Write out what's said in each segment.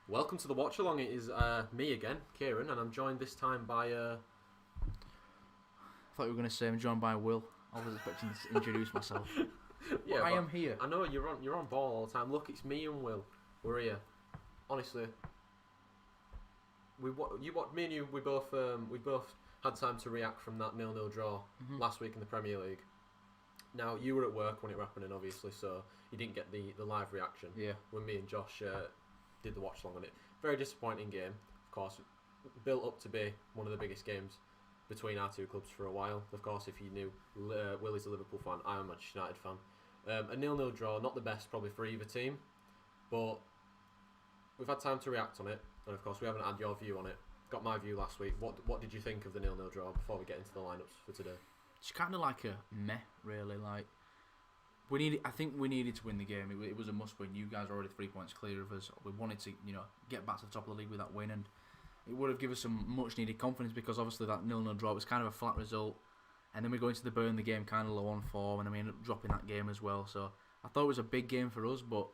Welcome to the Watchalong. It is me again, Kieren, and I'm joined this time by. I thought you were going to say I'm joined by Will. I was expecting to introduce myself. Yeah, I am here. I know you're on ball all the time. Look, it's me and Will. We're here. Honestly, me and you. We both had time to react from that 0-0 draw last week in the Premier League. Now you were at work when it was happening, obviously, so you didn't get the live reaction. Yeah. When me and Josh did the watch along on it. Very disappointing game, of course. Built up to be one of the biggest games between our two clubs for a while. Of course, if you knew, Will is a Liverpool fan, I'm a Manchester United fan. A 0-0 draw, not the best probably for either team, but we've had time to react on it, and of course we haven't had your view on it. Got my view last week. What did you think of the 0-0 draw before we get into the lineups for today? It's kind of like a meh, really. Like I think we needed to win the game. It was a must-win. You guys are already 3 points clear of us. We wanted to, get back to the top of the league with that win, and it would have given us some much-needed confidence because obviously that 0-0 draw was kind of a flat result, and then we go into the Burn the game kind of low on form, and then we ended up dropping that game as well. So I thought it was a big game for us, but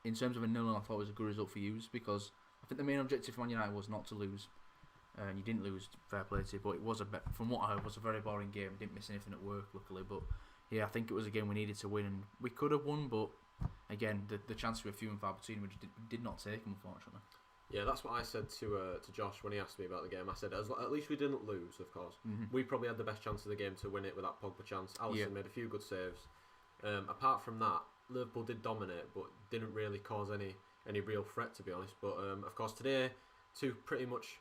in terms of a 0-0, I thought it was a good result for you because I think the main objective for Man United was not to lose. And you didn't lose, fair play to you, but it was from what I heard, was a very boring game. Didn't miss anything at work, luckily, but yeah, I think it was a game we needed to win, and we could have won, but again, the chances were few and far between, which did not take them, unfortunately. Yeah, that's what I said to Josh when he asked me about the game. I said, at least we didn't lose, of course. We probably had the best chance of the game to win it with that Pogba chance. Alisson made a few good saves. Apart from that, Liverpool did dominate, but didn't really cause any real threat, to be honest. But of course, today, two pretty much,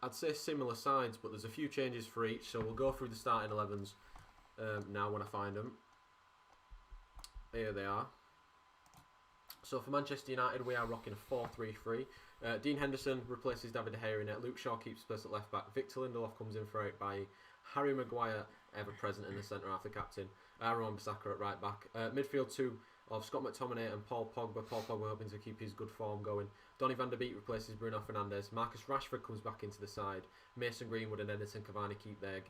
I'd say similar sides, but there's a few changes for each. So we'll go through the starting 11s now when I find them. Here they are. So for Manchester United, we are rocking a 4-3-3. Dean Henderson replaces David De Gea in it. Luke Shaw keeps place at left back. Victor Lindelof comes in for it by Harry Maguire, ever present in the centre half, the captain. Aaron Bissaka at right back. Midfield two of Scott McTominay and Paul Pogba. Paul Pogba hoping to keep his good form going. Donny van der Beek replaces Bruno Fernandes. Marcus Rashford comes back into the side. Mason Greenwood and Edinson Cavani keep their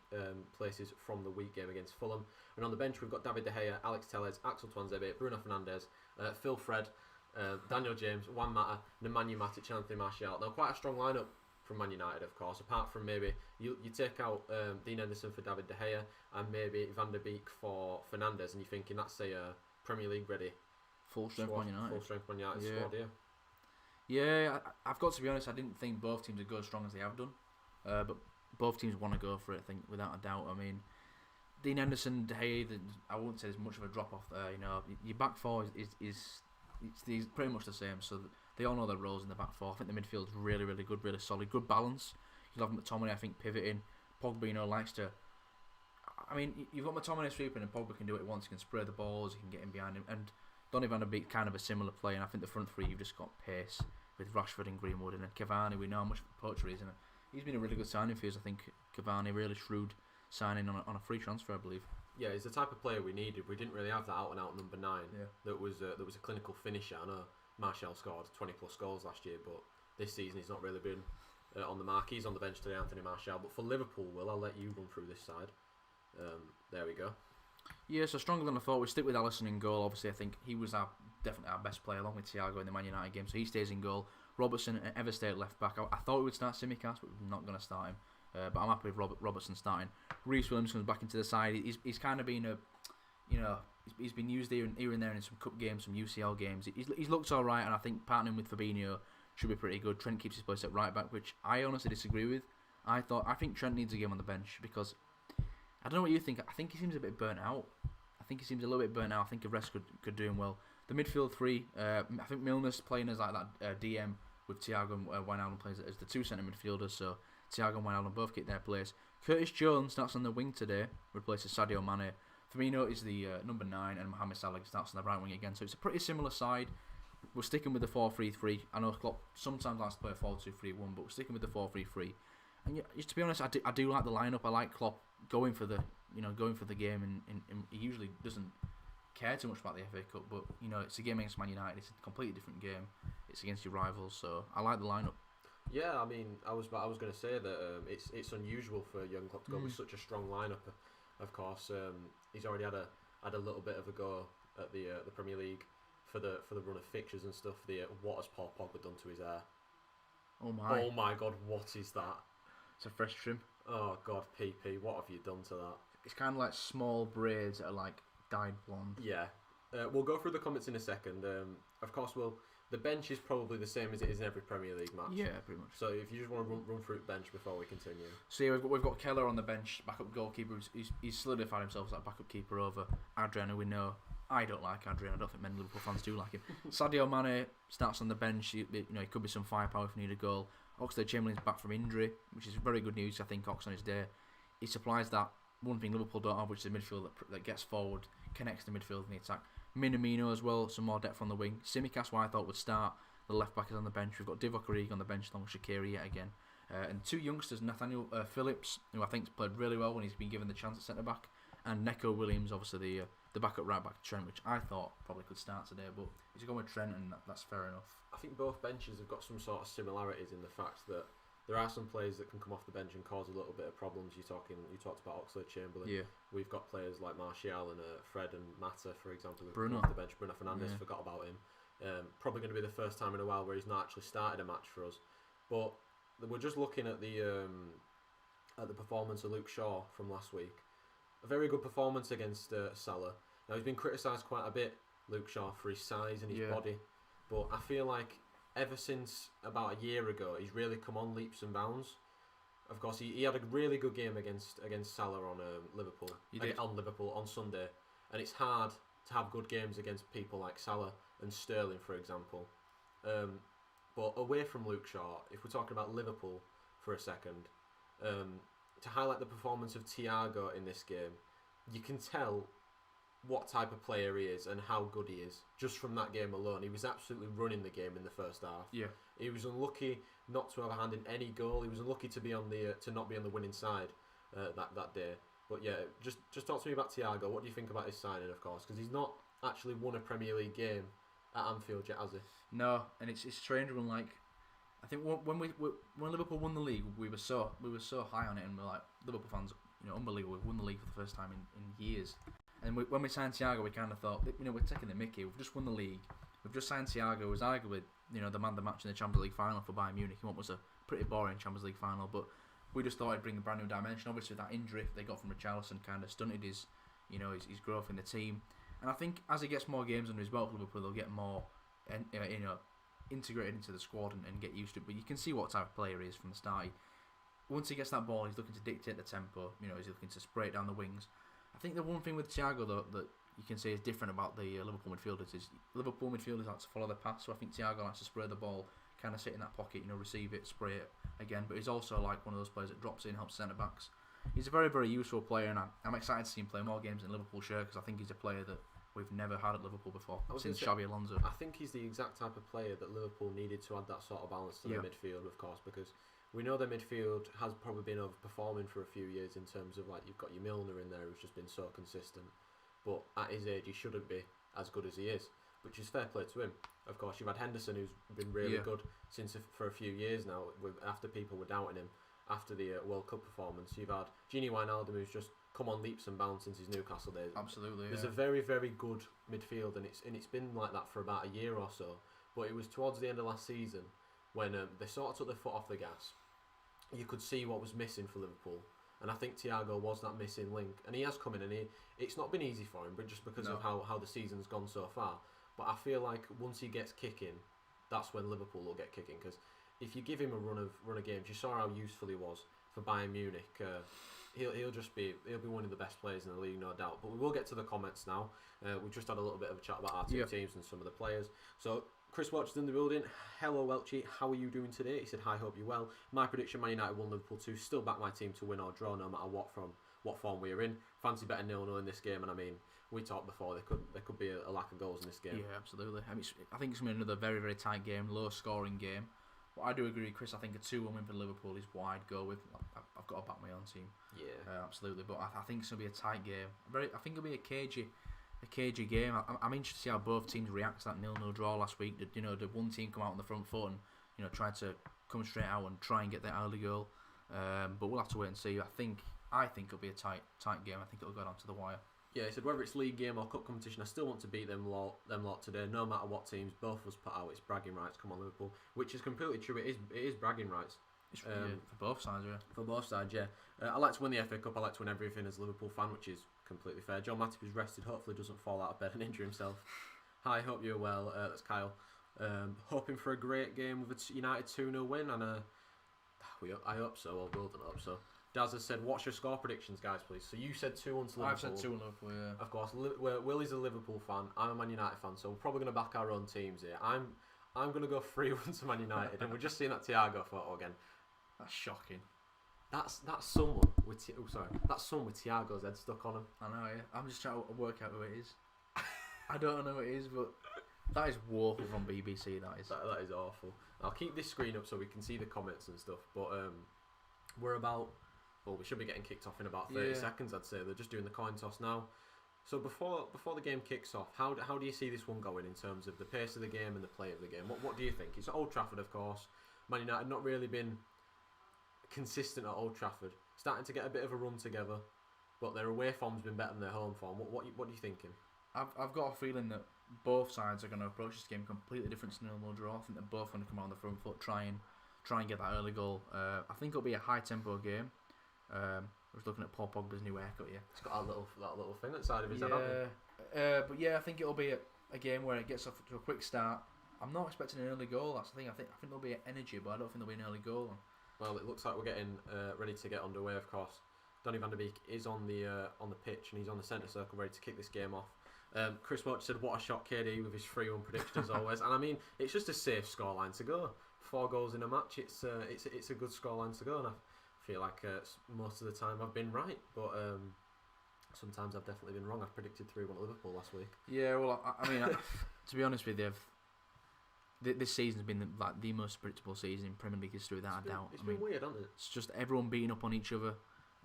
places from the week game against Fulham. And on the bench we've got David De Gea, Alex Telles, Axel Tuanzebe, Bruno Fernandes, Phil Fred, Daniel James, Juan Mata, Nemanja Matic and Anthony Martial. Now quite a strong lineup from Man United, of course, apart from maybe you take out Dean Henderson for David De Gea and maybe Van der Beek for Fernandes, and you're thinking that's a Premier League ready full strength Man United. Full strength Man United squad, yeah. Yeah, I've got to be honest, I didn't think both teams would go as strong as they have done, but both teams want to go for it, I think, without a doubt. I mean, Dean Henderson, De Gea, I wouldn't say there's much of a drop off there. Your back four is pretty much the same, so they all know their roles in the back four. I think the midfield's really, really good, really solid, good balance. You'll have McTominay, I think, pivoting. Pogba, likes to. I mean, you've got McTominay sweeping, and Pogba can do it once. He can spray the balls, he can get in behind him, and Donny van der Beek kind of a similar play. And I think the front three, you've just got pace with Rashford and Greenwood, and then Cavani. We know how much of a poacher he is, and he's been a really good signing for us. I think Cavani, really shrewd signing on a free transfer, I believe. Yeah, he's the type of player we needed. We didn't really have that out and out number 9. Yeah. That was a clinical finisher. I know Martial scored 20 plus goals last year, but this season he's not really been on the mark. He's on the bench today, Anthony Martial. But for Liverpool, Will, I'll let you run through this side. There we go. Yeah, so stronger than I thought. We stick with Alisson in goal. Obviously, I think he was definitely our best player, along with Thiago in the Man United game. So he stays in goal. Robertson and Everstay at left back. I thought we would start Tsimikas, but we're not going to start him. But I'm happy with Robertson starting. Reece Williams comes back into the side. He's kind of been he's been used here and there in some cup games, some UCL games. He's looked all right, and I think partnering with Fabinho should be pretty good. Trent keeps his place at right back, which I honestly disagree with. I think Trent needs a game on the bench because I don't know what you think. I think he seems a bit burnt out. I think a little bit burnt out. I think a rest could do him well. The midfield three, I think Milner's playing as like that DM with Thiago and Wijnaldum plays as the two centre midfielders. So Thiago and Wijnaldum both get their place. Curtis Jones starts on the wing today, replaces Sadio Mane. Firmino is the number 9, and Mohamed Salah starts on the right wing again. So it's a pretty similar side. We're sticking with the 4-3-3. I know Klopp sometimes likes to play a 4-2-3-1, but we're sticking with the 4-3-3. And to be honest, I do like the lineup. I like Klopp going for the game, and he usually doesn't care too much about the FA Cup. But it's a game against Man United. It's a completely different game. It's against your rivals, so I like the lineup. Yeah, I mean, I was going to say that it's unusual for Jurgen Klopp to go with such a strong lineup. Of course, he's already had a little bit of a go at the Premier League for the run of fixtures and stuff. What has Paul Pogba done to his hair? Oh my God, what is that? It's a fresh trim. Oh God, PP, what have you done to that? It's kind of like small braids that are like dyed blonde. Yeah. We'll go through the comments in a second. Of course, the bench is probably the same as it is in every Premier League match. Yeah, pretty much. So if you just want to run through the bench before we continue. So yeah, we've got Keller on the bench, backup goalkeeper. He's solidified himself as that backup keeper over Adrian, who we know. I don't like Adrian. I don't think many Liverpool fans do like him. Sadio Mane starts on the bench. He could be some firepower if we need a goal. Oxlade-Chamberlain's back from injury, which is very good news. I think Ox on his day. He supplies that one thing Liverpool don't have, which is a midfield that gets forward, connects the midfield and the attack. Minamino as well, some more depth on the wing. Simicast, who I thought would start. The left back is on the bench. We've got Divock Origi on the bench along with Shaqiri yet again. And two youngsters, Nathaniel Phillips, who I think's played really well when he's been given the chance at centre back, and Neco Williams, obviously the backup right back Trent, which I thought probably could start today, but he's going with Trent, and that's fair enough. I think both benches have got some sort of similarities in the fact that there are some players that can come off the bench and cause a little bit of problems. You talked about Oxlade-Chamberlain. Yeah. We've got players like Martial and Fred and Mata, for example, who Bruno come off the bench. Bruno Fernandes, yeah. Forgot about him. Probably going to be the first time in a while where he's not actually started a match for us. But we're just looking at the performance of Luke Shaw from last week. A very good performance against Salah. Now he's been criticised quite a bit, Luke Shaw, for his size and his body. But I feel like ever since about a year ago, he's really come on leaps and bounds. Of course, he had a really good game against Salah on Liverpool. On Sunday, and it's hard to have good games against people like Salah and Sterling, for example. But away from Luke Shaw, if we're talking about Liverpool for a second, to highlight the performance of Thiago in this game, you can tell what type of player he is and how good he is just from that game alone. He was absolutely running the game in the first half. Yeah, he was unlucky not to have a hand in any goal. He was unlucky to not be on the winning side that day. But yeah, just talk to me about Thiago. What do you think about his signing, of course, because he's not actually won a Premier League game at Anfield yet, has he? No, and it's strange when I think when Liverpool won the league, we were so high on it, and we're like, Liverpool fans, unbelievable. We've won the league for the first time in years. And when we signed Thiago, we kind of thought, we're taking the mickey. We've just won the league. We've just signed Thiago, who was arguably, the man of the match in the Champions League final for Bayern Munich. What was a pretty boring Champions League final, but we just thought it'd bring a brand new dimension. Obviously, that injury they got from Richarlison kind of stunted his growth in the team. And I think as he gets more games under his belt for Liverpool, they'll get more, integrated into the squad and get used to it. But you can see what type of player he is from the start. Once he gets that ball, he's looking to dictate the tempo. He's looking to spray it down the wings. I think the one thing with Thiago though that you can say is different about the Liverpool midfielders is Liverpool midfielders like to follow the pass. So I think Thiago likes to spray the ball, kind of sit in that pocket, receive it, spray it again. But he's also like one of those players that drops in, helps centre backs. He's a very, very useful player, and I'm excited to see him play more games in Liverpool shirt because I think he's a player that we've never had at Liverpool before since Xabi Alonso. I think he's the exact type of player that Liverpool needed to add that sort of balance to the midfield, of course, because we know the midfield has probably been overperforming for a few years in terms of you've got your Milner in there who's just been so consistent, but at his age he shouldn't be as good as he is, which is fair play to him. Of course, you've had Henderson who's been really good for a few years now. After people were doubting him after the World Cup performance, you've had Gini Wijnaldum who's just come on leaps and bounds since his Newcastle days. Absolutely, there's a very, very good midfield, and it's been like that for about a year or so. But it was towards the end of last season when they sort of took their foot off the gas. You could see what was missing for Liverpool, and I think Thiago was that missing link, and he has come in, and it's not been easy for him, but just because of how the season's gone so far. But I feel like once he gets kicking, that's when Liverpool will get kicking, because if you give him a run of games, you saw how useful he was for Bayern Munich. He'll be one of the best players in the league, no doubt. But we will get to the comments now. We've just had a little bit of a chat about our two teams and some of the players. So Chris Watched in the building. Hello Welchie, how are you doing today? He said, hi, hope you're well. My prediction, Man United 1, Liverpool 2. Still back my team to win or draw no matter what form we are in. Fancy better 0-0 in this game, and I mean, we talked before, there could be a lack of goals in this game. Yeah, absolutely. I think it's going to be another very, very tight game, low scoring game. But I do agree, Chris. I think a 2-1 win for Liverpool is what I'd go with. I've got to back my own team. Yeah, absolutely. But I think it's going to be a tight game. I think it'll be a cagey game. I'm interested to see how both teams react to that 0-0 draw last week. Did one team come out on the front foot and try to come straight out and try and get that early goal? But we'll have to wait and see. I think it'll be a tight game. I think it'll go down to the wire. Yeah, he said whether it's league game or cup competition, I still want to beat them lot today, no matter what teams both of us put out. It's bragging rights. Come on, Liverpool, which is completely true. It is bragging rights. For both sides, yeah. For both sides, yeah. I like to win the FA Cup. I like to win everything as a Liverpool fan, which is completely fair. John Matip is rested. Hopefully, doesn't fall out of bed and injure himself. Hi, hope you're well. That's Kyle. Hoping for a great game with a United 2-0 win, and I hope so. Or Wilden hope so. Daz has said, what's your score predictions, guys, please? So you said 2-1 to Liverpool. I've said 2-1 Liverpool, yeah. Of course, Willie's a Liverpool fan. I'm a Man United fan, so we're probably going to back our own teams here. I'm going to go 3-1 to Man United, and we're just seeing that Thiago photo again. That's shocking. That's someone with that's someone with Thiago's head stuck on him. I know, yeah. I'm just trying to work out who it is. I don't know who it is, but that is woeful from BBC. That is. That is awful. I'll keep this screen up so we can see the comments and stuff. But we're about. Well, we should be getting kicked off in about 30 seconds, I'd say. They're just doing the coin toss now. So before the game kicks off, how do you see this one going in terms of the pace of the game and the play of the game? What do you think? It's at Old Trafford, of course. Man United not really been consistent at Old Trafford. Starting to get a bit of a run together, but their away form's been better than their home form. What are you thinking? I've got a feeling that both sides are going to approach this game completely different to 0-0 draw. I think they're both going to come out on the front foot, try and get that early goal. I think it'll be a high tempo game. I was looking at Paul Pogba's new haircut. Yeah, he's got that little thing outside of his head. But yeah, I think it'll be a game where it gets off to a quick start. I'm not expecting an early goal. That's the thing. I think there'll be energy, but I don't think there'll be an early goal. Well, it looks like we're getting ready to get underway. Of course, Donny van der Beek is on the pitch and he's on the centre circle, ready to kick this game off. Chris Watch said, "What a shot, KD, with his 3-1 prediction as always." And I mean, it's just a safe scoreline to go. 4 goals in a match. It's a good scoreline to go, and I feel like most of the time I've been right, but sometimes I've definitely been wrong. I've predicted 3-1 Liverpool last week. Yeah, well, I mean, to be honest with you, this season's been the most predictable season in Premier League history, without a doubt. It's been weird, hasn't it? It's just everyone beating up on each other,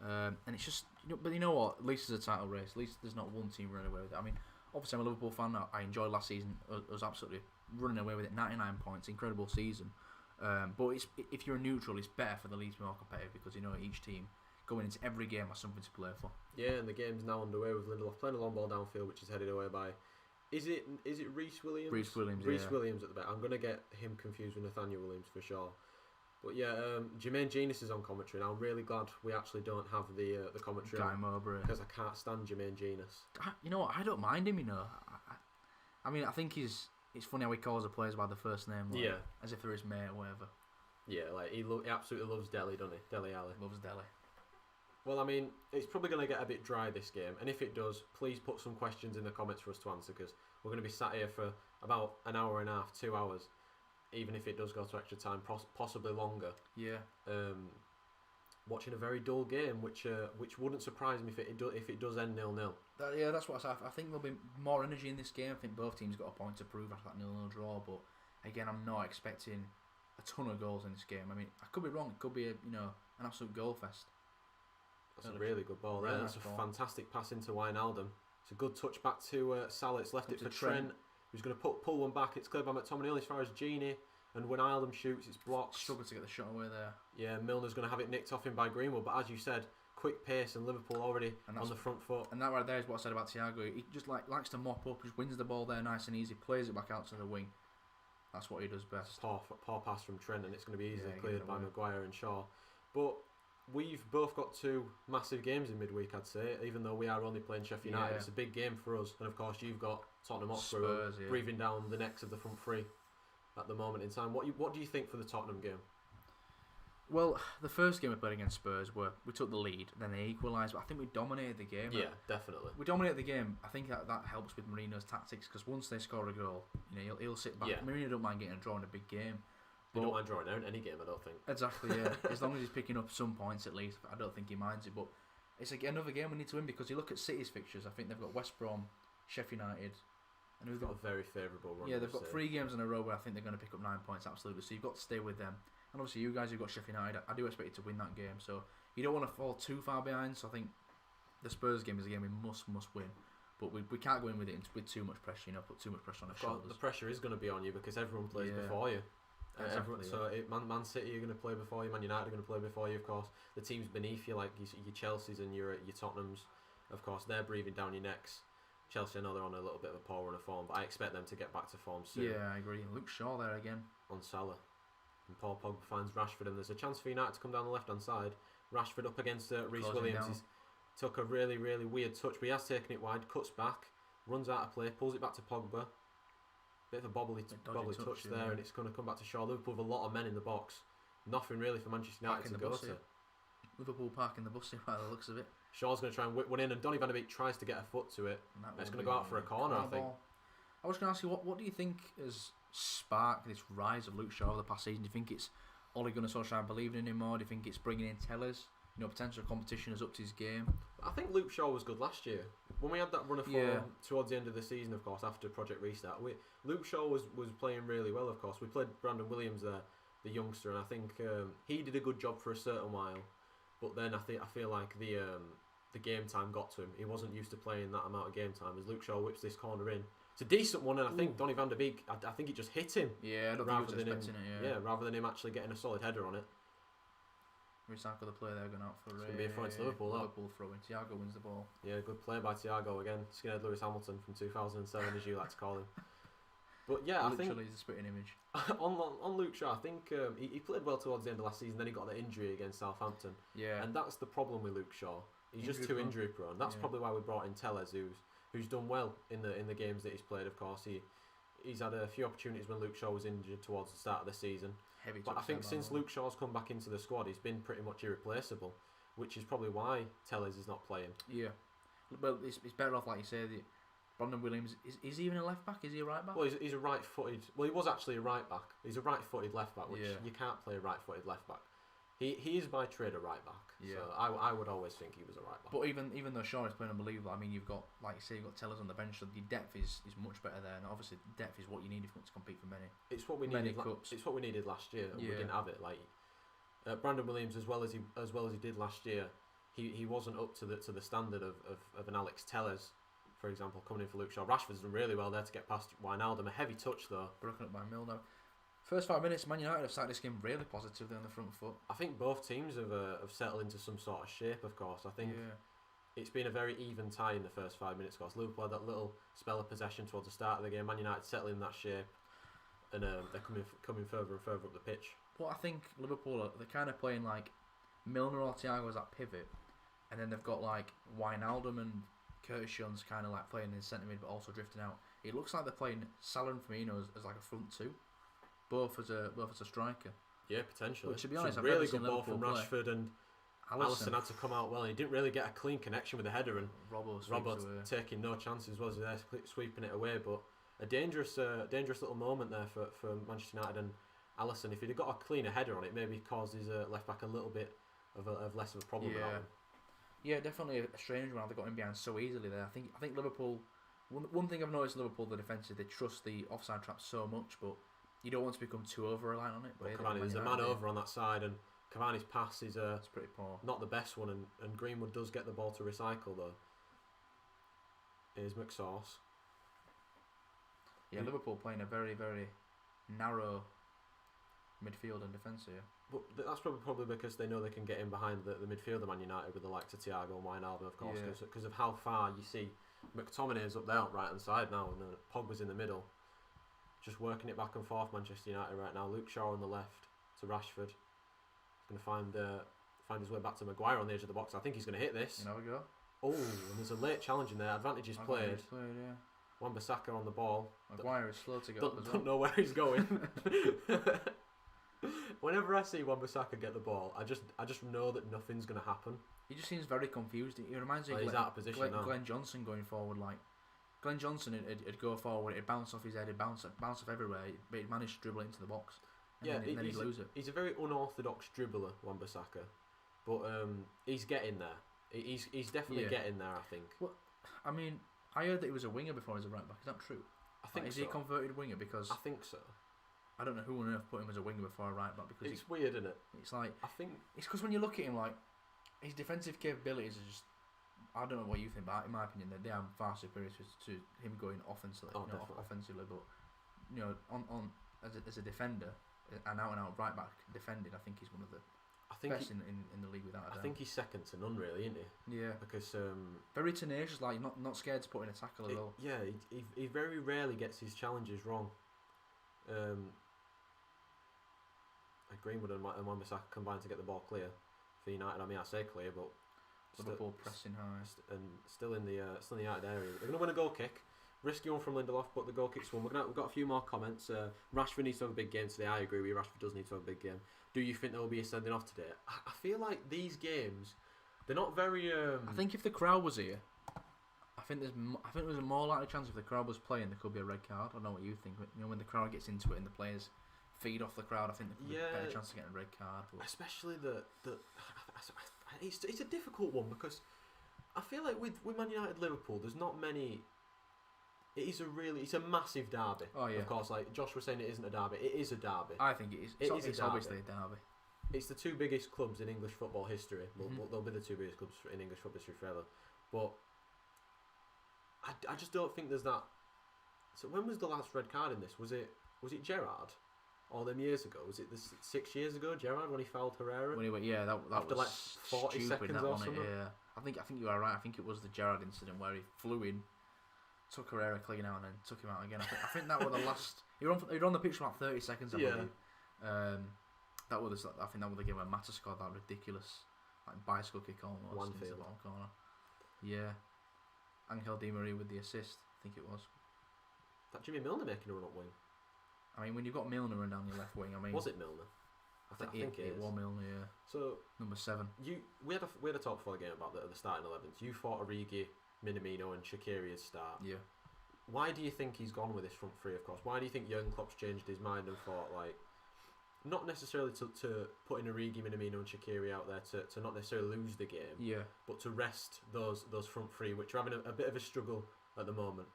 and it's just. But you know what? At least it's a title race. At least there's not one team running away with it. I mean, obviously I'm a Liverpool fan. I enjoyed last season. I was absolutely running away with it. 99 points, incredible season. But if you're a neutral, it's better for the league to be more competitive because you know each team going into every game has something to play for. Yeah, and the game's now underway with Lindelof playing a long ball downfield, which is headed away by. Is it Reece Williams? Reece Williams. Williams at the back. I'm gonna get him confused with Nathaniel Williams for sure. But yeah, Jermaine Genius is on commentary, and I'm really glad we actually don't have the commentary Guy Mowbray, because I can't stand Jermaine Genius. You know what? I don't mind him. You know, I mean, I think it's funny how he calls the players by the first name, as if they're his mate or whatever. Yeah, like he absolutely loves Dele, doesn't he? Dele Alli. Loves Dele. Well, I mean, it's probably going to get a bit dry this game, and if it does, please put some questions in the comments for us to answer, because we're going to be sat here for about an hour and a half, 2 hours, even if it does go to extra time, possibly longer. Yeah. Watching a very dull game, which wouldn't surprise me if it does end 0-0. That's what I think there'll be more energy in this game. I think both teams got a point to prove after that 0-0 draw, but again, I'm not expecting a ton of goals in this game. I mean, I could be wrong. It could be an absolute goal fest. That's a really good ball there. That's a fantastic pass into Wijnaldum. It's a good touch back to Salah. It's left it for Trent, who's going to pull one back. It's cleared by McTominay as far as Genie. And when Wijnaldum shoots, it's blocked. Struggled to get the shot away there. Yeah, Milner's going to have it nicked off him by Greenwood. But as you said, quick pace and Liverpool already on the front foot. And that right there is what I said about Thiago. He just likes to mop up, just wins the ball there nice and easy, plays it back out to the wing. That's what he does best. Poor pass from Trent, and it's going to be easily cleared by Maguire and Shaw. But we've both got 2 massive games in midweek, I'd say, even though we are only playing Sheffield United. It's a big game for us. And of course, you've got Tottenham Hotspur breathing down the necks of the front three at the moment in time. What do you think for the Tottenham game? Well, the first game we played against Spurs, we took the lead, then they equalised, but I think we dominated the game. Yeah, definitely. We dominated the game. I think that helps with Mourinho's tactics, because once they score a goal, he'll sit back. Yeah. Mourinho don't mind getting a draw in a big game. He don't mind drawing out in any game, I don't think. Exactly, yeah. As long as he's picking up some points at least, I don't think he minds it. But it's another game we need to win, because you look at City's fixtures, I think they've got West Brom, Sheffield United, and we've got a very favourable run. Yeah, they've got 3 games in a row where I think they're going to pick up 9 points, absolutely. So you've got to stay with them. And obviously you guys who've got Sheffield United, I do expect you to win that game. So you don't want to fall too far behind. So I think the Spurs game is a game we must win. But we can't go in with it with too much pressure, put too much pressure on our shoulders. The pressure is going to be on you because everyone plays before you. Exactly, Man City are going to play before you, Man United are going to play before you, of course. The teams beneath you, like your Chelseas and your Tottenhams, of course, they're breathing down your necks. Chelsea, I know they're on a little bit of a poor run of form, but I expect them to get back to form soon. Yeah, I agree. Luke Shaw there again. On Salah. And Paul Pogba finds Rashford, and there's a chance for United to come down the left-hand side. Rashford up against Reece Williams. He's took a really, really weird touch, but he has taken it wide, cuts back, runs out of play, pulls it back to Pogba. Bit of a bobbly touch there, and it's going to come back to Shaw. Liverpool with a lot of men in the box. Nothing really for Manchester United to go to. Liverpool parking the bus by the looks of it. Shaw's going to try and whip one in, and Donny van de Beek tries to get a foot to it. And it's going to go out for a corner, I think. I was going to ask you, what do you think has sparked this rise of Luke Shaw over the past season? Do you think it's Ole Gunnar Solskjaer believing in him more? Do you think it's bringing in Tellers? Potential competition has upped his game. I think Luke Shaw was good last year. When we had that run of form towards the end of the season, of course, after Project Restart, Luke Shaw was playing really well, of course. We played Brandon Williams there, the youngster, and I think he did a good job for a certain while. But then I feel like the game time got to him. He wasn't used to playing that amount of game time. As Luke Shaw whips this corner in, it's a decent one, and I think Donny van de Beek, I think it just hit him. Yeah, I don't think he was expecting it. Yeah, rather than him actually getting a solid header on it. Recycle the play there, going out for it's going to be a throw into Liverpool. Liverpool throw in. Thiago wins the ball. Yeah, good play by Thiago again. Skinhead Lewis Hamilton from 2007, as you like to call him. But yeah, I think literally he's a spitting image. on Luke Shaw, I think he played well towards the end of last season. Then he got that injury against Southampton. Yeah, and that's the problem with Luke Shaw. He's just too injury prone. That's probably why we brought in Tellez, who's done well in the games that he's played. Of course, he's had a few opportunities when Luke Shaw was injured towards the start of the season. But I think since Luke Shaw's come back into the squad, he's been pretty much irreplaceable, which is probably why Tellez is not playing. Yeah, well, it's better off, like you say, Brandon Williams, is he even a left back? Is he a right back? Well, he's a right-footed... Well, he was actually a right back. He's a right-footed left back, which you can't play a right-footed left back. He is by trade a right back. Yeah. So I would always think he was a right back. But even though Shaw is playing unbelievable, I mean, you've got, like you say, you've got Tellers on the bench, so the depth is much better there. And obviously, depth is what you need if you want to compete for many. It's what we needed. It's what we needed last year. And we didn't have it. Like Brandon Williams, as well as he did last year, he wasn't up to the standard of an Alex Tellez, for example, coming in for Luke Shaw. Rashford's done really well there to get past Wijnaldum. A heavy touch though. Broken up by Milner. First 5 minutes, Man United have started this game really positively on the front foot. I think both teams have settled into some sort of shape, of course. I think it's been a very even tie in the first 5 minutes, of course. Liverpool had that little spell of possession towards the start of the game. Man United settling in that shape, and they're coming further and further up the pitch. But I think Liverpool, they're kind of playing like Milner or Thiago as that pivot, and then they've got like Wijnaldum and Curtis Jones kind of like playing in centre mid but also drifting out. It looks like they're playing Salah and Firmino as like a front two. Both as a striker. Yeah, potentially. But to be honest, I've really good ball from Rashford, and Alisson had to come out well. He didn't really get a clean connection with the header, and Robbo taking no chances, was he there, sweeping it away. But a dangerous little moment there for Manchester United, and Alisson, if he'd have got a cleaner header on it, maybe caused his left back a little bit of less of a problem without him. Yeah, definitely a strange one. They got him behind so easily there. I think Liverpool. One thing I've noticed Liverpool, the defensive, they trust the offside trap so much, but you don't want to become too over-reliant on it. But Cavani, there's a man over on that side, and Cavani's pass is it's pretty poor. Not the best one, and Greenwood does get the ball to recycle, though. Here's McSauce. Yeah, Liverpool playing a very, very narrow midfield and defence here. But that's probably because they know they can get in behind the midfielder Man United with the likes of Thiago and Wijnaldum, of course, because of how far you see McTominay's up there, right-hand side now, and Pogba's in the middle. Just working it back and forth, Manchester United right now. Luke Shaw on the left to Rashford. He's going to find his way back to Maguire on the edge of the box. I think he's going to hit this. There we go. Oh, and there's a late challenge in there. Advantage is played. Wan-Bissaka on the ball. Maguire is slow to get up as well. Don't know where he's going. Whenever I see Wan-Bissaka get the ball, I just know that nothing's going to happen. He just seems very confused. He reminds me of he's out of position now. Glenn Johnson going forward, like. Glenn Johnson, it'd go forward, it'd bounce off his head, it'd bounce off everywhere, but he'd manage to dribble into the box. And then he'd lose it. He's a very unorthodox dribbler, Wan-Bissaka, but he's getting there. He's definitely getting there, I think. Well, I mean, I heard that he was a winger before he was a right back. Is that true? I think so. Is he a converted winger? Because I think so. I don't know who on earth put him as a winger before a right back. Because it's weird, isn't it? It's like I think it's because when you look at him, like his defensive capabilities are just. I don't know what you think, but in my opinion, they are far superior to him going offensively. Offensively, but on as a defender, an out and out right back defending, I think he's one of the I think best in the league without a doubt. I think he's second to none, really, isn't he? Yeah. Because very tenacious, like not scared to put in a tackle at all. Yeah, he very rarely gets his challenges wrong. Greenwood and Wan-Bissaka combined to get the ball clear for United. I mean, I say clear, but Liverpool pressing high and still in the United area. They're going to win a goal kick. Risky one from Lindelof, but the goal kick's won. We've got a few more comments. Rashford needs to have a big game today. I agree with you. Rashford does need to have a big game. Do you think there will be a sending off today? I feel like these games, they're not very. I think if the crowd was here, I think there's a more likely chance if the crowd was playing, there could be a red card. I don't know what you think. You know, when the crowd gets into it and the players feed off the crowd, I think there could be a better chance of getting a red card. But especially it's a difficult one because I feel like with Man United Liverpool, there's not many. It's a massive derby. Oh yeah. Of course, like Josh was saying, it isn't a derby. It is a derby. I think it is. It's obviously a derby. It's the two biggest clubs in English football history. Well, they'll be the two biggest clubs in English football history forever. But I just don't think there's that. So when was the last red card in this? Was it Gerrard? All them years ago? Was it 6 years ago? Gerrard when he fouled Herrera? When he went, yeah, that after was like 40 stupid, seconds that or one, something. Yeah, I think you are right. I think it was the Gerrard incident where he flew in, took Herrera clean out, and then took him out again. I think that was the last. He were on the pitch for about 30 seconds. I believe. That was. I think that was the game where Mata scored that ridiculous, like bicycle kick almost into the bottom corner. Yeah, Angel Di Maria with the assist. I think it was. That Jimmy Milner making a run up wing. I mean, when you've got Milner running down your left wing, I mean, was it Milner? I think it was Milner. Yeah. So number 7. We had a talk before the game about the starting 11s. You thought Origi, Minamino, and Shaqiri'd start. Yeah. Why do you think he's gone with this front three? Of course. Why do you think Jurgen Klopp's changed his mind and thought like, not necessarily to put in Origi, Minamino, and Shaqiri out there to not necessarily lose the game. Yeah. But to rest those front three, which are having a bit of a struggle at the moment.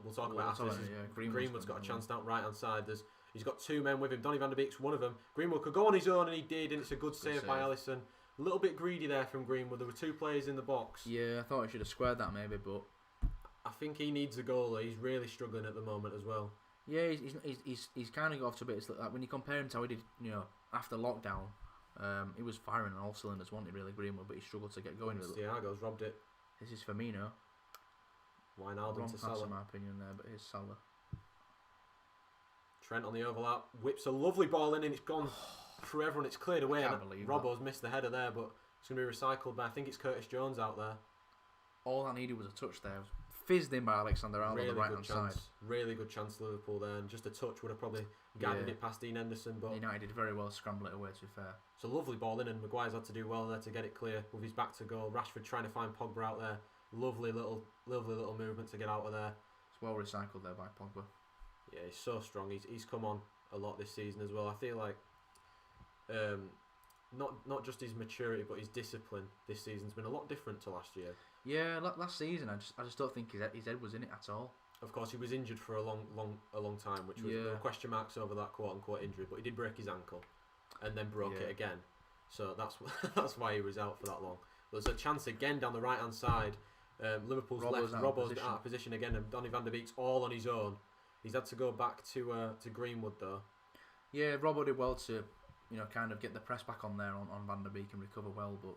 We'll talk about after this. Greenwood's got a chance down right hand side. He's got 2 men with him. Donny van der Beek's one of them. Greenwood could go on his own, and he did, and it's a good save by Alisson. A little bit greedy there from Greenwood. There were 2 players in the box. Yeah, I thought he should have squared that maybe, but I think he needs a goal. He's really struggling at the moment as well. Yeah, he's kind of got off to a bit. It's like when you compare him to how he did, after lockdown, he was firing on all cylinders, wasn't he, really, Greenwood, but he struggled to get going with it. Thiago's robbed it. This is Firmino. Wijnaldum to Salah. In my opinion there, but here's Salah. Trent on the overlap, whips a lovely ball in, and it's gone through everyone. It's cleared away. I can't believe Robbo's missed the header there, but it's going to be recycled by, I think it's Curtis Jones out there. All that needed was a touch there. It was fizzed in by Alexander-Arnold on the right hand side. Really good chance Liverpool there, and just a touch would have probably guided it past Dean Henderson. But United did very well scramble it away, to be fair. It's a lovely ball in, and Maguire's had to do well there to get it clear with his back to goal. Rashford trying to find Pogba out there. Lovely little movement to get out of there. It's well recycled there by Pogba. Yeah, he's so strong. He's come on a lot this season as well. I feel like not just his maturity, but his discipline this season's been a lot different to last year. Yeah, last season I just don't think his head was in it at all. Of course, he was injured for a long time, which was there were question marks over that quote unquote injury. But he did break his ankle, and then broke it again. So that's why he was out for that long. There's a chance again down the right hand side. Liverpool's left. Robbo's out of position again, and Donny van der Beek's all on his own. He's had to go back to Greenwood though. Yeah, Robbo did well to kind of get the press back on there on Van der Beek and recover well, but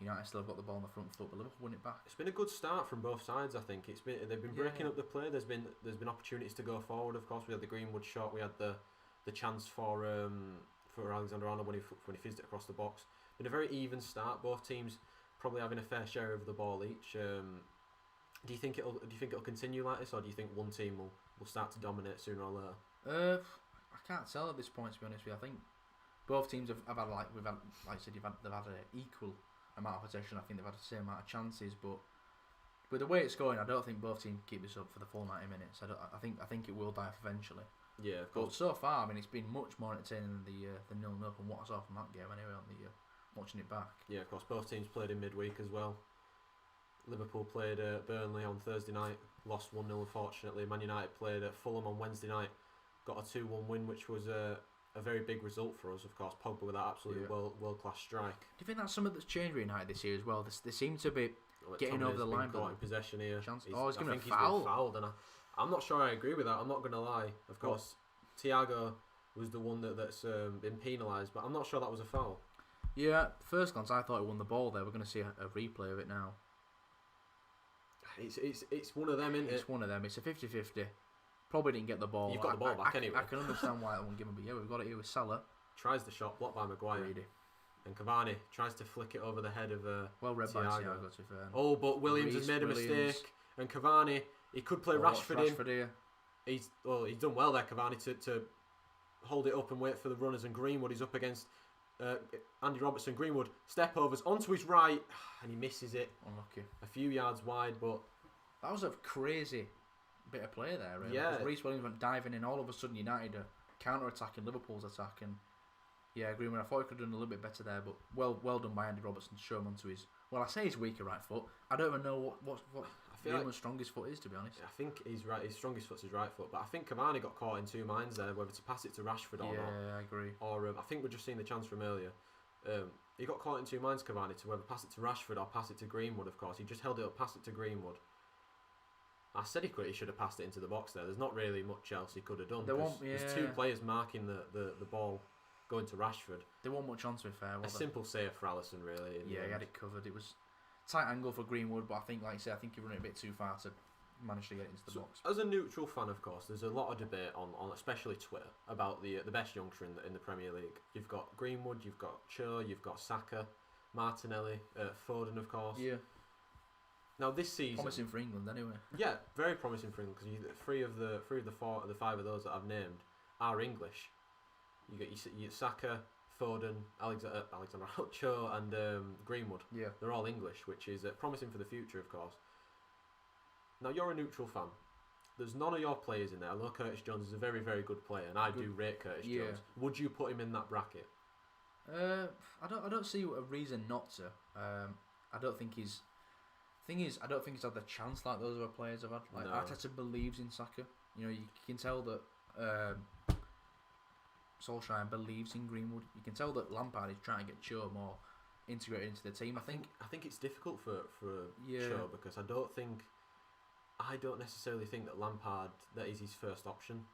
United still have got the ball on the front foot, but Liverpool win it back. It's been a good start from both sides. I think they've been breaking up the play. There's been opportunities to go forward. Of course, we had the Greenwood shot. We had the chance for Alexander-Arnold when he fizzed it across the box. Been a very even start. Both teams probably having a fair share of the ball each. Do you think it'll continue like this, or do you think one team will start to dominate sooner or later? I can't tell at this point, to be honest with you. I think both teams have had like I said, they've had an equal amount of possession. I think they've had the same amount of chances, but with the way it's going, I don't think both teams keep this up for the full 90 minutes. I think it will die off eventually. Yeah, of course. But so far, I mean, it's been much more entertaining than the 0-0 from what I saw from that game anyway on the watching it back. Yeah, of course. Both teams played in midweek as well. Liverpool played Burnley on Thursday night, lost 1-0 unfortunately. Man United played at Fulham on Wednesday night, got a 2-1 win, which was a very big result for us. Of course, Pogba with that absolutely world class strike. Do you think that's something that's changed with United this year as well? They seem to be getting over the line. Caught in possession here. He's going to foul. He's been fouled, and I'm not sure I agree with that. I'm not going to lie. Of course, Thiago was the one that's been penalised, but I'm not sure that was a foul. Yeah, first glance I thought he won the ball there. We're going to see a replay of it now. It's one of them, isn't it? It's one of them. It's a 50-50. Probably didn't get the ball. You've got the ball back anyway. I can understand why I won't give him, but yeah, we've got it here with Salah. Tries the shot, blocked by Maguire. Greedy. And Cavani tries to flick it over the head of well read by Thiago, to be fair. Oh, but Williams has made a mistake. And Cavani, he could play Rashford in. Here. He's done well there, Cavani, to hold it up and wait for the runners. And Greenwood, he's up against Andy Robertson. Greenwood, step overs onto his right, and he misses it. Unlucky. A few yards wide, but... That was a crazy bit of play there, really. Yeah. Reece Williams went diving in, all of a sudden United are counter-attacking Liverpool's attack, and yeah, Greenwood, I thought he could have done a little bit better there, but well done by Andy Robertson to show him onto his... Well, I say his weaker right foot. I don't even know what Greenwood's strongest foot is, to be honest. I think his strongest foot's his right foot, but I think Cavani got caught in two minds there, whether to pass it to Rashford or not. Yeah, I agree. Or I think we're just seeing the chance from earlier. He got caught in two minds, Cavani, to whether pass it to Rashford or pass it to Greenwood, of course. He just held it up, passed it to Greenwood. I said he should have passed it into the box there. There's not really much else he could have done. There's two players marking the ball going to Rashford. There wasn't much on, to be fair. A simple save for Alisson, really. Yeah, he had it covered. It was tight angle for Greenwood, but I think, like you said, I think he ran it a bit too far to manage to get it into the box. As a neutral fan, of course, there's a lot of debate on especially Twitter about the best youngster in the Premier League. You've got Greenwood, you've got Cho, you've got Saka, Martinelli, Foden, of course. Yeah. Now this season, promising for England, anyway. Yeah, very promising for England because three of the five of those that I've named are English. You get Saka, Foden, Alexander Cho, and Greenwood. Yeah, they're all English, which is promising for the future, of course. Now you're a neutral fan. There's none of your players in there. I know Curtis Jones is a very, very good player, and I do rate Curtis Jones. Would you put him in that bracket? I don't see a reason not to. I don't think he's. Thing is, I don't think he's had the chance like those other players have had. Like Arteta believes in Saka. You know, you can tell that Solskjaer believes in Greenwood. You can tell that Lampard is trying to get Cho more integrated into the team. I think it's difficult for Cho because I don't necessarily think that Lampard that is his first option,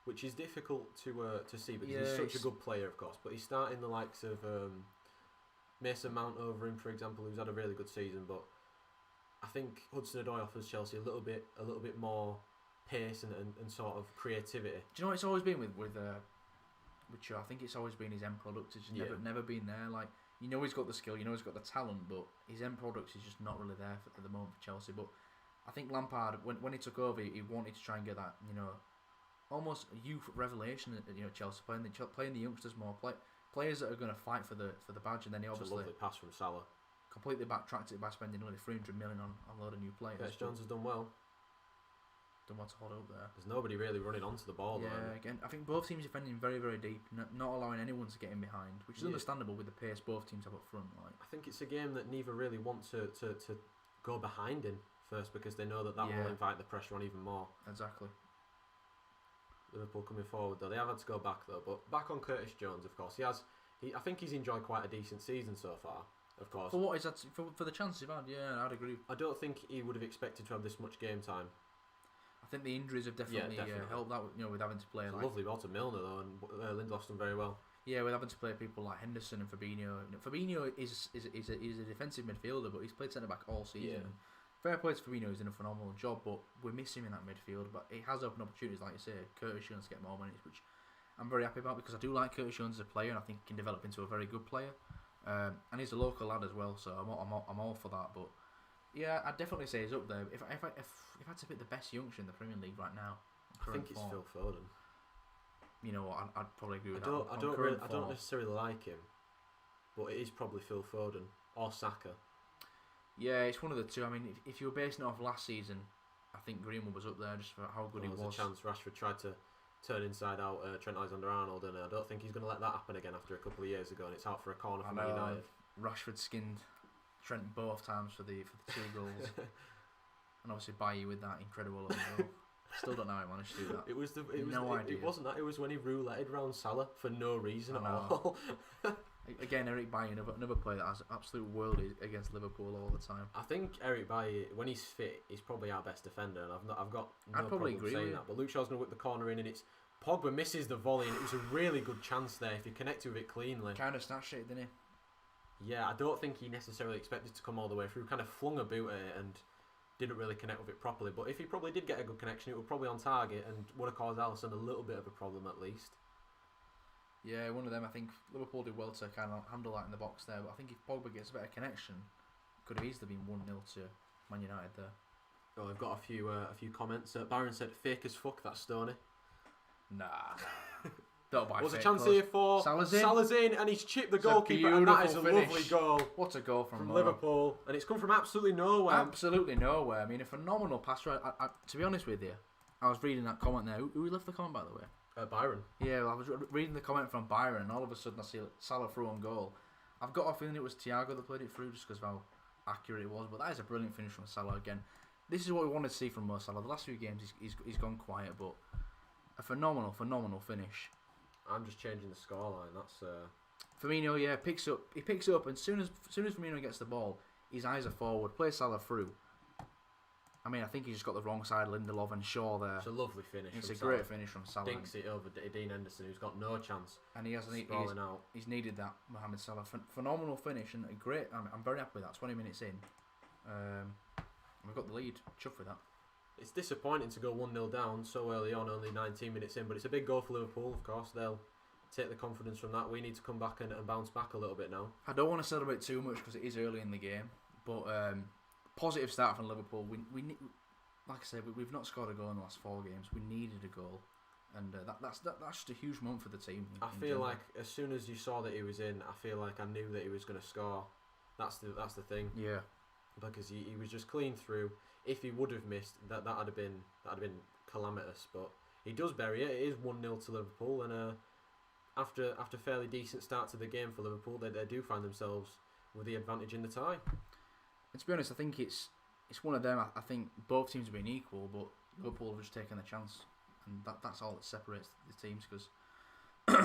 which is difficult to see because he's such a good player, of course. But he's starting the likes of Mason Mount over him, for example, who's had a really good season, but. I think Hudson-Odoi offers Chelsea a little bit more pace and sort of creativity. Do you know what it's always been with Cho? I think it's always been his end product. It's never been there. Like, you know he's got the skill, you know he's got the talent, but his end product is just not really there for the moment for Chelsea. But I think Lampard, when he took over, he wanted to try and get that, you know, almost youth revelation at Chelsea, playing the youngsters more, players that are going to fight for the badge, and then he obviously a lovely pass from Salah. Completely backtracked it by spending nearly 300 million on a load of new players. Curtis Jones has done well. Done well to hold up there. There's nobody really running onto the ball. Yeah, again, I think both teams defending very, very deep, not allowing anyone to get in behind, which is understandable with the pace both teams have up front. Like, I think it's a game that neither really want to go behind in first because they know that will invite the pressure on even more. Exactly. Liverpool coming forward though, they have had to go back though. But back on Curtis Jones, of course, I think he's enjoyed quite a decent season so far. Of course. For what is that? For the chances he's had, yeah, I'd agree. I don't think he would have expected to have this much game time. I think the injuries have definitely helped that. You know, with having to play it's a lovely ball to Milner though, and Lindelof's done very well. Yeah, with having to play people like Henderson and Fabinho. Fabinho is a defensive midfielder, but he's played centre back all season. Yeah. Fair play to Fabinho, he's done a phenomenal job, but we miss him in that midfield. But it has opened opportunities, like you say, Curtis Jones to get more minutes, which I'm very happy about because I do like Curtis Jones as a player, and I think he can develop into a very good player. And he's a local lad as well, so I'm all for that. But yeah, I'd definitely say he's up there. If I had to pick the best youngster in the Premier League right now, I think it's Phil Foden. You know what? I'd probably agree with that. I don't necessarily like him, but it is probably Phil Foden or Saka. Yeah, it's one of the two. I mean, if you were basing it off last season, I think Greenwood was up there just for how good he was. There was a chance Rashford tried to turn inside out Trent Alexander-Arnold, and I don't think he's going to let that happen again after a couple of years ago, and it's out for a corner for Man United. Rashford skinned Trent both times for the 2 goals, and obviously Bailly with that incredible goal. Still don't know how he managed to do that. It wasn't that. It was when he rouletted round Salah for no reason at all. Again, Eric Bailly, another player that has absolute worldie against Liverpool all the time. I think Eric Bailly, when he's fit, he's probably our best defender, and I've got no problem saying that. But Luke Shaw's going to whip the corner in, and it's Pogba misses the volley, and it was a really good chance there if he connected with it cleanly. Kind of snatched it, didn't he? Yeah, I don't think he necessarily expected to come all the way through. Kind of flung a boot at it and didn't really connect with it properly. But if he probably did get a good connection, it was probably on target and would have caused Alisson a little bit of a problem at least. Yeah, one of them. I think Liverpool did well to kind of handle that in the box there. But I think if Pogba gets a better connection, could have easily been 1-0 to Man United there. Oh, I've got a few comments. Byron said, "Fake as fuck, that's Stoney." Nah. Don't buy. Was a chance here for Salah's in, and he's chipped the goalkeeper, and that is a lovely goal. What a goal from Liverpool, and it's come from absolutely nowhere. Absolutely nowhere. I mean, a phenomenal pass. Right. To be honest with you, I was reading that comment there. Who left the comment, by the way? Byron. Yeah, well, I was reading the comment from Byron, and all of a sudden I see Salah through on goal. I've got a feeling it was Thiago that played it through just because of how accurate it was. But that is a brilliant finish from Salah again. This is what we wanted to see from Mo Salah. The last few games he's gone quiet, but a phenomenal finish. I'm just changing the scoreline. That's Firmino. Yeah, he picks it up, and soon as Firmino gets the ball, his eyes are forward. Plays Salah through. I mean, I think he's just got the wrong side, Lindelof and Shaw there. It's a lovely finish. It's a great finish from Salah. Dinks it over Dean Henderson, who's got no chance. And he's needed that, Mohamed Salah. Phenomenal finish and a great. I'm very happy with that. 20 minutes in, we've got the lead. Chuffed with that. It's disappointing to go 1-0 down so early on, only 19 minutes in, but it's a big goal for Liverpool, of course. They'll take the confidence from that. We need to come back and bounce back a little bit now. I don't want to celebrate too much because it is early in the game, but positive start from Liverpool. We like I said, we've not scored a goal in the last 4 games. We needed a goal, and that's just a huge moment for the team. I feel like as soon as you saw that he was in, I feel like I knew that he was going to score. That's the thing. Yeah, because he was just clean through. If he would have missed, that'd have been calamitous. But he does bury it. It is 1-0 to Liverpool, and after a fairly decent start to the game for Liverpool, they do find themselves with the advantage in the tie. And to be honest, I think it's one of them. I think both teams have been equal, but Liverpool have just taken the chance, and that's all that separates the teams. Because,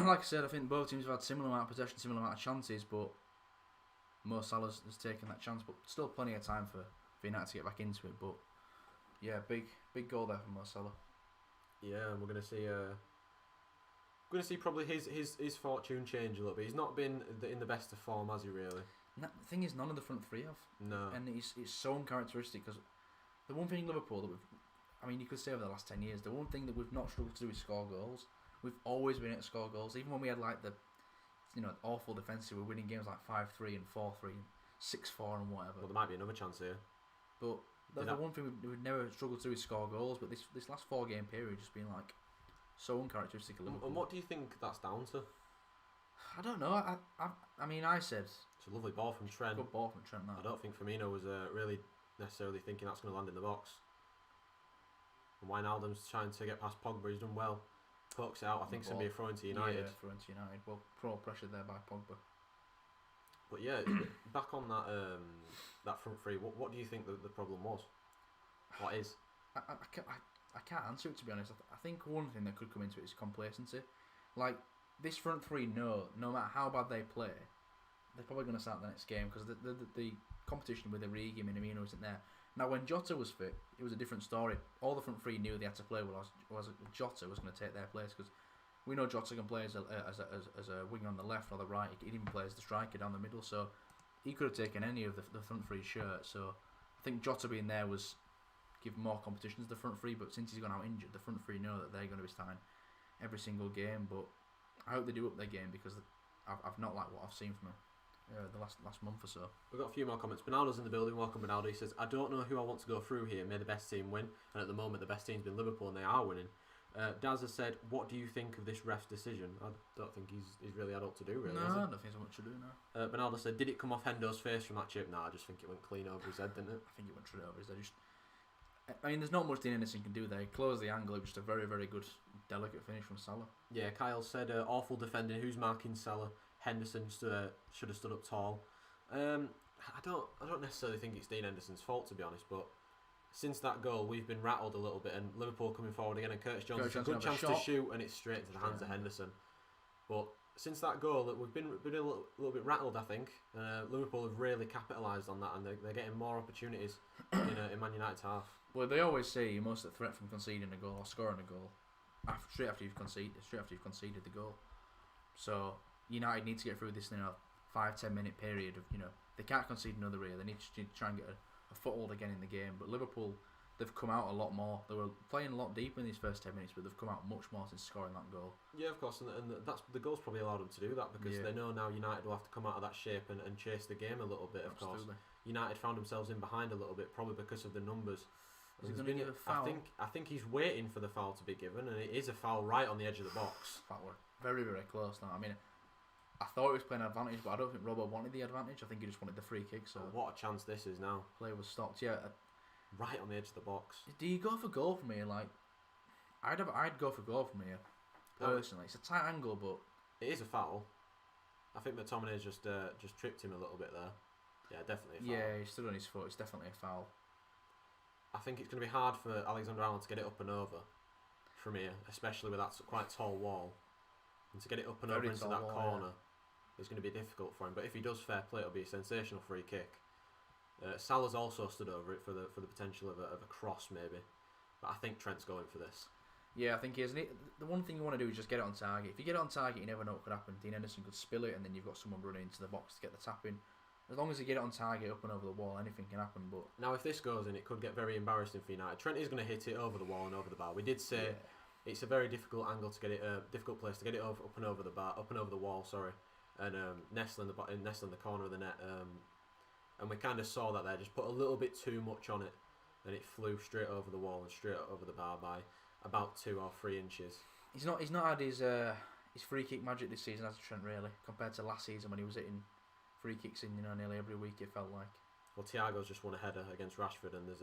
like I said, I think both teams have had similar amount of possession, similar amount of chances, but Mo Salah has taken that chance. But still, plenty of time for United to get back into it. But yeah, big goal there from Mo Salah. Yeah, and we're gonna see probably his fortune change a little bit. He's not been in the best of form, has he really? The thing is, none of the front three have. No. And it's so uncharacteristic because the one thing in Liverpool that you could say over the last 10 years, the one thing that we've not struggled to do is score goals. We've always been able to score goals, even when we had like the awful defensive. We're winning games like 5-3 and 4-3 and 6-4 and whatever. Well, there might be another chance here. But the one thing we've never struggled to do is score goals. But this last 4-game period has just been like so uncharacteristic of Liverpool. And what do you think that's down to? I don't know. I mean, I said it's a lovely ball from Trent. Good ball from Trent. I don't think Firmino was really necessarily thinking that's going to land in the box. And Wijnaldum's trying to get past Pogba. He's done well. Pokes it out. I think it's going to be a throw into United. Yeah, throw into United. Well, pressure there by Pogba. But yeah, back on that front three. What do you think the problem was? What is? I can't answer it, to be honest. I think one thing that could come into it is complacency. Like, this front three no matter how bad they play, they're probably going to start the next game because the competition with Origi and Minamino isn't there. Now, when Jota was fit, it was a different story. All the front three knew they had to play was Jota was going to take their place because we know Jota can play as a wing on the left or the right. He even plays the striker down the middle, so he could have taken any of the front three shirt. So I think Jota being there was give more competition to the front three, but since he's gone out injured, the front three know that they're going to be starting every single game. But I hope they do up their game because I've not liked what I've seen from them the last month or so. We've got a few more comments. Bernardo's in the building. Welcome, Bernardo. He says, I don't know who I want to go through here. May the best team win. And at the moment, the best team's been Liverpool, and they are winning. Daz has said, what do you think of this ref's decision? I don't think he's really had up to do, really. No, I don't think there's much to do now. Bernardo said, did it come off Hendo's face from that chip? No, I just think it went clean over his head, didn't it? I think it went straight over his head. I mean, there's not much Dean Henderson can do there. He closed the angle. It was just a very, very good, delicate finish from Salah. Yeah, Kyle said, awful defending. Who's marking Salah? Henderson should have stood up tall. I don't necessarily think it's Dean Henderson's fault, to be honest, but since that goal, we've been rattled a little bit, and Liverpool coming forward again, and Curtis Jones has a good chance to shoot, and it's straight into the hands of Henderson. But since that goal, we've been a little bit rattled, I think. Liverpool have really capitalised on that, and they're getting more opportunities in Man United's half. Well, they always say you're most at threat from conceding a goal or scoring a goal straight after you've conceded the goal. So United need to get through this in a 5-10 minute period of, they can't concede another here. They need to try and get a foothold again in the game. But Liverpool, they've come out a lot more. They were playing a lot deeper in these first 10 minutes, but they've come out much more since scoring that goal. Yeah, of course, and that's the goal's probably allowed them to do that because they know now United will have to come out of that shape and chase the game a little bit. Of course, United found themselves in behind a little bit, probably because of the numbers. Is he going to give a foul? I think he's waiting for the foul to be given, and it is a foul right on the edge of the box. That were very, very close now. I mean, I thought he was playing advantage, but I don't think Robbo wanted the advantage. I think he just wanted the free kick. So what a chance this is now. Play was stopped. Yeah, right on the edge of the box. Do you go for goal from here? Like, I'd go for goal from here. Personally, it's a tight angle, but it is a foul. I think McTominay just tripped him a little bit there. Yeah, definitely a foul. Yeah, he stood on his foot. It's definitely a foul. I think it's going to be hard for Alexander-Arnold to get it up and over from here, especially with that quite tall wall. And to get it up and over into that corner is going to be difficult for him. But if he does fair play, it'll be a sensational free kick. Salah's also stood over it for the potential of a cross maybe. But I think Trent's going for this. Yeah, I think he is. And the one thing you want to do is just get it on target. If you get it on target, you never know what could happen. Dean Henderson could spill it, and then you've got someone running into the box to get the tap in. As long as you get it on target, up and over the wall, anything can happen. But now, if this goes in, it could get very embarrassing for United. Trent is going to hit it over the wall and over the bar. We did say it's a very difficult angle to get it, difficult place to get it over, up and over the bar, up and over the wall. Sorry, and nestling the corner of the net. And we kind of saw that there. Just put a little bit too much on it, and it flew straight over the wall and straight over the bar by about 2 or 3 inches. He's not had his free kick magic this season, has Trent, really, compared to last season when he was hitting free kicks in nearly every week. It felt like. Well, Thiago's just won a header against Rashford, and there's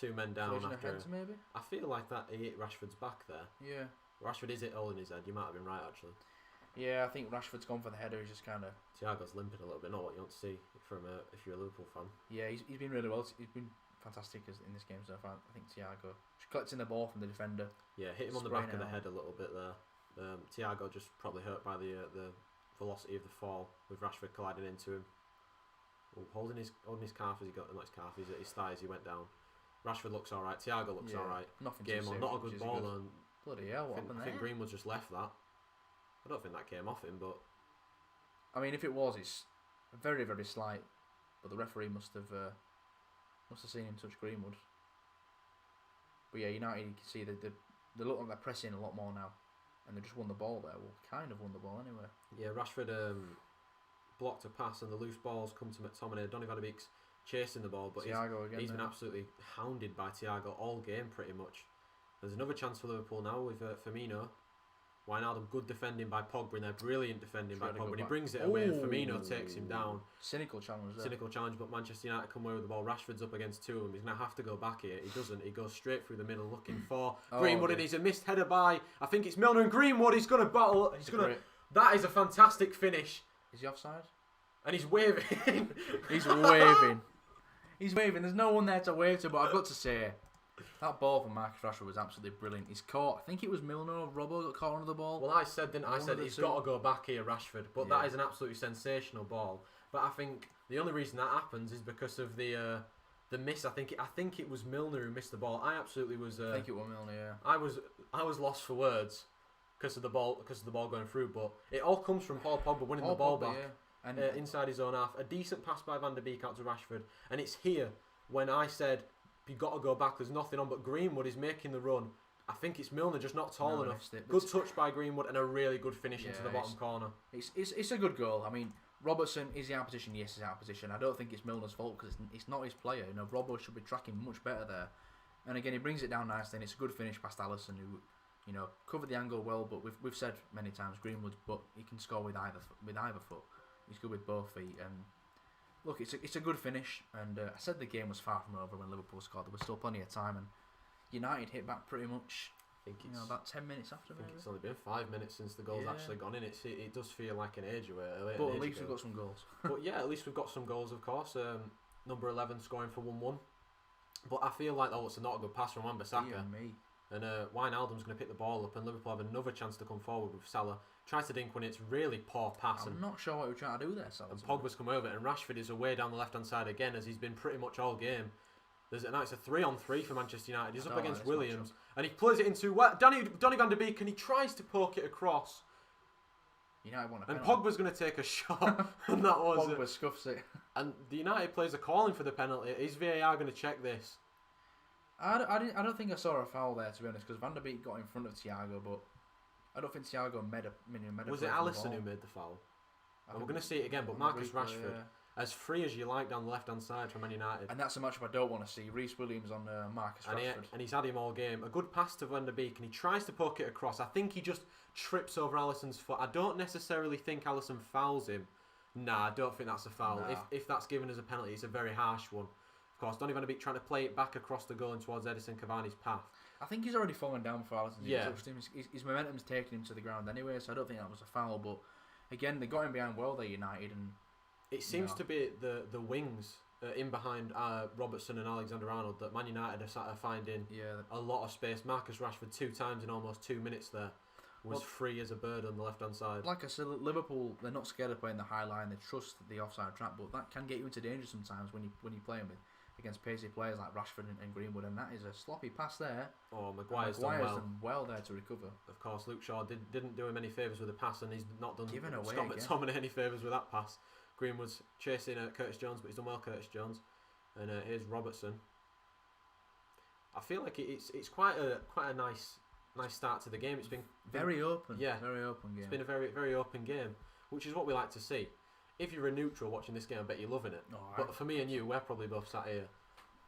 2 men down after. Heads, maybe? I feel like that he hit Rashford's back there. Yeah. Rashford is it all in his head. You might have been right actually. Yeah, I think Rashford's gone for the header. He's just kind of. Thiago's limping a little bit. Not what you want to see from if you're a Liverpool fan. Yeah, he's been really well. He's been fantastic in this game so far. I think Thiago just collecting the ball from the defender. Yeah, hit him on the back of the head a little bit there. Thiago just probably hurt by the velocity of the fall with Rashford colliding into him. Holding his calf as he got not his calf, his thighs. He went down. Rashford looks all right. Thiago looks all right. Nothing game on, not a good ball. And bloody hell, what happened there? I think Greenwood just left that. I don't think that came off him, but I mean, if it was, it's very, very slight. But the referee must have seen him touch Greenwood. But yeah, United, you can see they look like they're pressing a lot more now, and they just won the ball there. Well, kind of won the ball anyway. Yeah, Rashford blocked a pass, and the loose balls come to McTominay. Donny van de Beek's chasing the ball, but he's been absolutely hounded by Thiago all game pretty much. There's another chance for Liverpool now with Firmino. Wijnaldum, good defending by Pogba, and they're brilliant defending by Pogba. And he brings it away, and Firmino takes him down. Cynical challenge there. Cynical challenge, but Manchester United come away with the ball. Rashford's up against 2 of them. He's going to have to go back here. He doesn't. He goes straight through the middle looking for Greenwood, and he's a missed header by, I think it's Milner, and Greenwood. He's going to battle. That is a fantastic finish. Is he offside? And he's waving. He's waving. He's waving. There's no one there to wave to, but I've got to say, that ball from Marcus Rashford was absolutely brilliant. He's caught, I think it was Milner or Robbo got caught under the ball. Well, I said he's got to go back here, Rashford. But that is an absolutely sensational ball. But I think the only reason that happens is because of the miss. I think it was Milner who missed the ball. I absolutely was. I think it was Milner. Yeah. I was lost for words because of the ball going through. But it all comes from Paul Pogba winning the ball back. Yeah. And inside his own half, a decent pass by Van der Beek out to Rashford, and it's here when I said you got to go back. There's nothing on, but Greenwood is making the run. I think it's Milner just not tall enough. Good touch by Greenwood and a really good finish into the bottom corner. It's a good goal. I mean, Robertson, is he out of position? Yes, he's out of position. I don't think it's Milner's fault because it's not his player. Robbo should be tracking much better there. And again, he brings it down nicely, and it's a good finish past Alisson, who covered the angle well. But we've said many times Greenwood, but he can score with either foot. He's good with both feet, and look, it's a good finish. And I said the game was far from over when Liverpool scored. There was still plenty of time, and United hit back pretty much. I think it's about 10 minutes after. I think it's only been 5 minutes since the goal's actually gone in. It does feel like an age away. But at least we've got some goals. But yeah, at least we've got some goals, of course. Number 11 scoring for 1-1. But I feel like it's not a good pass from Wan-Bissaka. And Wijnaldum's going to pick the ball up, and Liverpool have another chance to come forward with Salah. Tries to dink when it's really poor pass. I'm not sure what he was trying to do there, Salah. And Pogba's come over, and Rashford is away down the left-hand side again, as he's been pretty much all game. Now it's a 3-on-3 for Manchester United. He's up against Williams, and he plays it into Donny van de Beek, and he tries to poke it across. United won a and penalty. Pogba's going to take a shot, and that was Pogba scuffs it. And the United players are calling for the penalty. Is VAR going to check this? I don't think I saw a foul there, to be honest, because Van der Beek got in front of Thiago, but I don't think Thiago made a Was play it for the Alisson ball. who made the foul? I And we're think going to see it again, but on Marcus the replay, Rashford, yeah. as free as you like down the left-hand side for Man United. And that's a matchup I don't want to see. Reece Williams on Marcus Rashford. And he's had him all game. A good pass to Van der Beek, and he tries to poke it across. I think he just trips over Alisson's foot. I don't necessarily think Alisson fouls him. Nah, I don't think that's a foul. Nah. If that's given as a penalty, it's a very harsh one. Of course, Donny van der Beek trying to play it back across the goal and towards Edison Cavani's path. I think he's already fallen down for Alisson. Yeah. His momentum's taken him to the ground anyway, so I don't think that was a foul. But again, they got him behind well there, United, and it seems to be the wings in behind Robertson and Alexander-Arnold that Man United are finding a lot of space. Marcus Rashford 2 times in almost 2 minutes there was free as a bird on the left-hand side. Like I said, Liverpool, they're not scared of playing the high line. They trust the offside trap, but that can get you into danger sometimes when you play them against pacey players like Rashford and Greenwood, and that is a sloppy pass there. Oh, Maguire's done well there to recover. Of course, Luke Shaw didn't do him any favours with the pass, and he's not done Scott again. McTominay any favours with that pass. Greenwood's chasing Curtis Jones, but he's done well, Curtis Jones. And here's Robertson. I feel like it's quite a nice start to the game. It's been very open. Yeah, very open game. It's been a very, very open game, which is what we like to see. If you're a neutral watching this game, I bet you're loving it. But for me and you, we're probably both sat here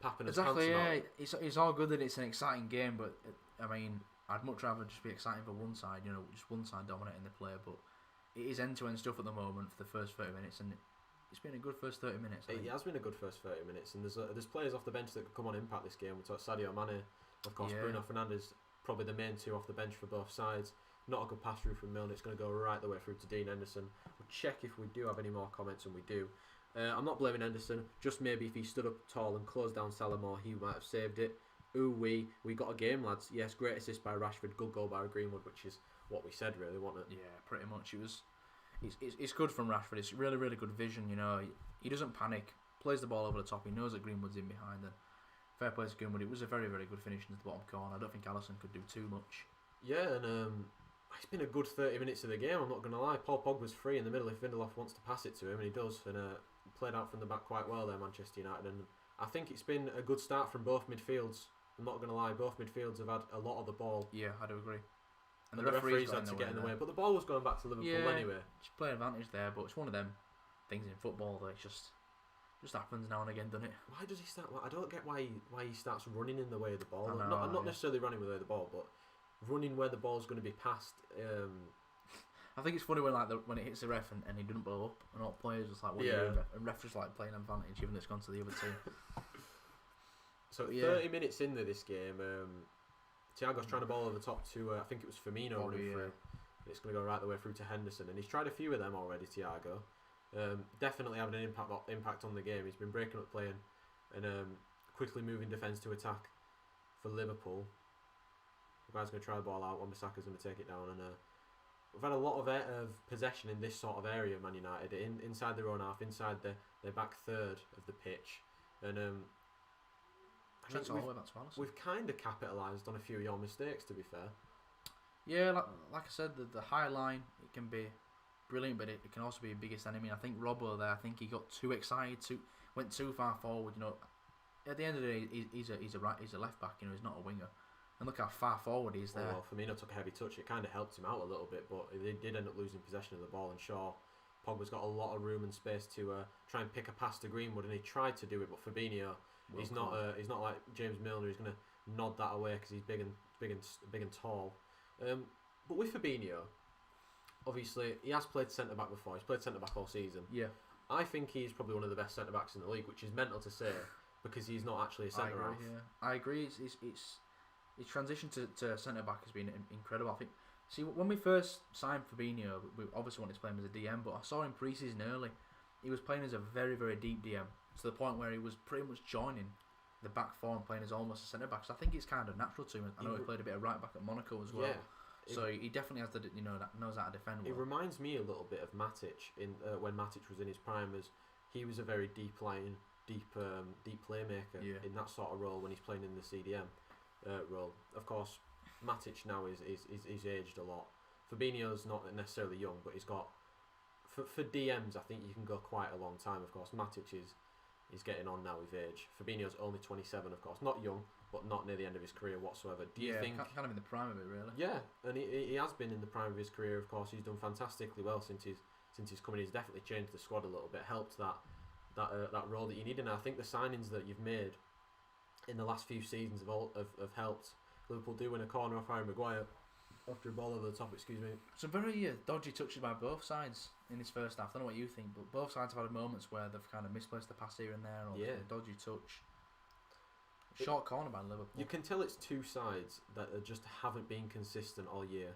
papping us pants about. It's all good that it's an exciting game, but I mean, I'd much rather just be exciting for one side, just one side dominating the play. But it is end-to-end stuff at the moment for the first 30 minutes, and it's been a good first 30 minutes. It has been a good first 30 minutes, and there's players off the bench that could come on impact this game. We talked Sadio Mane, of course, Bruno Fernandes, probably the main two off the bench for both sides. Not a good pass through from Milner. It's going to go right the way through to Dean Henderson. We'll check if we do have any more comments, and we do. I'm not blaming Henderson. Just maybe if he stood up tall and closed down Salah more, he might have saved it. Ooh, we got a game, lads. Yes, great assist by Rashford, good goal by Greenwood, which is what we said, really, wasn't it? Yeah, pretty much. It's good from Rashford. It's really, really good vision. He doesn't panic. Plays the ball over the top. He knows that Greenwood's in behind. And fair play to Greenwood. It was a very, very good finish into the bottom corner. I don't think Alisson could do too much. Yeah, and it's been a good 30 minutes of the game, I'm not going to lie. Paul Pogba's free in the middle if Lindelof wants to pass it to him, and he does, and played out from the back quite well there, Manchester United, and I think it's been a good start from both midfields. I'm not going to lie, both midfields have had a lot of the ball. Yeah, I do agree. And the referees had to get in the way, but the ball was going back to Liverpool anyway. Just play advantage there, but it's one of them things in football that it just happens now and again, doesn't it? Why does he start? I don't get why he starts running in the way of the ball. Not necessarily running with the way of the ball, but running where the ball's going to be passed. I think it's funny when it hits the ref and he doesn't blow up, and all players just like, what are you doing? And ref just like playing advantage, even though it's gone to the other team. So 30 minutes into this game, Thiago's trying to ball over the top to I think it was Firmino running through. It's going to go right the way through to Henderson, and he's tried a few of them already. Thiago, definitely having an impact on the game. He's been breaking up playing and quickly moving defence to attack for Liverpool. The guy's going to try the ball out. Wan-Bissaka's going to take it down, and we've had a lot of possession in this sort of area. Man United inside their own half, inside their back third of the pitch, and we've kind of capitalised on a few of your mistakes, to be fair. Yeah, like I said, the high line, it can be brilliant, but it can also be a biggest enemy. I think Robbo there, I think he got too excited, went too far forward. At the end of the day, he's a left back. He's not a winger. And look how far forward he is there. Well, Firmino took a heavy touch. It kind of helped him out a little bit, but they did end up losing possession of the ball. And Pogba's got a lot of room and space to try and pick a pass to Greenwood, and he tried to do it, but Fabinho, he's not like James Milner. He's going to nod that away because he's big and tall. But with Fabinho, obviously he has played centre back before. He's played centre back all season. Yeah, I think he's probably one of the best centre backs in the league, which is mental to say because he's not actually a centre half. Yeah, I agree. His transition to centre back has been incredible. I think. See, when we first signed Fabinho, we obviously wanted to play him as a DM, but I saw him pre-season early. He was playing as a very, very deep DM to the point where he was pretty much joining the back four and playing as almost a centre back. So I think it's kind of natural to him. I know he played a bit of right back at Monaco as well. Yeah, so he definitely has knows how to defend well. It reminds me a little bit of Matic when Matic was in his prime, as he was a very deep line, deep playmaker in that sort of role when he's playing in the CDM role. Of course, Matic now is aged a lot. Fabinho's not necessarily young, but he's got for DMs. I think you can go quite a long time. Of course, Matic is getting on now with age. Fabinho's only 27, of course, not young, but not near the end of his career whatsoever. Do you think? Kind of in the prime of it, really. Yeah, and he has been in the prime of his career. Of course, he's done fantastically well since he's come in. He's definitely changed the squad a little bit, helped that role that you need. And I think the signings that you've made in the last few seasons have helped. Liverpool do win a corner off Harry Maguire after a ball over the top. Excuse me. Some very dodgy touches by both sides in this first half. I don't know what you think, but both sides have had moments where they've kind of misplaced the pass here and there, or a dodgy touch. Short corner by Liverpool. You can tell it's two sides that just haven't been consistent all year.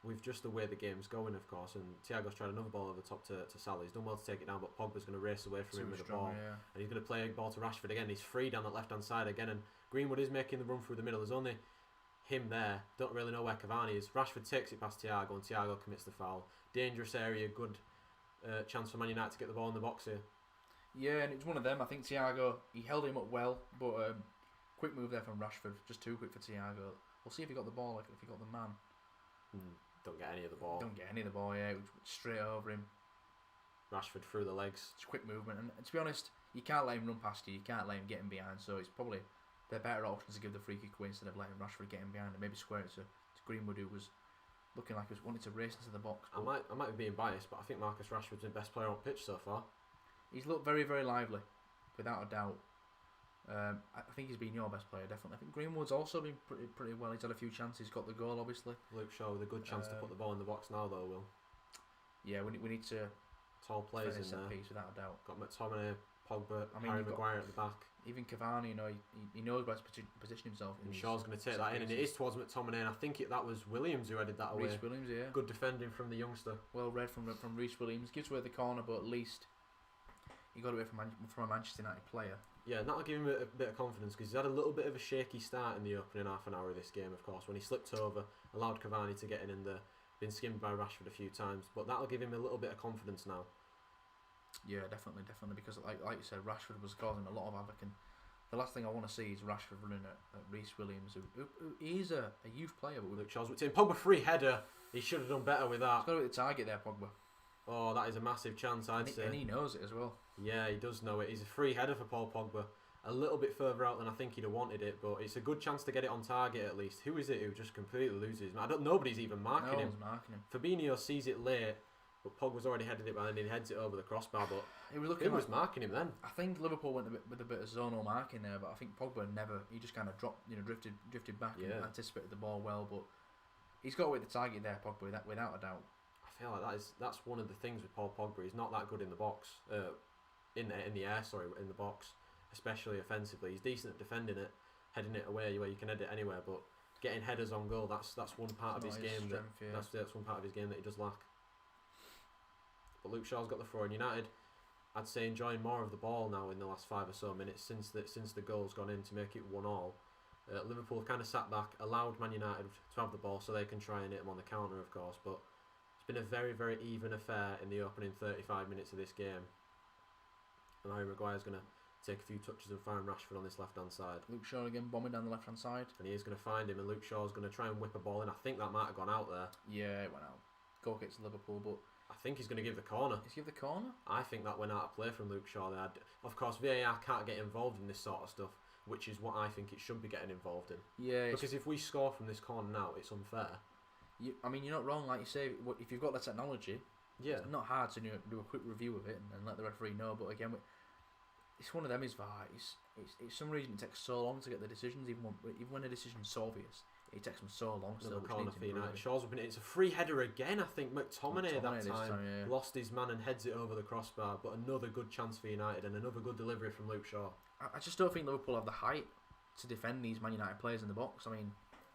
With just the way the game's going, of course, and Thiago's tried another ball over the top to Salah. He's done well to take it down, but Pogba's going to race away from him with the ball, and he's going to play a ball to Rashford again. He's free down that left-hand side again, and Greenwood is making the run through the middle. There's only him there. Don't really know where Cavani is. Rashford takes it past Thiago, and Thiago commits the foul. Dangerous area, good chance for Man United to get the ball in the box here. Yeah, and it was one of them. I think Thiago, he held him up well, but quick move there from Rashford, just too quick for Thiago. We'll see if he got the ball, if he got the man. Don't get any of the ball. Yeah, straight over him. Rashford through the legs. It's quick movement, and to be honest, you can't let him run past you. You can't let him get him behind. So it's probably the better option to give the free kick away instead of letting Rashford get him behind and maybe square it to Greenwood, who was looking like he was wanting to race into the box. I might be being biased, but I think Marcus Rashford's been best player on pitch so far. He's looked very, very lively, without a doubt. I think he's been your best player, definitely. I think Greenwood's also been pretty well. He's had a few chances, got the goal, obviously. Luke Shaw with a good chance to put the ball in the box now, though, Will. Yeah, we need to tall players in there. Piece, without a doubt. Got McTominay, Pogba, Harry Maguire at the back. Even Cavani, he knows where to position himself. And Shaw's going to take that in, and it is towards McTominay, and I think that was Williams who headed that away. Reece Williams, yeah. Good defending from the youngster. Well read from Reece Williams. Gives away the corner, but at least he got away from a Manchester United player. Yeah, and that'll give him a bit of confidence, because he's had a little bit of a shaky start in the opening half an hour of this game, of course, when he slipped over, allowed Cavani to get in and been skimmed by Rashford a few times, but that'll give him a little bit of confidence now. Yeah, definitely, because like you said, Rashford was causing a lot of havoc, and the last thing I want to see is Rashford running at Reece Williams, who he's a youth player. But Luke Shaw's in Pogba free header. He should have done better with that. He's got to hit the target there, Pogba. Oh, that is a massive chance, I'd say. And he knows it as well. Yeah, he does know it. He's a free header for Paul Pogba. A little bit further out than I think he'd have wanted it, but it's a good chance to get it on target at least. Who is it who just completely loses? Nobody's even marking him. Fabinho sees it late, but Pogba's already headed it by then. He heads it over the crossbar, but who was marking him then? I think Liverpool went with a bit of zonal marking there, but I think Pogba he just kind of drifted back and anticipated the ball well, but he's got away the target there, Pogba, without a doubt. I feel like that's one of the things with Paul Pogba. He's not that good in the box, in the box, especially offensively. He's decent at defending it, heading it away where you can head it anywhere, but getting headers on goal, that's one part of his game that's one part of his game that he does lack. But Luke Shaw's got the throw, and United, I'd say, enjoying more of the ball now in the last 5 or so minutes since the goal's gone in to make it 1-1. Liverpool have kind of sat back, allowed Man United to have the ball so they can try and hit them on the counter, of course, but it's been a very, very even affair in the opening 35 minutes of this game. And Harry Maguire's going to take a few touches and find Rashford on this left-hand side. Luke Shaw again bombing down the left-hand side. And he is going to find him, and Luke Shaw's going to try and whip a ball in. I think that might have gone out there. Yeah, it went out. Goal kicks Liverpool, but I think he's going to give the corner. He's give the corner? I think that went out of play from Luke Shaw there. Of course, VAR can't get involved in this sort of stuff, which is what I think it should be getting involved in. Yeah. Because if we score from this corner now, it's unfair. You're not wrong, like you say, if you've got the technology, it's not hard to do a quick review of it and let the referee know, but again, it's one of them, is VAR. It's some reason it takes so long to get the decisions, even when a decision's so obvious. It takes them so long still. Corner for United. Shaw's up in it. It's a free header again. I think McTominay that time lost his man and heads it over the crossbar. But another good chance for United and another good delivery from Luke Shaw. I just don't think Liverpool have the height to defend these Man United players in the box. I mean,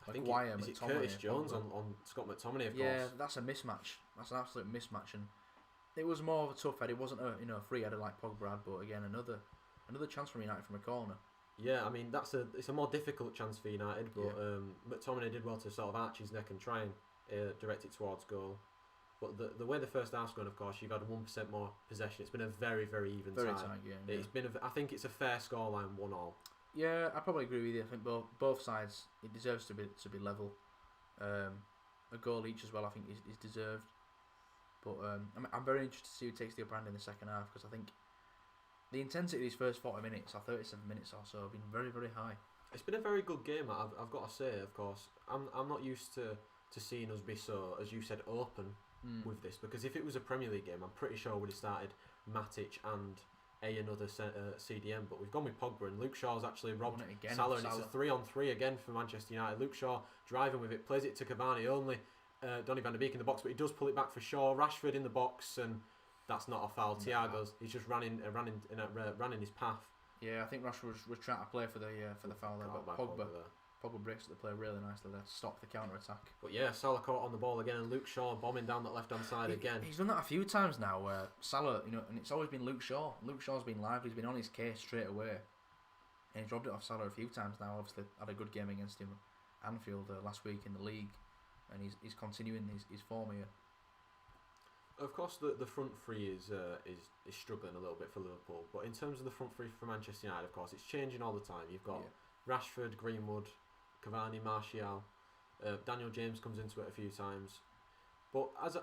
I think it's Curtis Jones on Scott McTominay, of course. Yeah, that's a mismatch. That's an absolute mismatch, and it was more of a tough header. It wasn't a free header like Pogba had, but again another chance from United from a corner. Yeah, I mean it's a more difficult chance for United, but McTominay did well to sort of arch his neck and try and direct it towards goal. But the way the first half's gone, of course, you've had 1% more possession. It's been a very, very even very time. Tight game. It's been I think it's a fair scoreline, 1-1. Yeah, I probably agree with you. I think both sides, it deserves to be level. a goal each as well, I think is deserved. But I'm very interested to see who takes the upper hand in the second half, because I think the intensity of these first 40 minutes or 37 minutes or so have been very, very high. It's been a very good game. I've got to say, of course, I'm not used to seeing us be so, as you said, open with this, because if it was a Premier League game, I'm pretty sure we'd have started Matic and another CDM, but we've gone with Pogba, and Luke Shaw's actually robbed Salah, and it's a 3-on-3 again for Manchester United. Luke Shaw driving with it, plays it to Cavani, only Donny van de Beek in the box, but he does pull it back for Shaw. Rashford in the box, and that's not a foul. Thiago's, he's just ran in his path. Yeah, I think Rashford was trying to play for the foul there, but Pogba breaks the play really nicely there to stop the counter attack. But yeah, Salah caught on the ball again, and Luke Shaw bombing down that left hand side again. He's done that a few times now, where Salah, and it's always been Luke Shaw. Luke Shaw's been lively, he's been on his case straight away, and he's robbed it off Salah a few times now. Obviously, had a good game against him at Anfield last week in the league, and he's continuing his form here. Of course, the front three is struggling a little bit for Liverpool, but in terms of the front three for Manchester United, of course, it's changing all the time. You've got Rashford, Greenwood, Cavani, Martial, Daniel James comes into it a few times. But as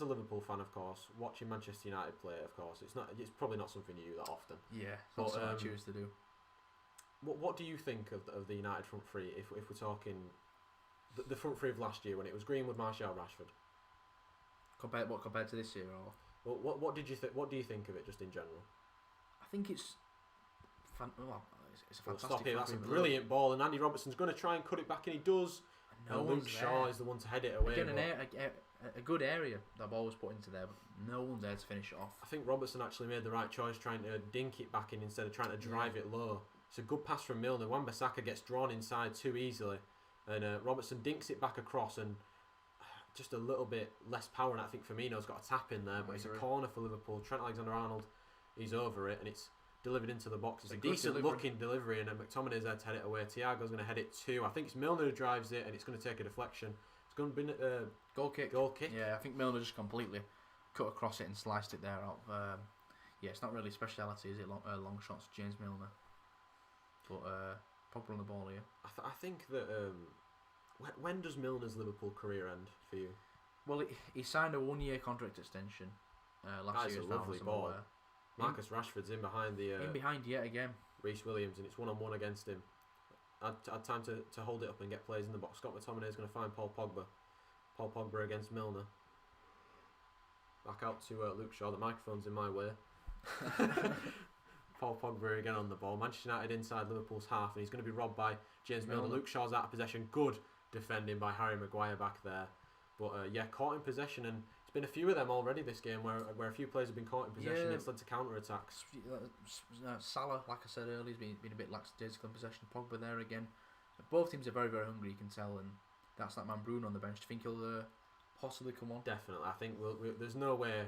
a Liverpool fan, of course, watching Manchester United play, of course, it's probably not something you do that often. Yeah, it's not something I choose to do. What do you think of the United front three if we're talking the front three of last year when it was Greenwood, Martial, Rashford? Compared to this year, or what did you think? What do you think of it just in general? I think it's a fantastic. Stop here! That's a brilliant ball, and Andy Robertson's going to try and cut it back, and he does. And Luke Shaw is the one to head it away. Again, a good area that ball was put into there, but no one's there to finish it off. I think Robertson actually made the right choice, trying to dink it back in instead of trying to drive it low. It's a good pass from Milner. Wan-Bissaka gets drawn inside too easily, and Robertson dinks it back across, and just a little bit less power, and I think Firmino's got a tap in there, but it's a corner for Liverpool. Trent Alexander-Arnold, he's over it, and it's delivered into the box. It's a decent looking delivery, and McTominay's there to head it away. Thiago's going to head it too. I think it's Milner who drives it, and it's going to take a deflection. It's going to be a goal kick. Yeah, I think Milner just completely cut across it and sliced it there out. Yeah, it's not really speciality, is it? Long shots, James Milner. But Pogba on the ball here. I think that when does Milner's Liverpool career end for you? Well, he signed a 1-year contract extension last year. That's a lovely ball. Marcus Rashford's in behind yet again. Reece Williams, and it's 1-on-1 against him. Had time to hold it up and get plays in the box. Scott McTominay is going to find Paul Pogba. Paul Pogba against Milner. Back out to Luke Shaw. The microphone's in my way. Paul Pogba again on the ball. Manchester United inside Liverpool's half, and he's going to be robbed by James Milner. Luke Shaw's out of possession. Good defending by Harry Maguire back there. But caught in possession, and it's been a few of them already this game where a few players have been caught in possession. It's led to counter attacks. Salah, like I said earlier, has been a bit lackadaisical in possession. Pogba there again. Both teams are very, very hungry, you can tell, and that's that man Bruno on the bench. Do you think he'll possibly come on? Definitely. I think there's no way,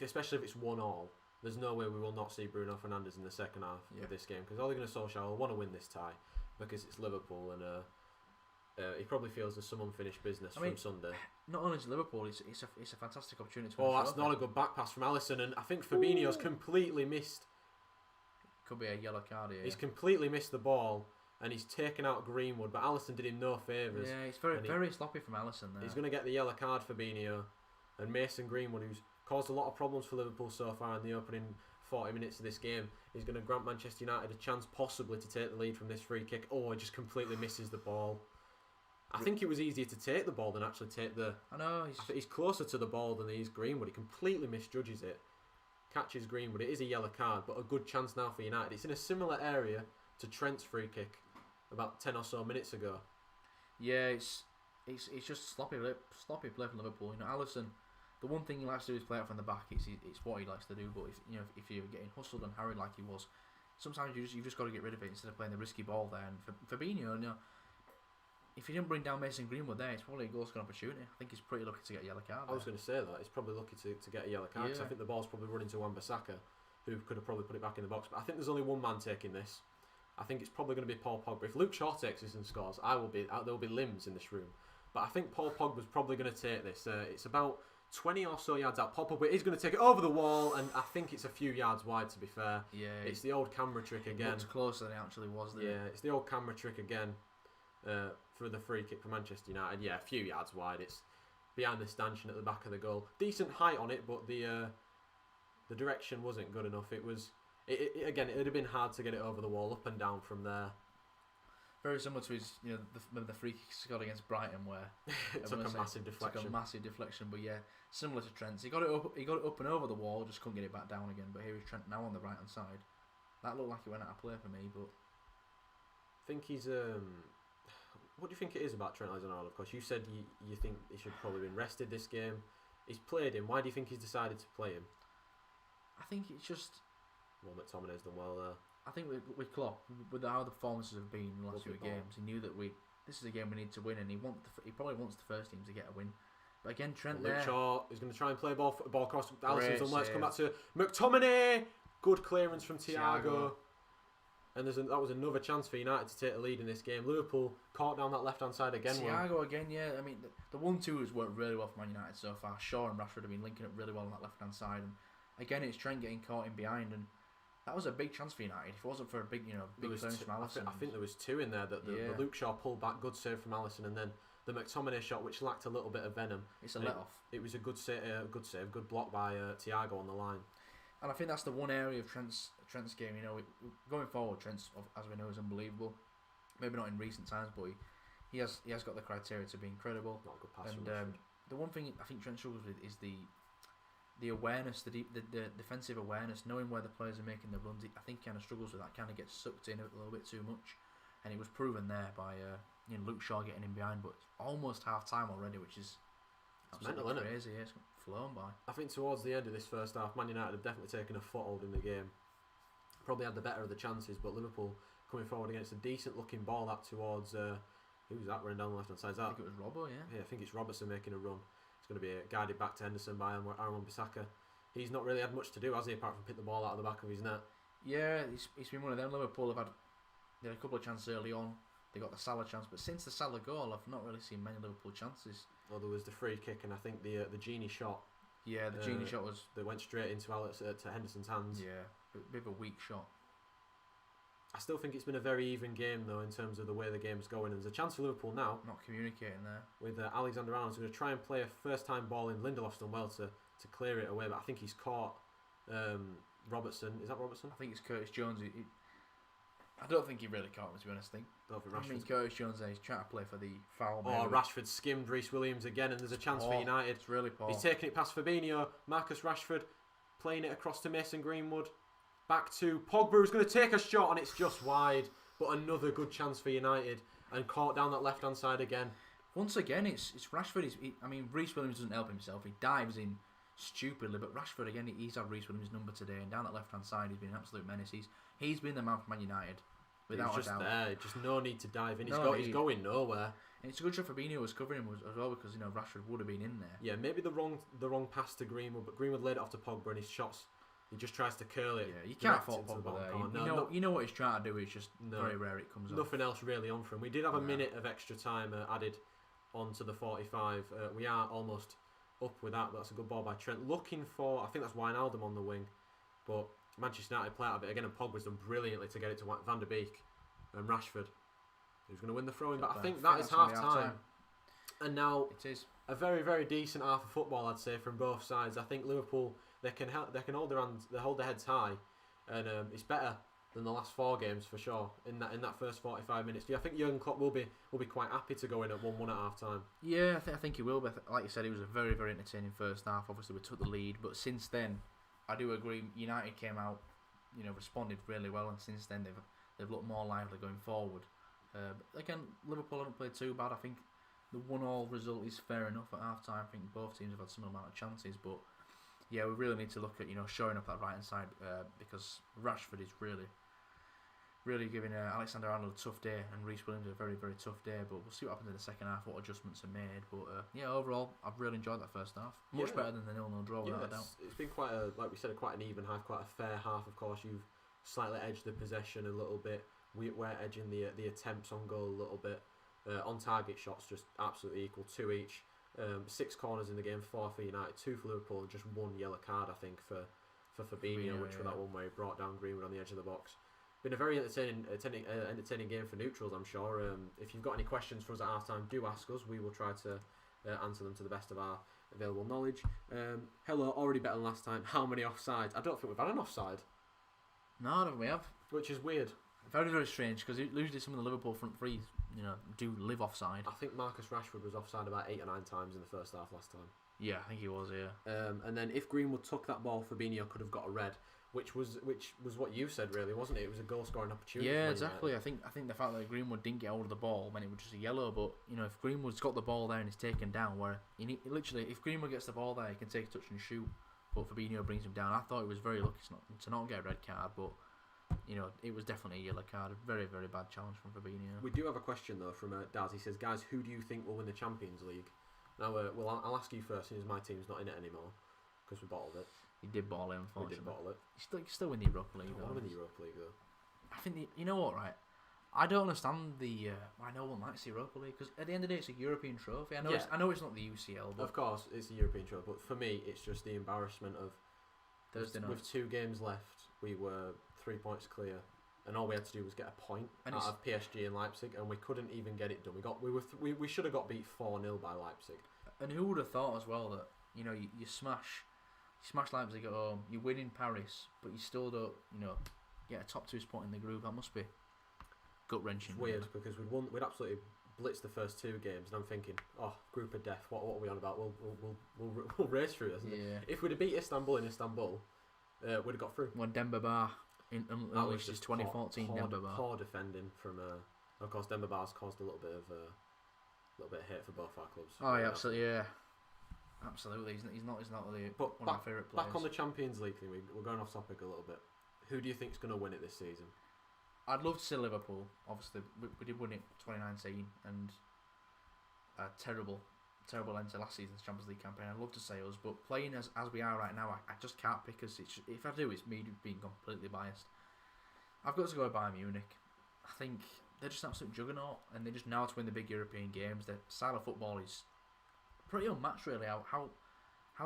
especially if it's 1-1, there's no way we will not see Bruno Fernandes in the second half of this game, because Ole Gunnar Solskjaer will want to win this tie because it's Liverpool, and he probably feels there's some unfinished business from Sunday. Not only is Liverpool, it's a fantastic opportunity to that's not a good back pass from Alisson, and I think Fabinho's completely missed. Could be a yellow card here. He's completely missed the ball, and he's taken out Greenwood, but Alisson did him no favours. Yeah, it's very sloppy from Alisson there. He's going to get the yellow card for Fabinho, and Mason Greenwood, who's caused a lot of problems for Liverpool so far in the opening 40 minutes of this game, is going to grant Manchester United a chance possibly to take the lead from this free kick. He just completely misses the ball. I think it was easier to take the ball than actually take the... I know. He's closer to the ball than he is Greenwood. He completely misjudges it. Catches Greenwood. It is a yellow card, but a good chance now for United. It's in a similar area to Trent's free kick about 10 or so minutes ago. Yeah, it's just sloppy play from Liverpool. Alisson, the one thing he likes to do is play out from the back. It's what he likes to do. But if you're getting hustled and harried like he was, sometimes you've just got to get rid of it instead of playing the risky ball there. And Fabinho, if he didn't bring down Mason Greenwood there, it's probably a goal-scoring opportunity. I think he's pretty lucky to get a yellow card. I was going to say that. He's probably lucky to get a yellow card, because I think the ball's probably running to Wan-Bissaka, who could have probably put it back in the box. But I think there's only one man taking this. I think it's probably going to be Paul Pogba. If Luke Shaw takes this and scores, there will be limbs in this room. But I think Paul Pogba's probably going to take this. It's about 20 or so yards out. Paul Pogba is going to take it over the wall, and I think it's a few yards wide, to be fair. Yeah. It's the old camera trick again. It's closer than it actually was there. Yeah, it's the old camera trick again. for the free kick for Manchester United. Yeah, a few yards wide. It's behind the stanchion at the back of the goal. Decent height on it, but the direction wasn't good enough. It was again. It would have been hard to get it over the wall, up and down from there. Very similar to his, the free kick he scored against Brighton, where it took a massive deflection. But yeah, similar to Trent's. He got it up and over the wall, just couldn't get it back down again. But here is Trent now on the right hand side. That looked like it went out of play for me, but I think he's what do you think it is about Trent Alexander-Arnold? Of course, you said you think he should probably been rested this game. He's played him. Why do you think he's decided to play him? I think it's just. Well, McTominay's done well there. I think with Klopp, with how the performances have been in the last few games, he knew that this is a game we need to win, and he probably wants the first team to get a win. But again, Trent Luke there. Shaw is going to try and play ball across. Alisson's done. Let's come back to McTominay. Good clearance from Thiago. And that was another chance for United to take the lead in this game. Liverpool caught down that left hand side again. Thiago again, yeah. I mean, the 1-2 has worked really well for Man United so far. Shaw and Rashford have been linking up really well on that left hand side, and again, it's Trent getting caught in behind, and that was a big chance for United. If it wasn't for a big clearance from Alisson, I think there was two in there. The Luke Shaw pulled back, good save from Alisson, and then the McTominay shot, which lacked a little bit of venom. It's a let off. It was a good save, good block by Thiago on the line. And I think that's the one area of Trent's game. Going forward, Trent's, as we know, is unbelievable. Maybe not in recent times, but he has got the criteria to be incredible. Not a good pass. And the one thing I think Trent struggles with is the awareness, the defensive awareness, knowing where the players are making their runs. I think he kind of struggles with that. Kind of gets sucked in a little bit too much, and it was proven there by Luke Shaw getting in behind. But it's almost half time already, which is absolutely crazy. Yeah, it's flown by. I think towards the end of this first half, Man United have definitely taken a foothold in the game. Probably had the better of the chances, but Liverpool coming forward against a decent looking ball that towards who's that running down the left hand side? I think it was Robbo, yeah. Yeah, I think it's Robertson making a run. It's going to be guided back to Henderson by Aaron Bissaka. He's not really had much to do, has he, apart from pick the ball out of the back of his net? Yeah, he's been one of them. Liverpool they had a couple of chances early on. They got the Salah chance, but since the Salah goal, I've not really seen many Liverpool chances. Well, there was the free kick, and I think the Genie shot. Yeah, the Genie shot was. They went straight into to Henderson's hands. Yeah, a bit of a weak shot. I still think it's been a very even game though in terms of the way the game's going. And there's a chance for Liverpool now. Not communicating there. With Alexander-Arnold going to try and play a first-time ball in. Lindelof's done well to clear it away, but I think he's caught Robertson. Is that Robertson? I think it's Curtis Jones. I don't think he really caught him, to be honest. I think Curtis Jones there, he's trying to play for the foul. Rashford skimmed Reece Williams again, and there's a chance for United. It's really poor. He's taking it past Fabinho. Marcus Rashford playing it across to Mason Greenwood. Back to Pogba, who's going to take a shot, and it's just wide. But another good chance for United, and caught down that left-hand side again. Once again, it's Rashford. Reece Williams doesn't help himself. He dives in stupidly, but Rashford again, he's had Reece Williams' number today, and down that left-hand side, he's been an absolute menace. He's been the man for Man United, without a doubt. There, just no need to dive in. He's going nowhere. And it's a good job Fabinho was covering him as well, because Rashford would have been in there. Yeah, maybe the wrong pass to Greenwood, but Greenwood laid it off to Pogba, and his shots. He just tries to curl it. Yeah, you can't fault Pogba there. You know what he's trying to do. It's just very rare it comes off. Nothing else really on for him. We did have a minute of extra time added onto the 45. We are almost up with that. That's a good ball by Trent. Looking for, I think that's Wijnaldum on the wing, but Manchester United play out of it again, and Pogba's done brilliantly to get it to Van der Beek and Rashford, who's going to win the throw-in. But I think that is half time. And now it is a very, very decent half of football, I'd say, from both sides. I think Liverpool, they can hold their heads high, and it's better than the last 4 games for sure. In that first 45 minutes, I think Jurgen Klopp will be quite happy to go in at 1-1 at half time. Yeah, I think he will. But like you said, it was a very, very entertaining first half. Obviously, we took the lead, but since then, I do agree. United came out, responded really well, and since then they've looked more lively going forward. Again, Liverpool haven't played too bad. I think the 1-1 result is fair enough at half time. I think both teams have had similar amount of chances, but yeah, we really need to look at showing up that right hand side because Rashford is really giving Alexander-Arnold a tough day, and Reece Williams a very, very tough day. But we'll see what happens in the second half, what adjustments are made. But overall, I've really enjoyed that first half. Much better than the 0-0 draw, without a doubt. It's been quite like we said, quite an even half, quite a fair half. Of course, you've slightly edged the possession a little bit. We're edging the attempts on goal a little bit. On target shots just absolutely equal, 2 each. 6 corners in the game, 4 for United, 2 for Liverpool, and just 1 yellow card I think for Fabinho, which was that one where he brought down Greenwood on the edge of the box. Been a very entertaining game for neutrals, I'm sure. If you've got any questions for us at half time, do ask us. We will try to answer them to the best of our available knowledge. Hello, already better than last time. How many offsides? I don't think we've had an offside. No, I don't think we have. Which is weird. Very, very strange, because usually some of the Liverpool front three, do live offside. I think Marcus Rashford was offside about 8 or 9 times in the first half last time. Yeah, I think he was, yeah. And then if Greenwood took that ball, Fabinho could have got a red, which was what you said, really, wasn't it? It was a goal scoring opportunity. Yeah, exactly. I think the fact that Greenwood didn't get hold of the ball meant it was just a yellow. But if Greenwood's got the ball there and he's taken down, where literally, if Greenwood gets the ball there, he can take a touch and shoot. But Fabinho brings him down. I thought it was very lucky to not get a red card, but it was definitely a yellow card. A very, very bad challenge from Fabinho. We do have a question though from Daz. He says, "Guys, who do you think will win the Champions League?" Now, I'll ask you first, since my team's not in it anymore because we bottled it. He did bottle it, unfortunately. We did bottle it. He still win the Europa League. I want to win the Europa League though. I think you know what, right? I don't understand why no one likes the Europa League, because at the end of the day, it's a European trophy. I know it's not the UCL, but of course it's a European trophy. But for me, it's just the embarrassment of Thursday night. With 2 games left, we were 3 points clear, and all we had to do was get a point out of PSG and Leipzig, and we couldn't even get it done. We should have got beat 4-0 by Leipzig. And who would have thought as well that you smash Leipzig at home, you win in Paris, but you still don't get a top 2 spot in the group? That must be gut wrenching. Weird, because we'd absolutely blitzed the first 2 games, and I'm thinking, oh, group of death. What are we on about? We'll race through, isn't it? If we'd have beat Istanbul in Istanbul, we'd have got through. When Demba Ba in unleashed his 2014 Demba Ba. Poor defending from. Of course, Demba Ba's caused a little bit of hate for both our clubs. Oh yeah, absolutely, yeah. Absolutely, he's not really one of my favourite players. Back on the Champions League thing, we're going off topic a little bit. Who do you think's going to win it this season? I'd love to see Liverpool. Obviously, we did win it 2019, and a terrible end to last season's Champions League campaign. I'd love to say us, but playing as we are right now, I just can't pick us. If I do, it's me being completely biased. I've got to go with Bayern Munich. I think they're just an absolute juggernaut, and they just know how to win the big European games. Their style of football is pretty unmatched, really. How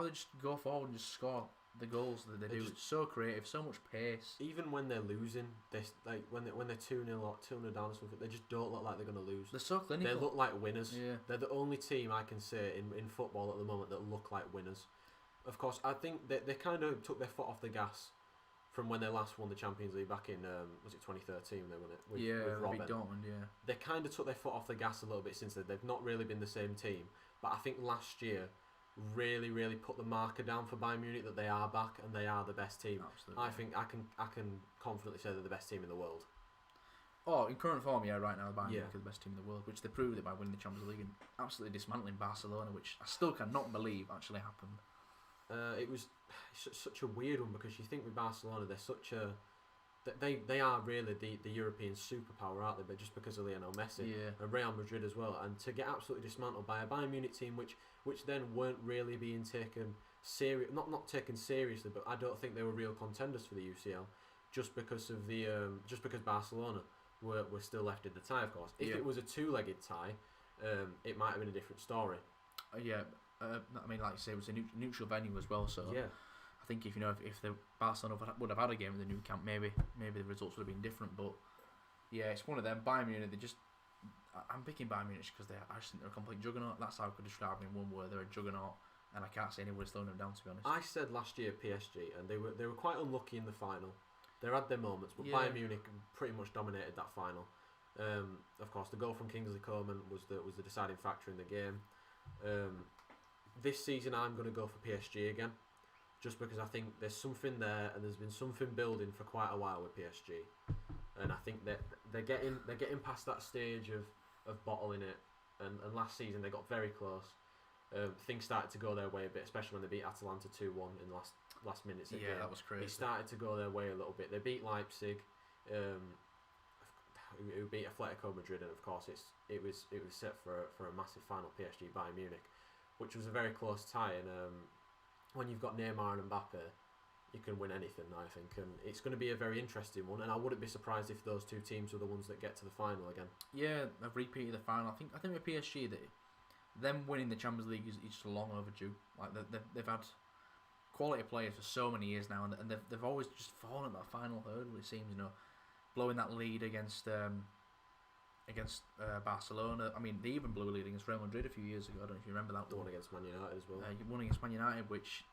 they just go forward and just score the goals that they do. It's so creative, so much pace. Even when they're losing, when they're 2-0 or 2-0 down or something, they just don't look like they're going to lose. They're so clinical. They look like winners. Yeah. They're the only team I can say in football at the moment that look like winners. Of course, I think they kind of took their foot off the gas from when they last won the Champions League back in, was it 2013 they won it? With Robin. Big Dortmund, yeah. They kind of took their foot off the gas a little bit since then. They've not really been the same team. But I think last year really, really put the marker down for Bayern Munich that they are back and they are the best team. Absolutely. I think I can confidently say they're the best team in the world. Oh, in current form, yeah, right now Bayern Munich are the best team in the world, which they proved it by winning the Champions League and absolutely dismantling Barcelona, which I still cannot believe actually happened. It was such a weird one, because you think with Barcelona they're such a they are really the European superpower, aren't they? But just because of Lionel Messi and Real Madrid as well, and to get absolutely dismantled by a Bayern Munich team which then weren't really being taken not taken seriously, but I don't think they were real contenders for the UCL, just because Barcelona were still left in the tie. Of course, if it was a 2-legged tie, it might have been a different story. I mean, like you say, it was a neutral venue as well, so yeah. I think if the Barcelona would have had a game in the new camp, maybe the results would have been different. But yeah, it's one of them. Bayern Munich, I'm picking Bayern Munich because I just think they're a complete juggernaut. That's how I could describe them in one word. They're a juggernaut, and I can't see anyone slowing them down, to be honest. I said last year PSG, and they were quite unlucky in the final. They had their moments, but Bayern Munich pretty much dominated that final. Of course, the goal from Kingsley Coman was the deciding factor in the game. This season, I'm going to go for PSG again, just because I think there's something there, and there's been something building for quite a while with PSG, and I think that they're getting past that stage of bottling it. And last season they got very close. Things started to go their way a bit, especially when they beat Atalanta 2-1 in the last minutes of the game. That was crazy. It started to go their way a little bit. They beat Leipzig, who beat Atletico Madrid, and of course it was set for a massive final, PSG Bayern Munich, which was a very close tie. And when you've got Neymar and Mbappe, you can win anything, I think, and it's going to be a very interesting one. And I wouldn't be surprised if those two teams are the ones that get to the final again. Yeah, they've repeated the final. I think with PSG, them winning the Champions League is just long overdue. Like they've had quality players for so many years now, and they've always just fallen at that final hurdle. It seems, blowing that lead against Barcelona. I mean, they even blew a lead against Real Madrid a few years ago. I don't know if you remember that The one. one against Man United as well. You won against Man United, which,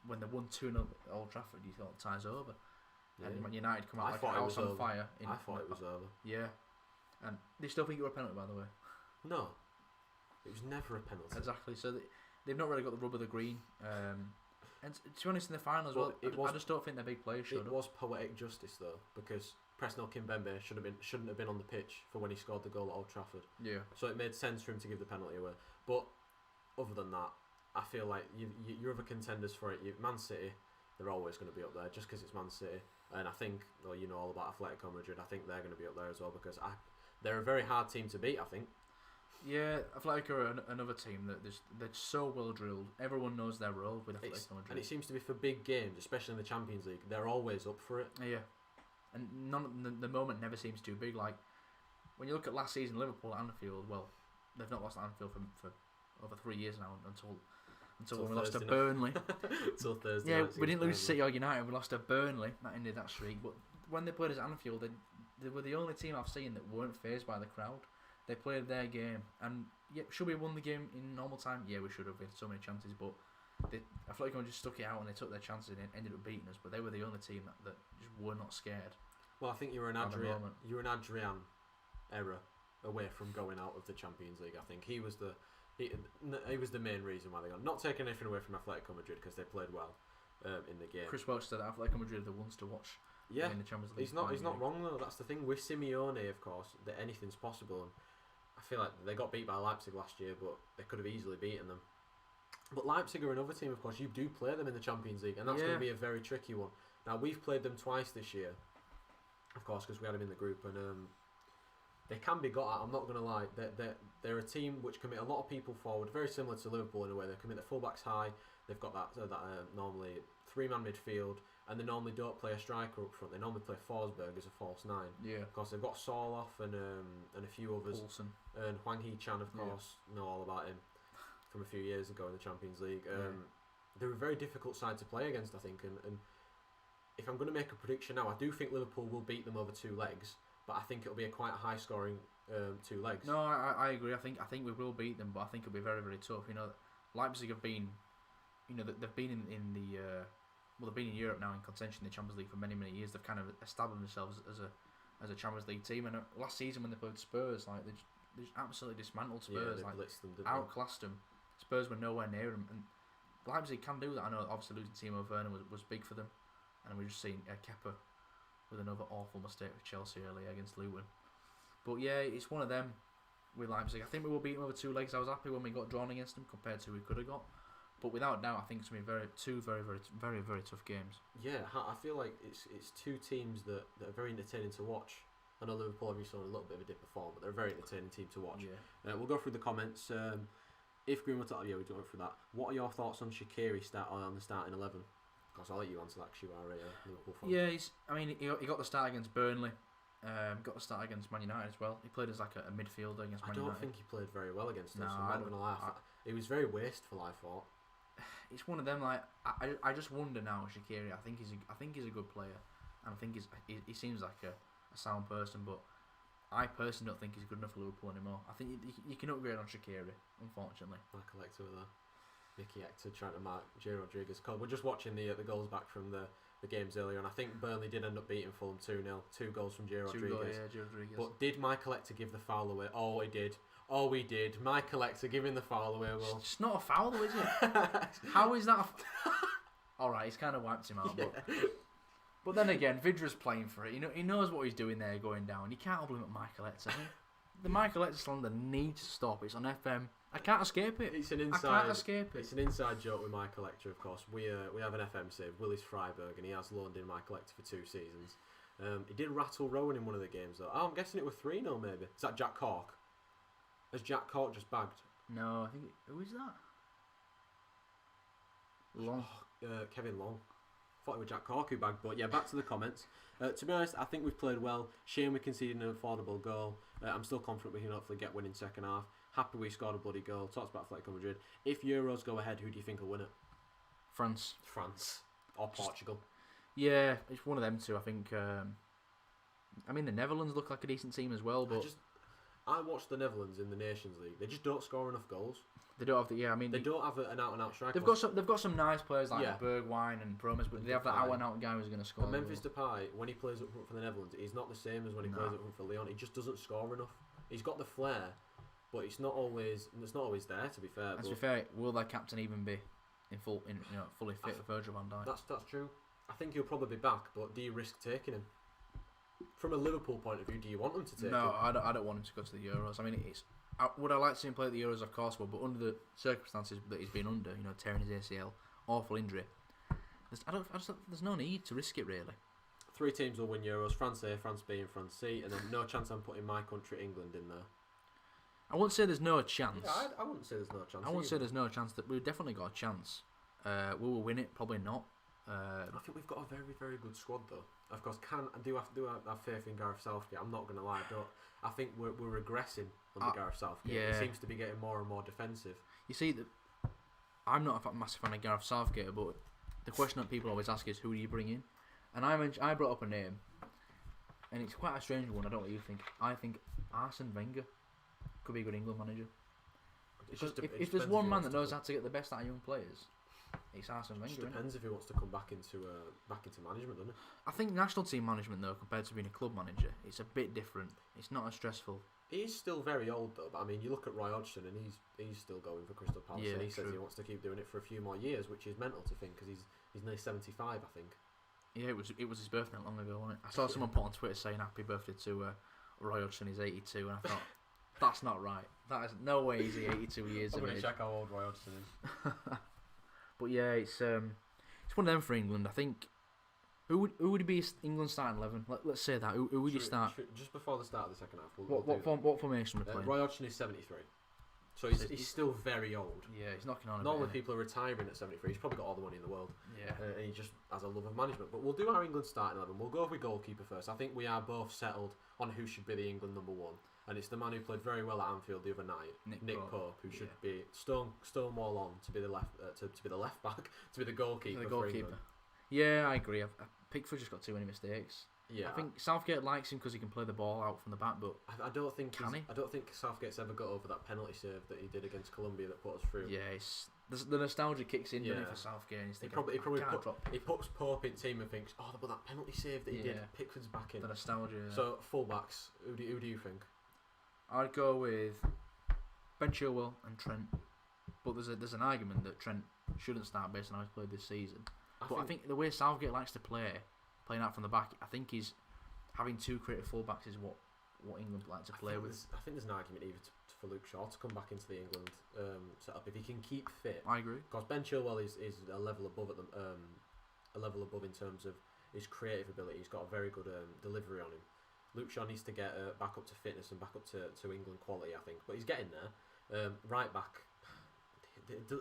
when they won 2-0 at Old Trafford, you thought the tie's over. Yeah. And Man United come out like a house on fire. I thought it was over. Yeah. And they still think it was a penalty, by the way. No. It was never a penalty. Exactly. So they've not really got the rub of the green. And to be honest, in the final as well, I just don't think their big players showed up. It was poetic justice, though, because Presnel Kimpembe shouldn't have been on the pitch for when he scored the goal at Old Trafford. Yeah. So it made sense for him to give the penalty away. But other than that, I feel like your other contenders for it, Man City, they're always going to be up there just because it's Man City. And I think, you know all about Atletico Madrid, I think they're going to be up there as well because they're a very hard team to beat, I think. Yeah, Atletico are another team that they're so well drilled. Everyone knows their role with Atletico Madrid. And it seems to be for big games, especially in the Champions League, they're always up for it. Yeah. And the moment never seems too big. Like, when you look at last season, Liverpool at Anfield, well, they've not lost at Anfield for over 3 years now until when we lost to Burnley. Until Thursday. Yeah, we didn't lose to City or United, we lost to Burnley. That ended that streak. But when they played us at Anfield, they were the only team I've seen that weren't fazed by the crowd. They played their game, and should we have won the game in normal time? Yeah, we should have. We had so many chances, but I feel like they just stuck it out and they took their chances and ended up beating us. But they were the only team that just were not scared. Well, I think you were an Adrian error away from going out of the Champions League. I think he was the main reason why they got. Not taking anything away from Atletico Madrid because they played well in the game. Chris Welch said that Atletico Madrid are the ones to watch. Yeah, in the Champions League. He's not wrong though. That's the thing with Simeone, of course, that anything's possible. And I feel like they got beat by Leipzig last year, but they could have easily beaten them. But Leipzig are another team, of course. You do play them in the Champions League, and that's going to be a very tricky one. Now we've played them twice this year, of course, because we had them in the group, and they can be got at. I'm not going to lie. They're a team which commit a lot of people forward, very similar to Liverpool in a way. They commit their fullbacks high. They've got that normally 3-man midfield, and they normally don't play a striker up front. They normally play Forsberg as a false 9. Yeah. Of course, they've got Sorloth and a few others. Poulsen. And Hwang Hee-chan, of course, know all about him from a few years ago in the Champions League. They're a very difficult side to play against, I think. And if I'm going to make a prediction now, I do think Liverpool will beat them over 2 legs, but I think it'll be a quite high-scoring 2 legs. No, I agree. I think we will beat them, but I think it'll be very, very tough. Leipzig have been, they've been in the. They've been in Europe now in contention in the Champions League for many, many years. They've kind of established themselves as a Champions League team. And last season when they played Spurs, they just absolutely dismantled Spurs. Yeah, they blitzed them, didn't outclassed them. Spurs were nowhere near them. And Leipzig can do that. I know obviously losing Timo Werner was big for them. And we've just seen Kepa with another awful mistake with Chelsea earlier against Luton. But yeah, it's one of them with Leipzig. I think we will beat them over 2 legs. I was happy when we got drawn against them compared to who we could have got. But without doubt, I think it's going to be two very, very, very, very tough games. Yeah, I feel like it's 2 teams that are very entertaining to watch. I know Liverpool have shown a little bit of a dip of form, but they're a very entertaining team to watch. Yeah. We'll go through the comments. If Greenwood, we don't go through that. What are your thoughts on Shaqiri on the starting 11? Of course, I'll let you answer that because you are a Liverpool fan. Yeah, he got the start against Burnley. Got the start against Man United as well. He played as like a midfielder against Man United. I don't think he played very well against us. No, I'm not going to lie. He was very wasteful, I thought. It's one of them. I just wonder now, Shaqiri. I think he's a good player, and I think he seems like a sound person. But I personally don't think he's good enough for Liverpool anymore. I think you can upgrade on Shaqiri, unfortunately. My collector with Mickey Hector trying to mark Jay Rodriguez. We're just watching the goals back from the games earlier, and I think Burnley did end up beating Fulham 2-0. 2 goals from Jay Rodriguez. Jay Rodriguez. But did my collector give the foul away? Oh, he did. Oh, we did. My collector giving the foul away. Well, it's not a foul, though, is it? How is that? All right, he's kind of wiped him out, but then again, Vidra's playing for it. He knows what he's doing there, going down. You can't blame it my collector. The my collector slander needs to stop. It's on FM. I can't escape it. It's an inside. I can't escape it. It's an inside joke with my collector, of course. We have an FM save, Willis Freiberg, and he has loaned in my collector for 2 seasons. He did rattle Rowan in one of the games though. Oh, I'm guessing it was 3-0 maybe. Is that Jack Cork? Has Jack Cork just bagged? No, I think who is that? Long. Kevin Long. Thought it was Jack Cork who bagged, but yeah, back to the comments. To be honest, I think we've played well. Shame we conceded an affordable goal. I'm still confident we can hopefully get winning second half. Happy we scored a bloody goal. Talks about Atletico Madrid. If Euros go ahead, who do you think will win it? France. Or Portugal. Yeah, it's one of them two. I think I mean, the Netherlands look like a decent team as well, but I watched the Netherlands in the Nations League. They just don't score enough goals. they don't have the. Yeah, I mean, They don't have an out-and-out striker. they've got some nice players like Bergwijn and Promes, but they have that out-and-out guy who's going to score. But Memphis Depay, when he plays up front for the Netherlands, he's not the same as when he plays up front for Lyon. He just doesn't score enough. He's got the flair, but it's not always there. To be fair, to be fair, will their captain even be fully fit with Virgil van Dijk? That's true. I think he'll probably be back, but do you risk taking him? From a Liverpool point of view, do you want him to take him? No, I don't want him to go to the Euros. I mean, would I like to see him play at the Euros? Of course, but under the circumstances that he's been under, tearing his ACL, awful injury. There's no need to risk it really. 3 teams will win Euros: France A, France B, and France C, and then no chance I'm putting my country, England, in there. I wouldn't say there's no chance. Yeah, I wouldn't say there's no chance. I wouldn't say there's no chance. That we've definitely got a chance. Will we win it? Probably not. I think we've got a very, very good squad though. Of course, I do have faith in Gareth Southgate. I'm not going to lie. I think we're regressing under Gareth Southgate. Yeah. He seems to be getting more and more defensive. You see, I'm not a massive fan of Gareth Southgate, but the question that people always ask is, who do you bring in? And I brought up a name, and it's quite a strange one. I don't know what you think. I think Arsene Wenger could be a good England manager. Because if there's one man that knows how to get the best out of young players, it's Arsene Wenger. It depends if he wants to come back into management, doesn't it? I think national team management though, compared to being a club manager, it's a bit different. It's not as stressful. He's still very old though. But I mean, you look at Roy Hodgson, and he's still going for Crystal Palace, and he says he wants to keep doing it for a few more years, which is mental to think because he's nearly 75, I think. Yeah, it was his birthday not long ago, wasn't it? I saw someone put on Twitter saying happy birthday to Roy Hodgson. He's 82, and I thought that's not right. That is no way he's 82 years of age. I'm going to check how old Roy Hodgson is. But yeah, it's one of them for England. I think who would be England's starting 11? Let's say that. Who would you start? Just before the start of the second half. What formation are we playing? Roy Hodgson is 73. So he's still very old. Yeah, he's knocking on a Normally bit. People are retiring at 73. He's probably got all the money in the world. Yeah. And he just has a love of management. But we'll do our England starting 11. We'll go with goalkeeper first. I think we are both settled on who should be the England number 1. And it's the man who played very well at Anfield the other night, Nick Pope, who should be Stonewall on to be the left back, to be the goalkeeper. For England. Yeah, I agree. Pickford just got too many mistakes. Yeah, I think Southgate likes him because he can play the ball out from the back, but I don't think Southgate's ever got over that penalty save that he did against Colombia that put us through. Yeah, the nostalgia kicks in for Southgate, and he's thinking, he puts Pope in team and thinks, but that penalty save that he did, Pickford's back in. The nostalgia. Yeah. So fullbacks, who do you think? I'd go with Ben Chilwell and Trent, but there's an argument that Trent shouldn't start based on how he's played this season. I think the way Southgate likes to playing out from the back, I think he's having 2 creative fullbacks is what England like to play with. I think there's an argument even for Luke Shaw to come back into the England setup if he can keep fit. I agree. Because Ben Chilwell is a level above in terms of his creative ability. He's got a very good delivery on him. Luke Shaw needs to get back up to fitness and back up to England quality, I think. But he's getting there. Right back.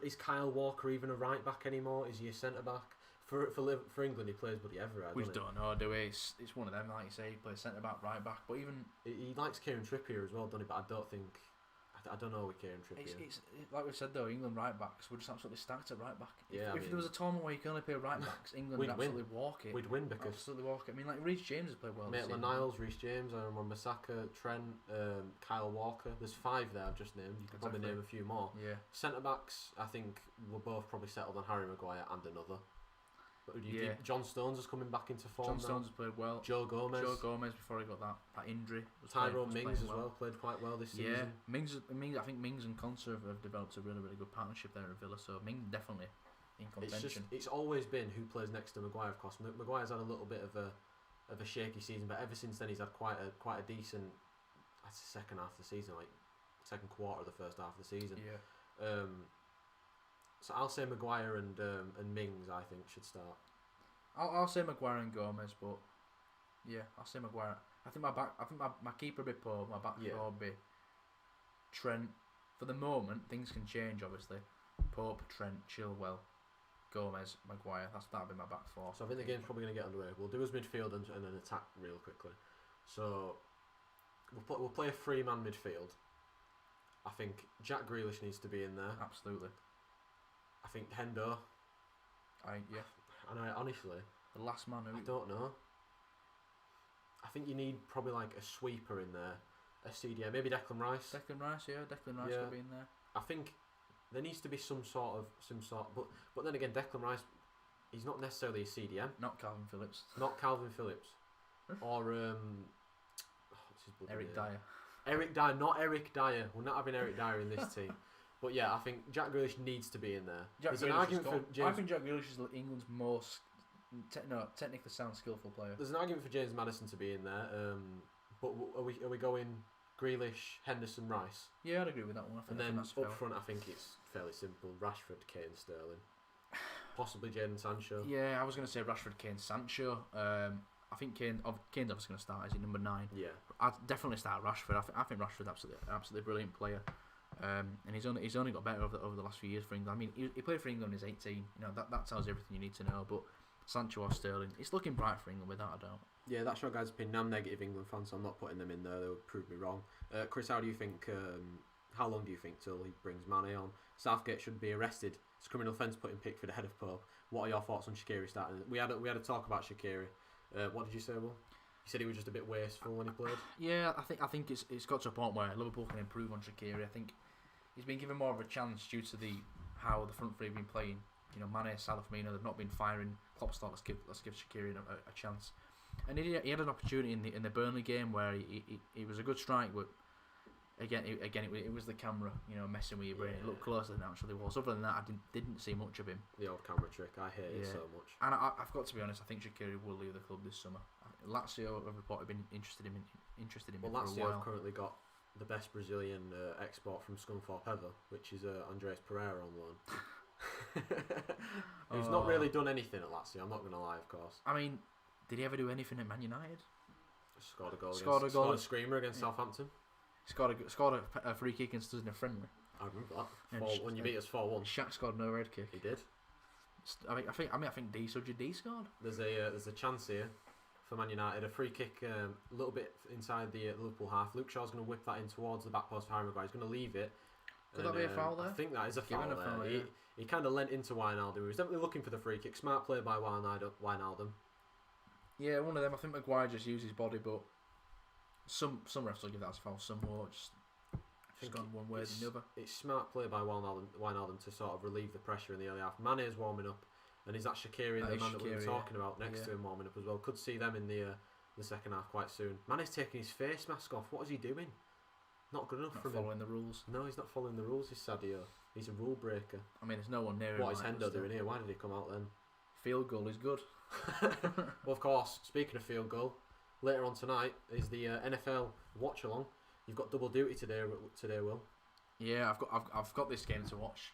Is Kyle Walker even a right back anymore? Is he a centre back? For England, he plays bloody everywhere. We don't know, do we? It's one of them, like you say. He plays centre back, right back, but even he likes Kieran Trippier as well, doesn't he? But I don't know with Kieran Trippier. It's like we said though, England right backs were just absolutely stacked at right back. If there was a tournament where you can only play right backs, England would absolutely walk it. We'd win because absolutely walk it. I mean, like Reece James has played well. Maitland-Niles, Reece James, I remember Saka, Trent, Kyle Walker. There's 5 there I've just named. You could probably name a few more. Yeah. Centre backs, I think we're both probably settled on Harry Maguire and another. But do you think John Stones is coming back into form? John Stones has played well. Joe Gomez before he got that injury. Tyrone Mings as well played quite well this season. Yeah, Mings. I think Mings and Conser have developed a really, really good partnership there at Villa. So Mings definitely in contention. It's always been who plays next to Maguire. Of course, Maguire's had a little bit of a shaky season, but ever since then he's had quite a decent. That's the second half of the season, like second quarter of the first half of the season. Yeah. So I'll say Maguire and Mings. I think should start. I'll say Maguire and Gomez, but yeah, I'll say Maguire. I think my keeper would be Pope, my back four would be Trent. For the moment, things can change. Obviously, Pope, Trent, Chilwell, Gomez, Maguire. That'll be my back 4. So I think the game's probably going to get underway. We'll do his midfield and then attack real quickly. So we'll play a 3-man midfield. I think Jack Grealish needs to be in there. Absolutely. I think Hendo. And honestly, the last man. I don't know. I think you need probably like a sweeper in there, a CDM, maybe Declan Rice. Declan Rice could be in there. I think there needs to be some sort, but then again, Declan Rice, he's not necessarily a CDM. Not Calvin Phillips. Not Calvin Phillips, or what's his bloody Eric name? Dyer. Eric Dyer, not Eric Dyer. We're not having Eric Dyer in this team. But yeah, I think Jack Grealish needs to be in there. I think Jack Grealish is England's most technically sound, skillful player. There's an argument for James Maddison to be in there. But are we going Grealish, Henderson, Rice? Yeah, I'd agree with that one. And then up front, I think it's fairly simple: Rashford, Kane, Sterling, possibly Jadon Sancho. Yeah, I was going to say Rashford, Kane, Sancho. I think Kane's obviously going to start as he number 9. Yeah, I'd definitely start Rashford. I think Rashford's absolutely brilliant player. And he's only got better over the last few years for England. I mean, he played for England when he was 18. You know, that tells you everything you need to know. But Sancho or Sterling, it's looking bright for England without a doubt. Yeah, that's your guys' opinion. I'm negative England fan, so I'm not putting them in there. They'll prove me wrong. Chris, how do you think? How long do you think till he brings Mane on? Southgate should be arrested. It's a criminal offence putting Pickford ahead of Pope. What are your thoughts on Shaqiri starting? We had a talk about Shaqiri. What did you say, Will? You said he was just a bit wasteful when he played. Yeah, I think it's got to a point where Liverpool can improve on Shaqiri. I think he's been given more of a chance due to how the front three have been playing. You know, Mane, Salah, Firmino, they've not been firing. Klopp's thought, let's give Shaqiri a chance. And he had an opportunity in the Burnley game where he was a good strike, but again it was the camera, you know, messing with your brain. It looked closer than it actually was. Other than that, I didn't see much of him. The old camera trick, I hate it so much. And I've got to be honest, I think Shaqiri will leave the club this summer. Lazio have reported been interested in him for a while. Lazio have currently got the best Brazilian export from Scunthorpe ever, which is Andreas Pereira on loan. Who's not really done anything at Lazio, I'm not going to lie, of course. I mean, did he ever do anything at Man United? Scored a screamer against Southampton. Scored a free kick against us in a friendly. I remember that. When you beat us 4-1. Shaq scored no red kick. He did. I think D scored. There's a chance here for Man United. A free kick, a little bit inside the Liverpool half. Luke Shaw's going to whip that in towards the back post for Harry Maguire. He's going to leave it. Could that be a foul there? I think that is a foul there. He kind of leant into Wijnaldum. He was definitely looking for the free kick. Smart play by Wijnaldum. Yeah, one of them. I think Maguire just used his body, but some refs will give that as a foul. Some will just gone one way or the other. It's smart play by Wijnaldum to sort of relieve the pressure in the early half. Mane is warming up, and is that Shaqiri, the man that we were talking about, next to him warming up as well. Could see them in the second half quite soon. Mane's taking his face mask off. What is he doing? Not good enough for him. Not following the rules. No, he's not following the rules. He's Sadio. He's a rule breaker. I mean, there's no one near him. What is Hendo doing here? Why did he come out then? Field goal is good. Well, of course, speaking of field goal, later on tonight is the NFL Watchalong. You've got double duty today, Will. Yeah, I've got this game to watch.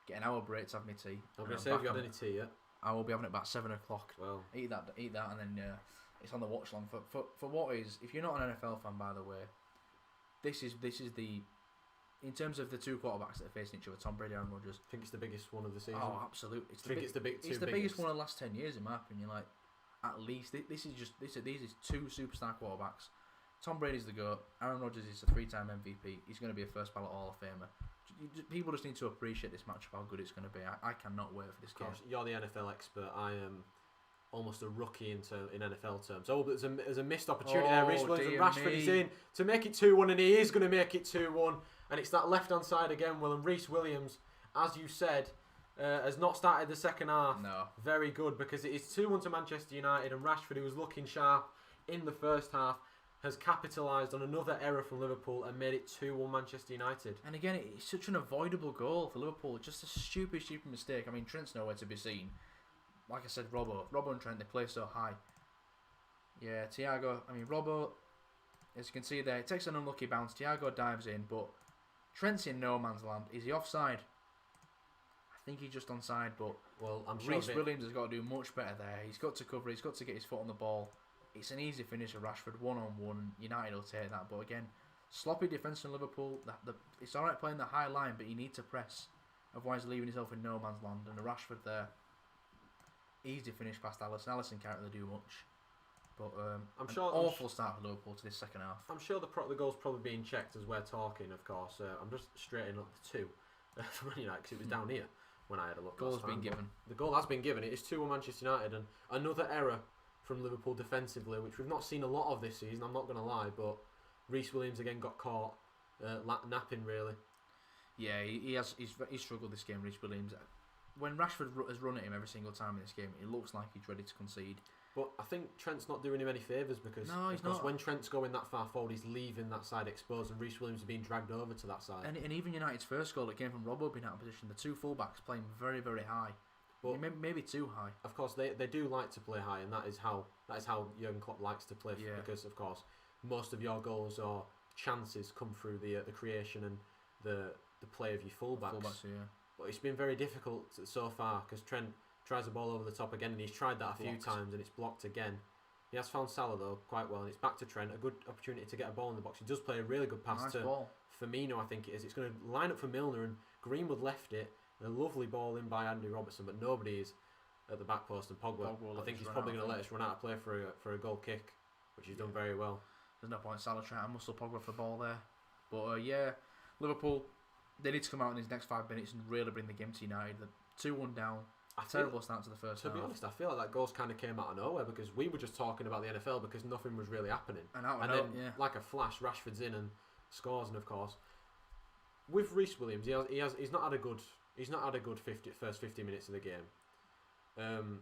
Get an hour break to have my tea. I'm going to say, have you had any tea yet? I will be having it about 7 o'clock. Well, eat that, and then it's on the watch long for what is. If you're not an NFL fan, by the way, this is the. In terms of the two quarterbacks that are facing each other, Tom Brady and Aaron Rodgers. I think it's the biggest one of the season. Oh, absolutely! It's the biggest one of the last 10 years, in my opinion. Like, at least these are two superstar quarterbacks. Tom Brady's the GOAT. Aaron Rodgers is a 3-time MVP. He's going to be a first ballot Hall of Famer. People just need to appreciate this matchup, how good it's going to be. I cannot wait for this game. You're the NFL expert. I am almost a rookie in NFL terms. Oh, but there's a missed opportunity there. Reece Williams and Rashford is in to make it 2-1, and he is going to make it 2-1. And it's that left-hand side again, Will. And Reece Williams, as you said, has not started the second half. No. Very good, because it is 2-1 to Manchester United, and Rashford, who was looking sharp in the first half, has capitalised on another error from Liverpool and made it 2-1 Manchester United. And again, it's such an avoidable goal for Liverpool. Just a stupid mistake. I mean, Trent's nowhere to be seen. Like I said, Robbo and Trent, they play so high. Yeah, Thiago. I mean, Robbo, as you can see there, it takes an unlucky bounce. Thiago dives in, but Trent's in no man's land. Is he offside? I think he's just onside, but well, I'm sure Reece Williams has got to do much better there. He's got to cover. He's got to get his foot on the ball. It's an easy finish for Rashford, 1-on-1. United will take that, but again, sloppy defence from Liverpool. It's all right playing the high line, but you need to press, otherwise leaving yourself in no man's land. And the Rashford there, easy finish past Alisson. Alisson can't really do much. But I'm sure awful start for Liverpool to this second half. I'm sure the goal's probably being checked as we're talking, of course. I'm just straightening up the two from Man United, because it was down here when I had a look. Goal has been given. The goal has been given. It is 2-1 Manchester United, and another error from Liverpool defensively, which we've not seen a lot of this season, I'm not going to lie, but Reece Williams again got caught napping, really. Yeah, he's struggled this game, Reece Williams. When Rashford has run at him every single time in this game, it looks like he's ready to concede. But I think Trent's not doing him any favours because when Trent's going that far forward, he's leaving that side exposed, and Reece Williams is being dragged over to that side. And even United's first goal, it came from Robbo being out of position. The two fullbacks playing very, very high. But maybe too high. Of course, they do like to play high, and that is how Jurgen Klopp likes to play. Yeah. Because of course, most of your goals or chances come through the creation and the play of your fullbacks. But it's been very difficult so far because Trent tries the ball over the top again, and he's tried that a few times, and it's blocked again. He has found Salah though quite well, and it's back to Trent. A good opportunity to get a ball in the box. He does play a really good pass to Firmino, I think it is. It's going to line up for Milner, and Greenwood left it. A lovely ball in by Andy Robertson, but nobody is at the back post, and Pogba I think he's probably going to let us run out of play for a goal kick, which he's done very well. There's no point Salah trying to muscle Pogba for the ball there. But Liverpool, they need to come out in these next 5 minutes and really bring the game to United. The 2-1 down. Terrible start to the first half. To be honest, I feel like that goal kind of came out of nowhere because we were just talking about the NFL because nothing was really happening. And then, like a flash, Rashford's in and scores. And of course, with Reece Williams, he's not had a good first 50 minutes of the game.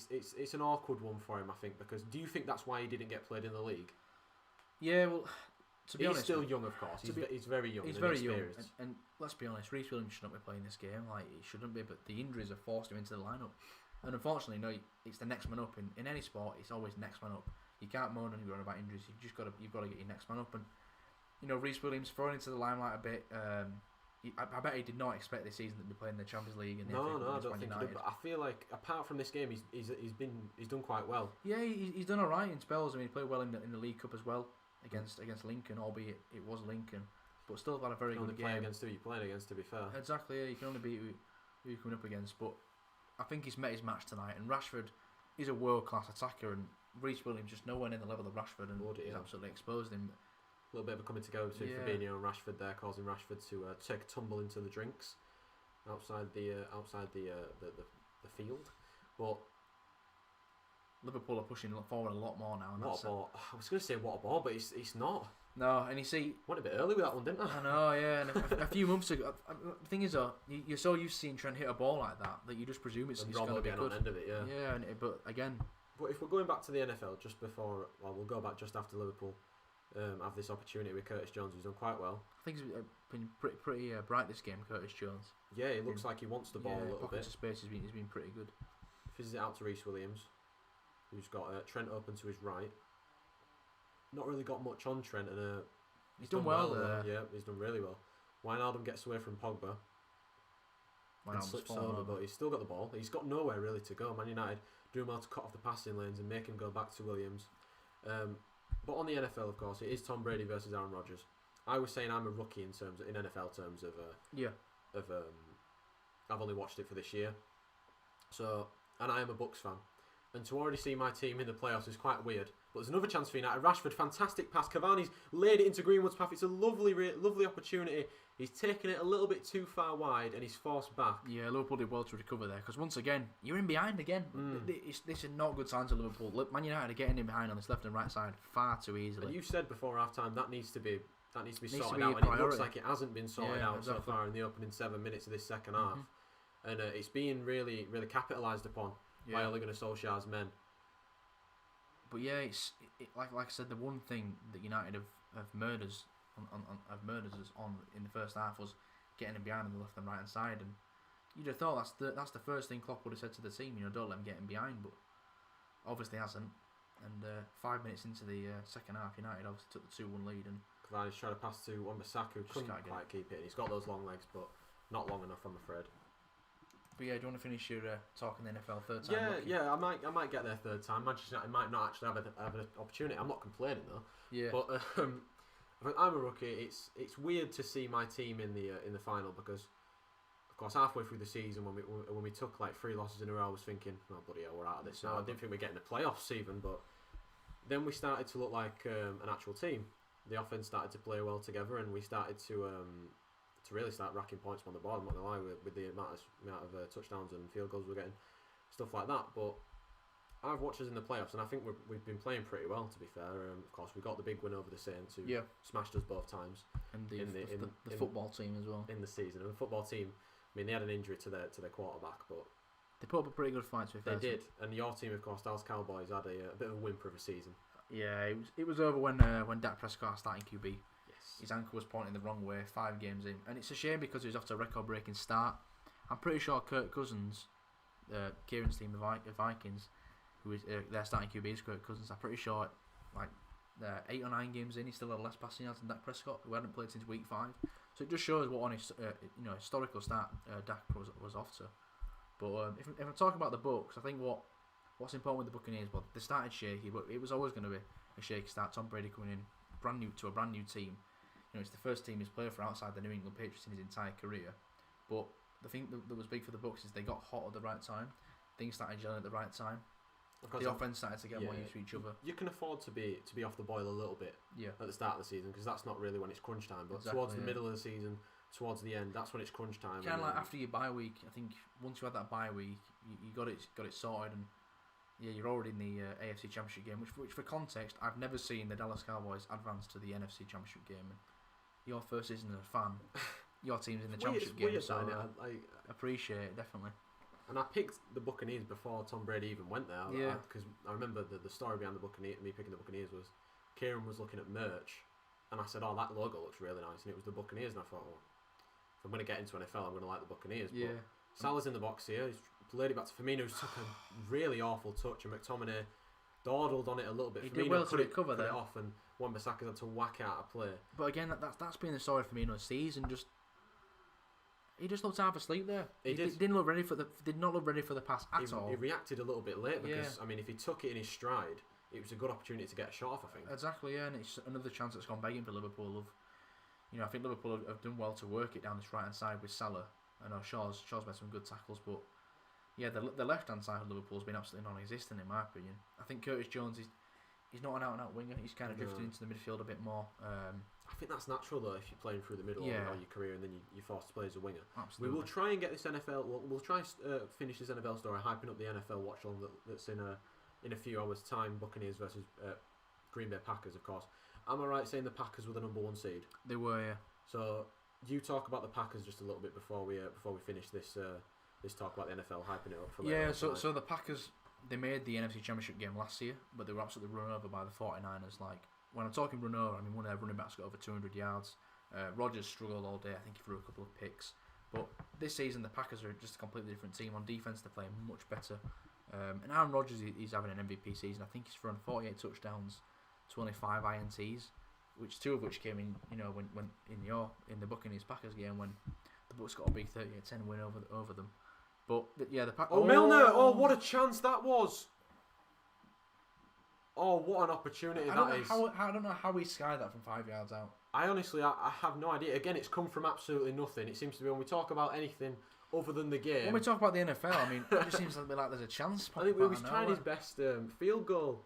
It's an awkward one for him, I think, because do you think that's why he didn't get played in the league? Yeah, well, to be honest, he's still young, of course. He's very young. He's very young, and let's be honest, Reece Williams shouldn't be playing this game. Like, he shouldn't be, but the injuries have forced him into the lineup. And unfortunately, it's the next man up. In any sport, it's always next man up. You can't moan and groan about injuries. You've got to get your next man up. And Reece Williams thrown into the limelight a bit. I bet he did not expect this season to be playing the Champions League. And no, I don't think he did. But I feel like apart from this game, he's done quite well. Yeah, he's done alright in spells. I mean, he played well in the League Cup as well against Lincoln, albeit it was Lincoln, but still had a very good game. Play against who you're playing against, to be fair. Exactly. Yeah, you can only beat who you're coming up against. But I think he's met his match tonight. And Rashford is a world class attacker, and Reece Williams just nowhere near the level of Rashford, and he's absolutely exposed him. A little bit of a coming together between Fabinho and Rashford there, causing Rashford to take a tumble into the drinks outside the field. But Liverpool are pushing forward a lot more now. And I was going to say what a ball, but it's not. No, and you see, went a bit early with that one, didn't I? I know, yeah. And a few months ago, the thing is, you're so used to seeing Trent hit a ball like that you just presume it's going to be good. On the end of it, yeah. Yeah, but again. But if we're going back to the NFL just before, we'll go back just after Liverpool. Have this opportunity with Curtis Jones, who's done quite well. I think he's been pretty bright this game, Curtis Jones. Yeah, he looks like he wants the ball a little bit. Of space, he's been pretty good. Fizzes it out to Reece Williams, who's got Trent open to his right. Not really got much on Trent, and he's done well there. Yeah, he's done really well. Wijnaldum gets away from Pogba and slips over, but he's still got the ball. He's got nowhere really to go. Man United doing well to cut off the passing lanes and make him go back to Williams. But on the NFL, of course, it is Tom Brady versus Aaron Rodgers. I was saying I'm a rookie in NFL terms I've only watched it for this year. And I am a Bucks fan. And to already see my team in the playoffs is quite weird. But there's another chance for United. Rashford, fantastic pass. Cavani's laid it into Greenwood's path. It's a lovely opportunity. He's taken it a little bit too far wide and he's forced back. Yeah, Liverpool did well to recover there because once again, you're in behind again. This is not good signs of Liverpool. Look, Man United are getting in behind on this left and right side far too easily. And you said before half time that needs to be sorted out, and it looks like it hasn't been sorted out so far in the opening 7 minutes of this second half. And it's being really, really capitalised upon by Ole Gunnar Solskjaer's men. But yeah, like I said, the one thing that United have murdered us on in the first half was getting in behind on the left and right hand side, and you'd have thought that's the first thing Klopp would have said to the team. Don't let them get in behind, but obviously hasn't. And 5 minutes into the second half, United obviously took the 2-1 lead, and Cavani's tried to pass to Wan-Bissaka, who couldn't quite keep it. He's got those long legs, but not long enough, I'm afraid. But yeah, do you want to finish your talk in the NFL third time? Yeah, I might get there third time. Manchester United might not actually have an opportunity. I'm not complaining though. Yeah. But I'm a rookie. It's weird to see my team in the final because, of course, halfway through the season when we took like 3 losses in a row, I was thinking, oh bloody hell, we're out of this now. I didn't think we'd get in the playoffs even, but then we started to look like an actual team. The offense started to play well together, and we started to really start racking points on the board. I'm not gonna lie, with the amount of touchdowns and field goals we're getting, stuff like that. But I've watched us in the playoffs, and I think we've been playing pretty well. To be fair, of course, we got the big win over the Saints, who smashed us both times. And the football team as well in the season. And the football team, I mean, they had an injury to their quarterback, but they put up a pretty good fight. To be fair, they did. And your team, of course, Dallas Cowboys, had a bit of a whimper of a season. Yeah, it was over when Dak Prescott starting QB. Yes. His ankle was pointing the wrong way 5 games in, and it's a shame because he was off to a record-breaking start. I'm pretty sure Kirk Cousins, Kieran's team, the Vikings, who is their starting QB is Kirk Cousins. I'm pretty sure, like 8 or 9 games in, he still had less passing yards than Dak Prescott, who hadn't played since week 5. So it just shows what on his historical start Dak was off to. But if I'm talking about the Bucs, I think what's important with the Buccaneers, well, they started shaky, but it was always going to be a shaky start. Tom Brady coming in a brand new team. It's the first team he's played for outside the New England Patriots in his entire career. But the thing that was big for the Bucs is they got hot at the right time. Things started gelling at the right time. The offense started to get more used to each other. You can afford to be off the boil a little bit at the start of the season, because that's not really when it's crunch time. But towards the middle of the season, towards the end, that's when it's crunch time. Kind of like after your bye week. I think once you had that bye week, you got it sorted, and you're already in the AFC Championship game. Which for context, I've never seen the Dallas Cowboys advance to the NFC Championship game. And your first season as a fan, your team's in the championship game, so I appreciate it, definitely. And I picked the Buccaneers before Tom Brady even went there. Yeah. Because I remember the story behind me picking the Buccaneers was Kieren was looking at merch, and I said, "Oh, that logo looks really nice," and it was the Buccaneers, and I thought, well, if I'm going to get into NFL, I'm going to like the Buccaneers. Yeah. But Salah's in the box here. He's played it back to Firmino, who's took a really awful touch, and McTominay dawdled on it a little bit. He Firmino did well to recover it off, and Wan-Bissaka's had to whack out a play. But again, that's been the story for Firmino this season. He just looked half asleep there. He did not look ready for the pass at all. He reacted a little bit late because I mean, if he took it in his stride, it was a good opportunity to get a shot off, I think. Exactly, yeah, and it's another chance that's gone begging for Liverpool. I think Liverpool have done well to work it down this right hand side with Salah. I know Shaw's made some good tackles, but yeah, the left hand side of Liverpool's been absolutely non-existent in my opinion. I think Curtis Jones he's not an out and out winger. He's kind of drifted into the midfield a bit more. I think that's natural though if you're playing through the middle of your career and then you're forced to play as a winger. Absolutely. We will try and get this NFL. We'll try and finish this NFL story, hyping up the NFL watch along that's in a few hours' time. Buccaneers versus Green Bay Packers, of course. Am I right saying the Packers were the number 1 seed? They were, yeah. So you talk about the Packers just a little bit before we finish this talk about the NFL, hyping it up for later. Yeah. So the Packers, they made the NFC Championship game last year, but they were absolutely run over by the 49ers. Like, when I'm talking run over, I mean one of their running backs got over 200 yards. Rodgers struggled all day. I think he threw a couple of picks. But this season, the Packers are just a completely different team. On defense, they're playing much better. And Aaron Rodgers, he's having an MVP season. I think he's thrown 48 touchdowns, 25 INTs, which 2 of which came in, when in the Buccaneers Packers game when the Bucs got a big 38-10 win over them. But the Packers. Oh, Milner! Oh, what a chance that was! Oh, what an opportunity that is! I don't know how he skied that from 5 yards out. I honestly have no idea. Again, it's come from absolutely nothing. It seems to be when we talk about anything other than the game. When we talk about the NFL, I mean, it just seems like there's a chance. I think he was trying his best field goal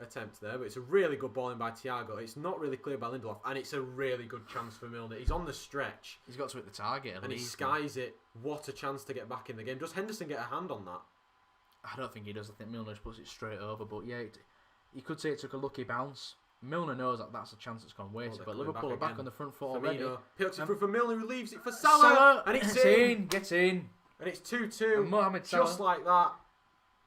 attempt there, but it's a really good ball in by Thiago. It's not really clear by Lindelof, and it's a really good chance for Milner. He's on the stretch. He's got to hit the target, and he skies it. What a chance to get back in the game. Does Henderson get a hand on that? I don't think he does. I think Milner just puts it straight over. But yeah, you could say it took a lucky bounce. Milner knows that that's a chance that's gone wasted. But Liverpool are back on the front foot already. Picks it through for Milner, who leaves it for Salah, and it's in. Gets in. And it's 2-2. And Mohamed Salah, just like that.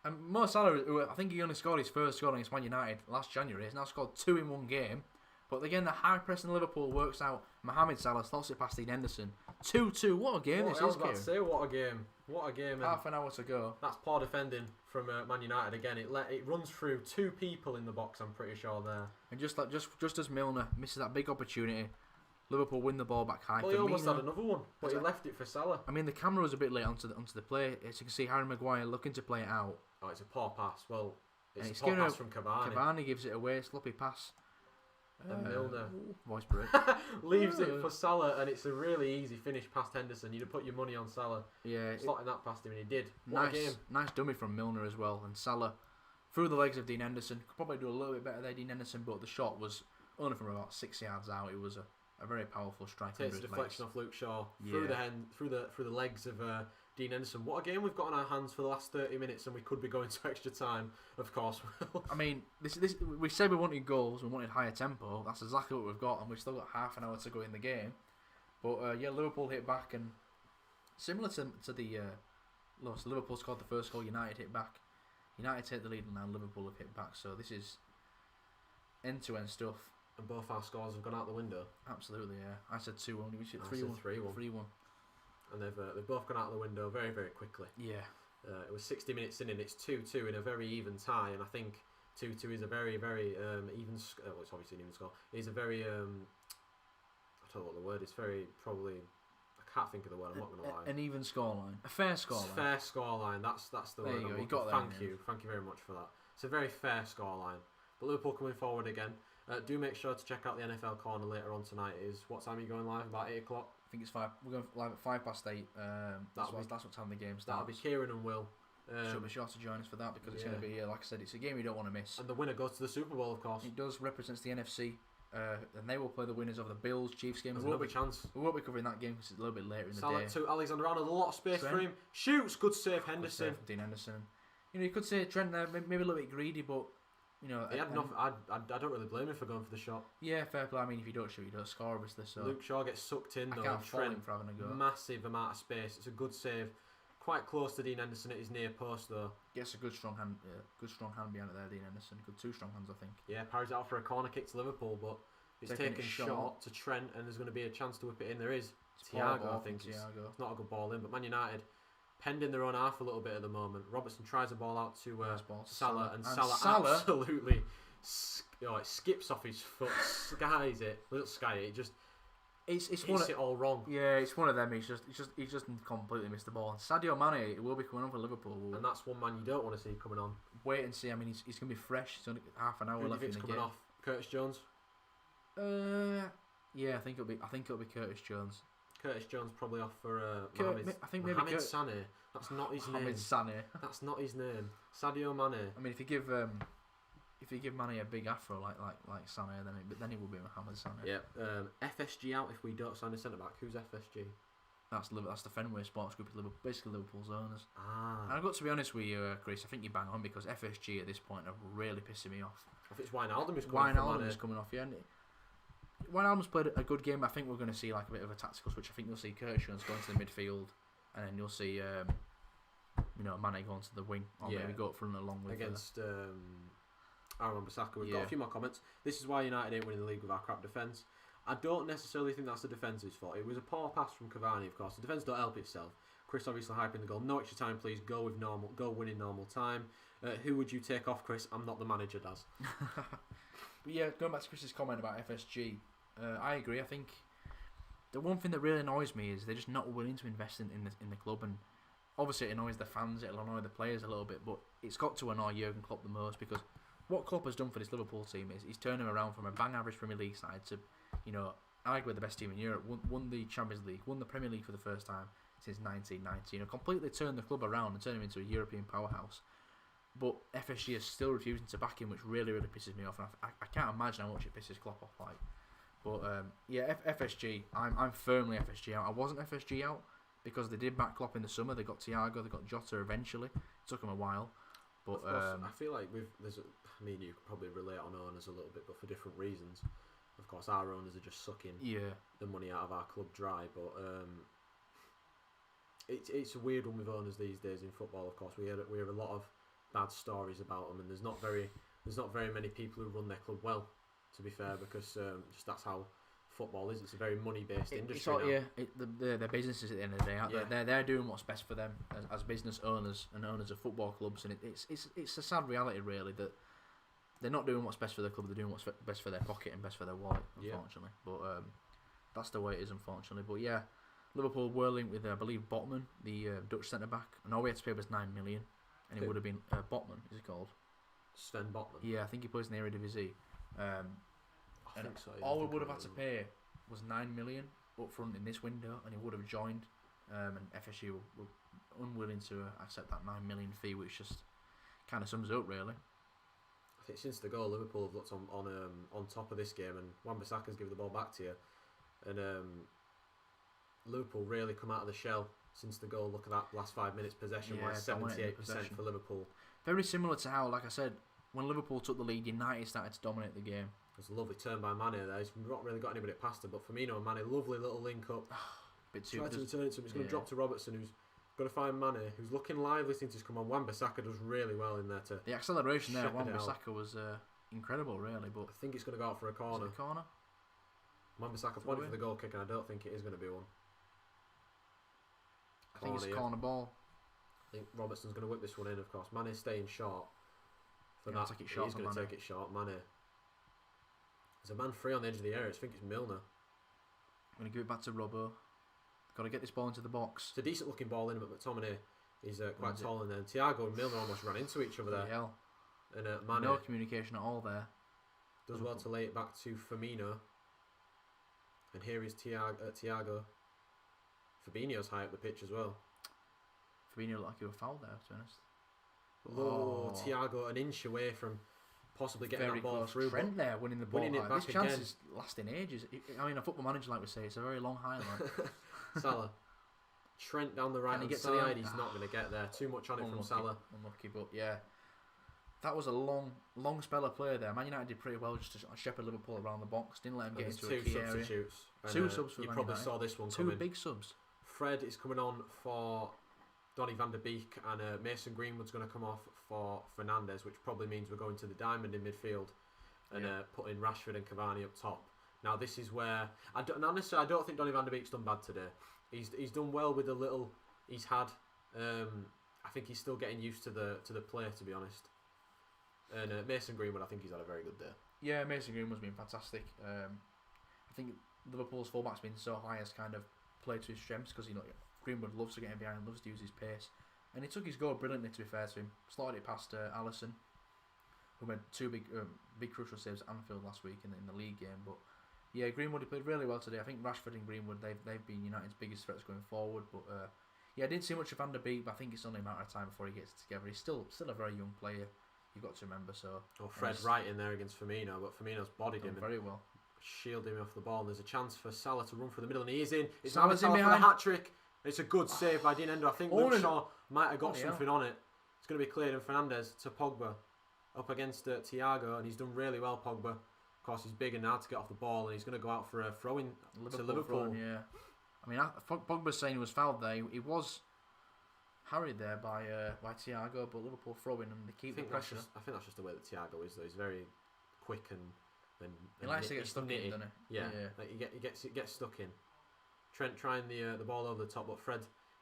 And Mo Salah, who I think he only scored his first goal against Man United last January, has now scored 2 in one game. But again, the high press in Liverpool works out. Mohamed Salah slots it past Dean Henderson. 2-2. What a game this is, I was about to say, what a game. What a game. Half an hour to go. That's poor defending from Man United again. It runs through 2 people in the box, I'm pretty sure, there. And just as Milner misses that big opportunity, Liverpool win the ball back high. Well, he almost had another one, but he left it for Salah. I mean, the camera was a bit late onto the play. As you can see, Harry Maguire looking to play it out. Oh, it's a poor pass. Well, it's a poor pass from Cavani. Cavani gives it away, sloppy pass. And Milner voice break leaves it for Salah, and it's a really easy finish past Henderson. You'd have put your money on Salah. Yeah, slotting that past him, and he did. What a game! Nice dummy from Milner as well, and Salah through the legs of Dean Henderson. Could probably do a little bit better there, Dean Henderson, but the shot was only from about 6 yards out. It was a very powerful strike. Takes a deflection off Luke Shaw through the legs of Dean Henderson. What a game we've got on our hands for the last 30 minutes, and we could be going to extra time, of course. I mean, this we said we wanted goals, we wanted higher tempo. That's exactly what we've got, and we've still got half an hour to go in the game. But yeah, Liverpool hit back, and similar to the loss, Liverpool scored the first goal, United hit back. United take the lead, and now Liverpool have hit back. So this is end-to-end stuff. And both our scores have gone out the window. Absolutely, yeah. I said 2-1. We said 3-1. 3-1. And they've both gone out the window very, very quickly. Yeah. It was 60 minutes in, and it's 2-2 in a very even tie. And I think 2-2 is a very, very even. Well, it's obviously an even score. It's a very I don't know what the word is. Very probably. I can't think of the word. I'm not going to lie. An even scoreline. A fair scoreline. Fair scoreline. That's the word. There you go. You got that. Thank you very much for that. It's a very fair scoreline. But Liverpool coming forward again. Do make sure to check out the NFL Corner later on tonight. What time are you going live? About 8 o'clock? I think it's 5. We're going live at 8:05. That's what time the game starts. That'll be Kieren and Will. Should be sure to join us for that because it's going to be, like I said, it's a game you don't want to miss. And the winner goes to the Super Bowl, of course. It does, represents the NFC. And they will play the winners of the Bills Chiefs game. There's another chance. We won't be covering that game because it's a little bit later in the day. To Alexander-Arnold, a lot of space for him. Shoots, good save, Henderson. Dean Henderson. You know, you could say Trent there, maybe a little bit greedy, but you know, he had enough. I don't really blame him for going for the shot. Yeah, fair play. I mean, if you don't shoot, you don't score, obviously. So Luke Shaw gets sucked in though. I can't fault him for having a go. Massive amount of space. It's a good save. Quite close to Dean Henderson at his near post though. Gets a good strong hand behind it there, Dean Henderson. Good 2 strong hands, I think. Yeah, parries out for a corner kick to Liverpool, but it's taken short to Trent, and there's going to be a chance to whip it in. There is. Thiago, I think. It's not a good ball in, but Man United penned in their own half a little bit at the moment. Robertson tries a ball out to Salah, and Salah absolutely it skips off his foot, skies it, little sky it. Just it's it all wrong. Yeah, it's one of them. He's just completely missed the ball. And Sadio Mane will be coming on for Liverpool, and that's one man you don't want to see coming on. Wait and see. I mean, he's going to be fresh. He's only half an hour left in the game. Off? Curtis Jones. Yeah, I think it'll be Curtis Jones. Curtis Jones probably off for Mohamed Sané. That's not his name. Mohamed Sané. That's not his name. Sadio Mane. I mean, if you give Mane a big afro like Sané, then it will be Mohamed Sané. Yeah. FSG out if we don't sign a centre back. Who's FSG? That's the Fenway Sports Group, basically Liverpool's owners. And I've got to be honest with you, Chris. I think you bang on because FSG at this point are really pissing me off. If it's Wijnaldum is coming off, yeah. Wijnaldum's played a good game. I think we're going to see like a bit of a tactical switch. I think you'll see Curtis Jones going to the midfield, and then you'll see Mane going to the wing, or maybe go up front along with against Aaron Bissaka. We've got a few more comments. This is why United ain't winning the league with our crap defence. I don't necessarily think that's the defence's fault. It was a poor pass from Cavani, of course. The defence don't help itself. Chris obviously hyping the goal. No extra time, please. Go winning normal time. Who would you take off, Chris? I'm not the manager, Daz. But yeah, going back to Chris's comment about FSG, I agree. I think the one thing that really annoys me is they're just not willing to invest in the club, and obviously it annoys the fans, it'll annoy the players a little bit, but it's got to annoy Jurgen Klopp the most because what Klopp has done for this Liverpool team is he's turned them around from a bang average Premier League side to, arguably the best team in Europe, won the Champions League, won the Premier League for the first time since 1990, completely turned the club around and turned him into a European powerhouse. But FSG is still refusing to back him, which really, really pisses me off. And I can't imagine how much it pisses Klopp off like. But FSG, I'm firmly FSG out. I wasn't FSG out because they did back Klopp in the summer. They got Thiago, they got Jota eventually. It took them a while. But I feel like you could probably relate on owners a little bit, but for different reasons. Of course, our owners are just sucking the money out of our club dry. But it's a weird one with owners these days in football. Of course, we hear a lot of bad stories about them, and there's not very many people who run their club well, to be fair, because just that's how football is. It's a very money based industry. Their businesses at the end of the day. They're doing what's best for them as business owners and owners of football clubs, and it's a sad reality really that they're not doing what's best for their club. They're doing what's best for their pocket and best for their wallet, unfortunately. But that's the way it is, unfortunately. But yeah, Liverpool were linked with I believe Botman, the Dutch centre back, and all we had to pay was 9 million. And it would have been Botman, is it called? Sven Botman. Yeah, I think he plays in the Eredivisie. I think so. All we would have had to pay was 9 million up front in this window, and he would have joined. And FSU were unwilling to accept that 9 million fee, which just kind of sums it up, really. I think since the goal, Liverpool have looked on top of this game, and Wan-Bissaka's given the ball back to you, and Liverpool really come out of the shell since the goal. Look at that last 5 minutes possession-wise, 78% for Liverpool. Very similar to how, like I said, when Liverpool took the lead, United started to dominate the game. It was a lovely turn by Mane there. He's not really got anybody past him, but Firmino and Mane, lovely little link-up. Bit too Tried to return it to him. He's going to drop to Robertson, who's going to find Mane, who's looking lively since he's come on. Wan-Bissaka does really well in there to... The acceleration there at Wan-Bissaka was incredible, really. But I think it's going to go out for a corner. Is it a corner? Wan-Bissaka pointed for the goal kick, and I don't think it is going to be one. I think it's a corner ball. I think Robertson's going to whip this one in, of course. Mane's staying short. For that, take it short. He's going to take it short. Mane. There's a man free on the edge of the area. I think it's Milner. I'm going to give it back to Robbo. Got to get this ball into the box. It's a decent looking ball in, but McTominay is quite tall, and then Thiago and Milner almost ran into each other there. Hell. And Mane no communication at all there. Does well to lay it back to Firmino. And here is Thiago. Fabinho's high up the pitch as well. Fabinho looked like he was fouled there, to be honest. Oh, Thiago an inch away from possibly getting that ball through. Trent there winning the ball. Winning it back this chance is lasting ages. I mean, a football manager, like we say, it's a very long highlight. Salah. Trent down the right hand side. He's not going to get there. Too much on it from Salah. Unlucky, but yeah. That was a long spell of play there. Man United did pretty well just to shepherd Liverpool around the box. Didn't let him get into a key area. Two subs for you Man probably United. saw this one coming. Two big subs. Fred is coming on for Donny van der Beek, and Mason Greenwood's going to come off for Fernandes, which probably means we're going to the diamond in midfield and putting Rashford and Cavani up top. Now this is where I don't think Donny van der Beek's done bad today. He's done well with the little he's had. I think he's still getting used to the play, to be honest. And Mason Greenwood, I think he's had a very good day. Yeah, Mason Greenwood's been fantastic. I think Liverpool's fullback's been so high as kind of played to his strengths, because Greenwood loves to get in behind, loves to use his pace, and he took his goal brilliantly, to be fair to him. Slotted it past Alisson, who made two big crucial saves at Anfield last week in the league game. But yeah, Greenwood, he played really well today. I think Rashford and Greenwood, they've been United's biggest threats going forward. But yeah, I didn't see much of Van der Beek, but I think it's only a matter of time before he gets it together. He's still a very young player, you've got to remember. So Fred right in there against Firmino, but Firmino's bodied him very well, shielded him off the ball. And there's a chance for Salah to run through the middle, and he is in. It's Salah's in for the behind. hat trick. It's a good save by Dean Endo. I think Luke Shaw might have got something on it. It's going to be cleared, and Fernandes to Pogba up against Thiago, and he's done really well, Pogba. Of course, he's big and hard to get off the ball, and he's going to go out for a throw-in to Liverpool. Throw-in, yeah. I mean, Pogba's saying he was fouled there. He was harried there by Thiago, but Liverpool throwing and they keep the pressure. I think that's just the way that Thiago is, though. He's very quick and he likes to get stuck in, doesn't he? Yeah. Like he gets stuck in. Trent trying the ball over the top, but Fred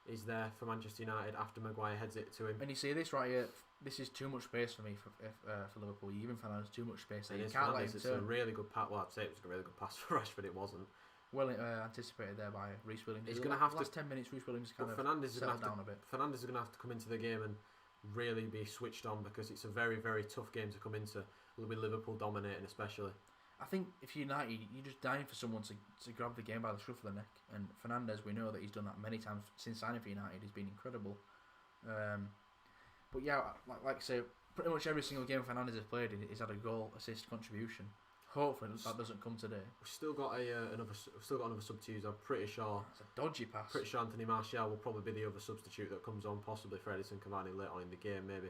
is there for Manchester United after Maguire heads it to him. And you see this right here. This is too much space for me for Liverpool. You're giving Fernandes too much space there. You can't let him turn. It's a really good pass. Well, I'd say it was a really good pass for Rashford. It wasn't. Well anticipated there by Reece Williams. He's going to have last 10 minutes. Reece Williams kind of Fernandes settled down a bit. Fernandes is going to have to come into the game and really be switched on, because it's a very, very tough game to come into, with Liverpool dominating especially. I think if you're United, you're just dying for someone to grab the game by the scruff of the neck. And Fernandes, we know that he's done that many times since signing for United. He's been incredible. But yeah, like I say, pretty much every single game Fernandes has played, he's had a goal, assist, contribution. Hopefully that doesn't come today. We've still got another sub to use. I'm pretty sure. It's a dodgy pass. Pretty sure Anthony Martial will probably be the other substitute that comes on, possibly for Edison Cavani later on in the game, maybe.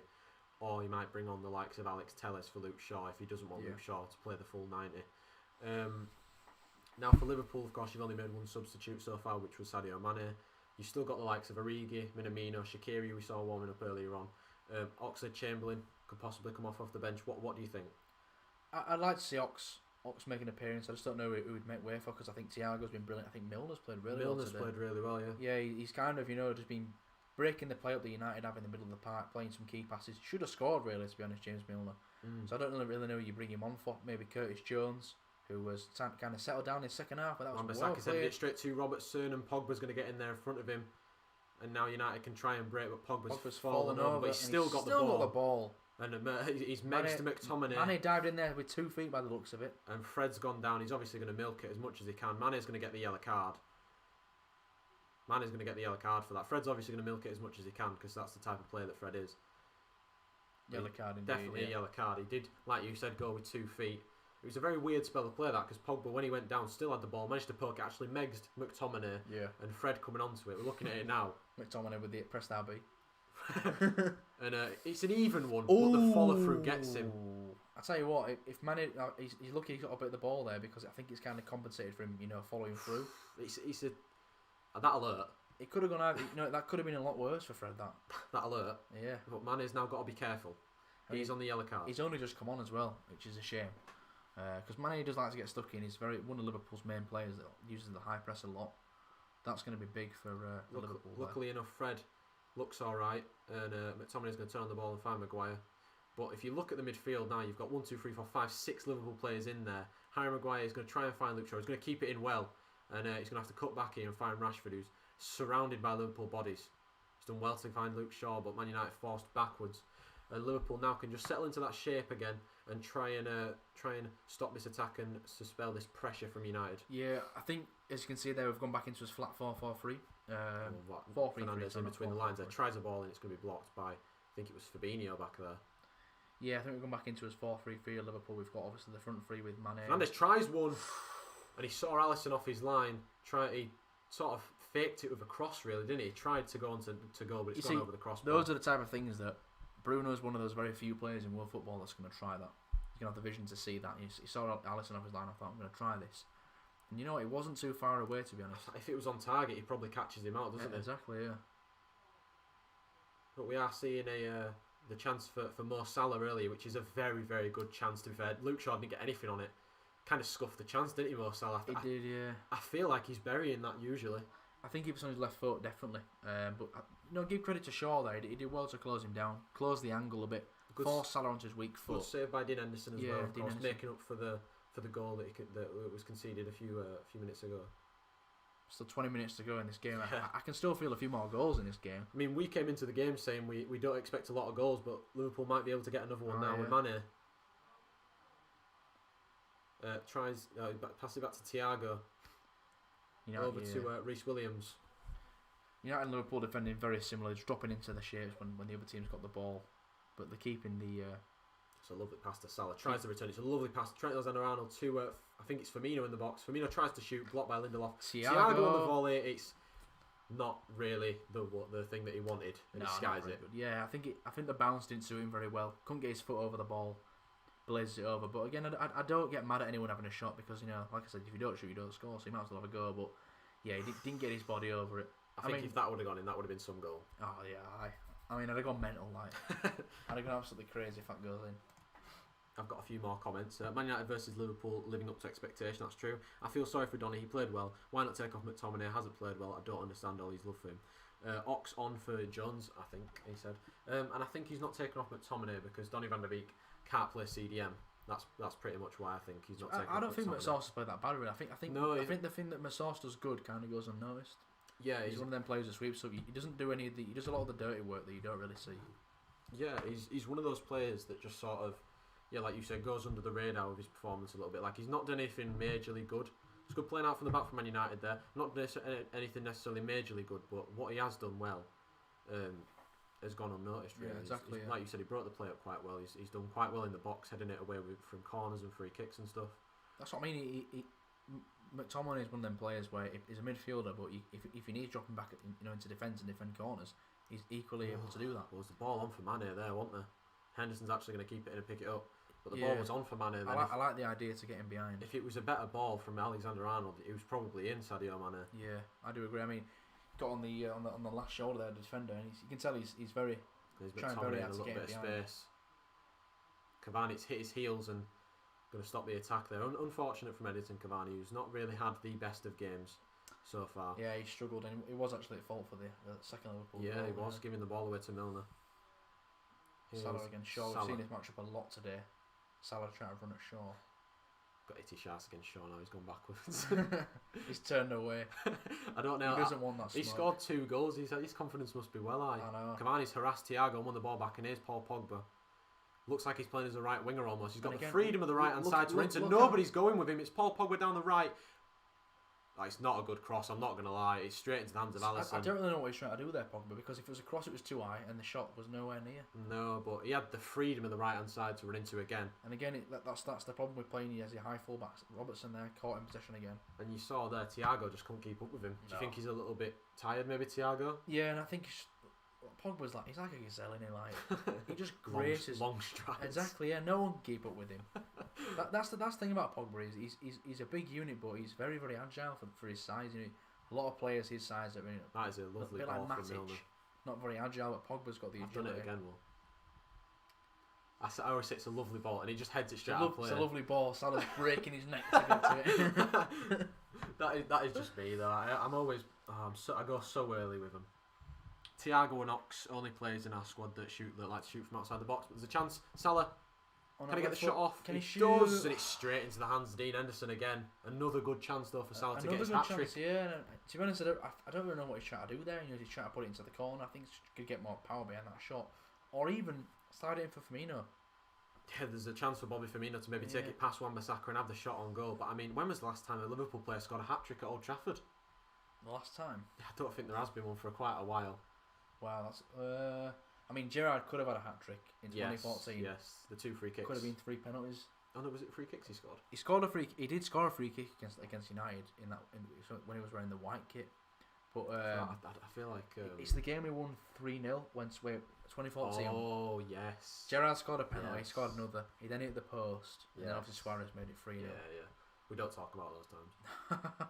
Or he might bring on the likes of Alex Telles for Luke Shaw if he doesn't want Luke Shaw to play the full 90. Now for Liverpool, of course, you've only made one substitute so far, which was Sadio Mane. You've still got the likes of Origi, Minamino, Shaqiri, we saw warming up earlier on. Oxlade-Chamberlain could possibly come off the bench. What do you think? I'd like to see Ox make an appearance. I just don't know who would make way for, because I think Thiago's been brilliant. I think Milner's played really well today. Milner's played really well, yeah. Yeah, he's kind of, just been breaking the play up that United have in the middle of the park, playing some key passes. Should have scored, really, to be honest, James Milner. So I don't really know who you bring him on for. Maybe Curtis Jones, who was kind of settled down in the second half, but that was well played. It straight to Robertson, and Pogba's going to get in there in front of him. And now United can try and break, but Pogba's fallen over, but he's still got the ball. And he's megs to McTominay. Mane dived in there with 2 feet by the looks of it. And Fred's gone down. He's obviously going to milk it as much as he can. Mane's going to get the yellow card. Mane's going to get the yellow card for that. Fred's obviously going to milk it as much as he can, because that's the type of player that Fred is. Yellow card indeed. Definitely a yellow card. He did, like you said, go with 2 feet. It was a very weird spell of play that, because Pogba, when he went down, still had the ball, managed to poke it, actually megged McTominay and Fred coming onto it. We're looking at it now. McTominay with the pressed RB. And it's an even one, but the follow through gets him. I tell you what, if Mane, he's lucky he got a bit of the ball there, because I think it's kind of compensated for him, following through. It's that alert. It could have gone out. That could have been a lot worse for Fred. That alert. Yeah. But Mane's now got to be careful. He's on the yellow card. He's only just come on as well, which is a shame. Because Mane does like to get stuck in. He's one of Liverpool's main players that uses the high press a lot. That's going to be big for Liverpool. Luckily enough, Fred looks alright, and McTominay's going to turn on the ball and find Maguire. But if you look at the midfield now, you've got 1, 2, 3, 4, 5, 6 Liverpool players in there. Harry Maguire is going to try and find Luke Shaw. He's going to keep it in well, and he's going to have to cut back here and find Rashford, who's surrounded by Liverpool bodies. He's done well to find Luke Shaw, but Man United forced backwards. And Liverpool now can just settle into that shape again and try and stop this attack and spell this pressure from United. Yeah, I think, as you can see there, we've gone back into his flat 4-4-3. 4-3-3. Fernandes in between the lines there tries a ball and it's going to be blocked by, I think it was Fabinho back there. Yeah, I think we've gone back into his 4-3-3 at Liverpool. We've got obviously the front three with Mane. Fernandes tries one and he saw Alisson off his line. He sort of faked it with a cross, really, didn't he? He tried to go on to go, but it's gone over the crossbar. Those are the type of things that Bruno's one of those very few players in world football that's going to try that. He's going to have the vision to see that. He saw Alisson off his line. I thought, I'm going to try this. And you know what? It wasn't too far away, to be honest. If it was on target, he probably catches him out, doesn't he? Exactly, yeah. But we are seeing the chance for Mo Salah earlier, which is a very, very good chance, to be fair. Luke Shaw didn't get anything on it. Kind of scuffed the chance, didn't he, Mo Salah? He did, yeah. I feel like he's burying that usually. I think he was on his left foot, definitely. But give credit to Shaw there. He did well to close him down, close the angle a bit, force Salah onto his weak foot. Good save by Dean Henderson as well, of course, making up for the goal that was conceded a few minutes ago. Still 20 minutes to go in this game. I can still feel a few more goals in this game. I mean, we came into the game saying we don't expect a lot of goals, but Liverpool might be able to get another one now with Mane. Tries pass it back to Thiago. Over to Reece Williams. United and Liverpool defending very similar, just dropping into the shapes when the other team's got the ball, but they're keeping the. It's a lovely pass to Salah. Tries to return. It's a lovely pass. Trent Alexander-Arnold to I think it's Firmino in the box. Firmino tries to shoot, blocked by Lindelof. Thiago on the volley. It's not really the thing that he wanted, and he skies it. Good. Yeah, I think the bounce didn't suit him very well. Couldn't get his foot over the ball, blazes it over. But again, I don't get mad at anyone having a shot, because like I said, if you don't shoot, you don't score. So you might as well have a go. But yeah, he didn't get his body over it. I think if that would have gone in, that would have been some goal. Oh yeah, I mean, I'd have gone mental. I'd have gone absolutely crazy if that goes in. I've got a few more comments. Man United versus Liverpool, living up to expectation. That's true. I feel sorry for Donny. He played well. Why not take off McTominay? Hasn't played well. I don't understand all his love for him. Ox on for Jones, I think he said. And I think he's not taken off McTominay because Donny van der Beek can't play CDM. That's pretty much why I think he's not taken off. I don't think Masau's played that bad. Really. I think the thing that Masau does good kind of goes unnoticed. Yeah, he's one of them players that sweeps up. He doesn't do any of the. He does a lot of the dirty work that you don't really see. Yeah, he's one of those players that just sort of. Yeah, like you said, goes under the radar with his performance a little bit. Like, he's not done anything majorly good. It's good playing out from the back for Man United there. Not anything necessarily majorly good, but what he has done well has gone unnoticed, really. Yeah, exactly. Like you said, he brought the play up quite well. He's done quite well in the box, heading it away from corners and free kicks and stuff. That's what I mean. McTominay is one of them players where he's a midfielder, but if he needs dropping back into defence and defend corners, he's equally able to do that. Well, was the ball on for Mane there, wasn't there? Henderson's actually going to keep it in and pick it up. But the ball was on for Mane. I like the idea to get him behind. If it was a better ball from Alexander-Arnold, it was probably in Sadio Mane. Yeah, I do agree. I mean, got on the last shoulder there, the defender, and you can tell he's very trying very hard to get him behind. Space. Cavani's hit his heels and going to stop the attack there. Unfortunate from Edinson Cavani, who's not really had the best of games so far. Yeah, he struggled, and he was actually at fault for the second Liverpool goal. Yeah, he was giving the ball away to Milner. Salah against Shaw. We've seen this matchup a lot today. Salah trying to run at Shaw. Got itty shots against Shaw now. He's gone backwards. He's turned away. I don't know. He doesn't want that smoke. He scored 2 goals. His confidence must be well high. I know. Cavani's harassed Thiago and won the ball back, and here's Paul Pogba. Looks like he's playing as a right winger almost. He's got the freedom of the right hand side to enter. Nobody's going with him. It's Paul Pogba down the right. Like, it's not a good cross, I'm not going to lie. It's straight into the hands of Alisson. I don't really know what he's trying to do there, Pogba, because if it was a cross, it was too high, and the shot was nowhere near. No, but he had the freedom of the right-hand side to run into again. And again, that's the problem with playing as a high fullback. Robertson there, caught in possession again. And you saw there, Thiago just couldn't keep up with him. Do you think he's a little bit tired, maybe, Thiago? Yeah, and I think Pogba's he's like a gazelle, isn't he? Like, he just graces. Long strides. Exactly, yeah, no one can keep up with him. That's the thing about Pogba, is he's a big unit, but he's very, very agile for his size. You know, a lot of players his size, that is a lovely bit ball like from Milner. Not very agile, but Pogba's got the agility. I've done it again, Will. I always say it's a lovely ball, and he just heads it straight out of play. It's a lovely ball. Salah's breaking his neck to get to it. that is just me, though. I'm always... I go so early with him. Thiago and Ox only players in our squad that like to shoot from outside the box, but there's a chance. Salah, can he get the shot off? Can he shoot? Does, and it's straight into the hands of Dean Henderson again. Another good chance though for Salah to get his hat trick. Yeah, to be honest, I don't really know what he's trying to do there. You know, he's trying to put it into the corner. I think he could get more power behind that shot, or even slide it in for Firmino. Yeah, there's a chance for Bobby Firmino to maybe take it past Wan-Bissaka and have the shot on goal. But I mean, when was the last time a Liverpool player scored a hat trick at Old Trafford? The last time? I don't think there has been one for quite a while. Wow, that's. I mean, Gerrard could have had a hat trick in 2014. Yes, the 2 free kicks. Could have been 3 penalties. Oh no, was it free kicks he scored? He did score a free kick against United when he was wearing the white kit. But I feel like it's the game we won 3-0 when 2014. Oh yes. Gerrard scored a penalty. He scored another. He then hit the post. And then obviously Suarez made it 3-0. Yeah. We don't talk about those times.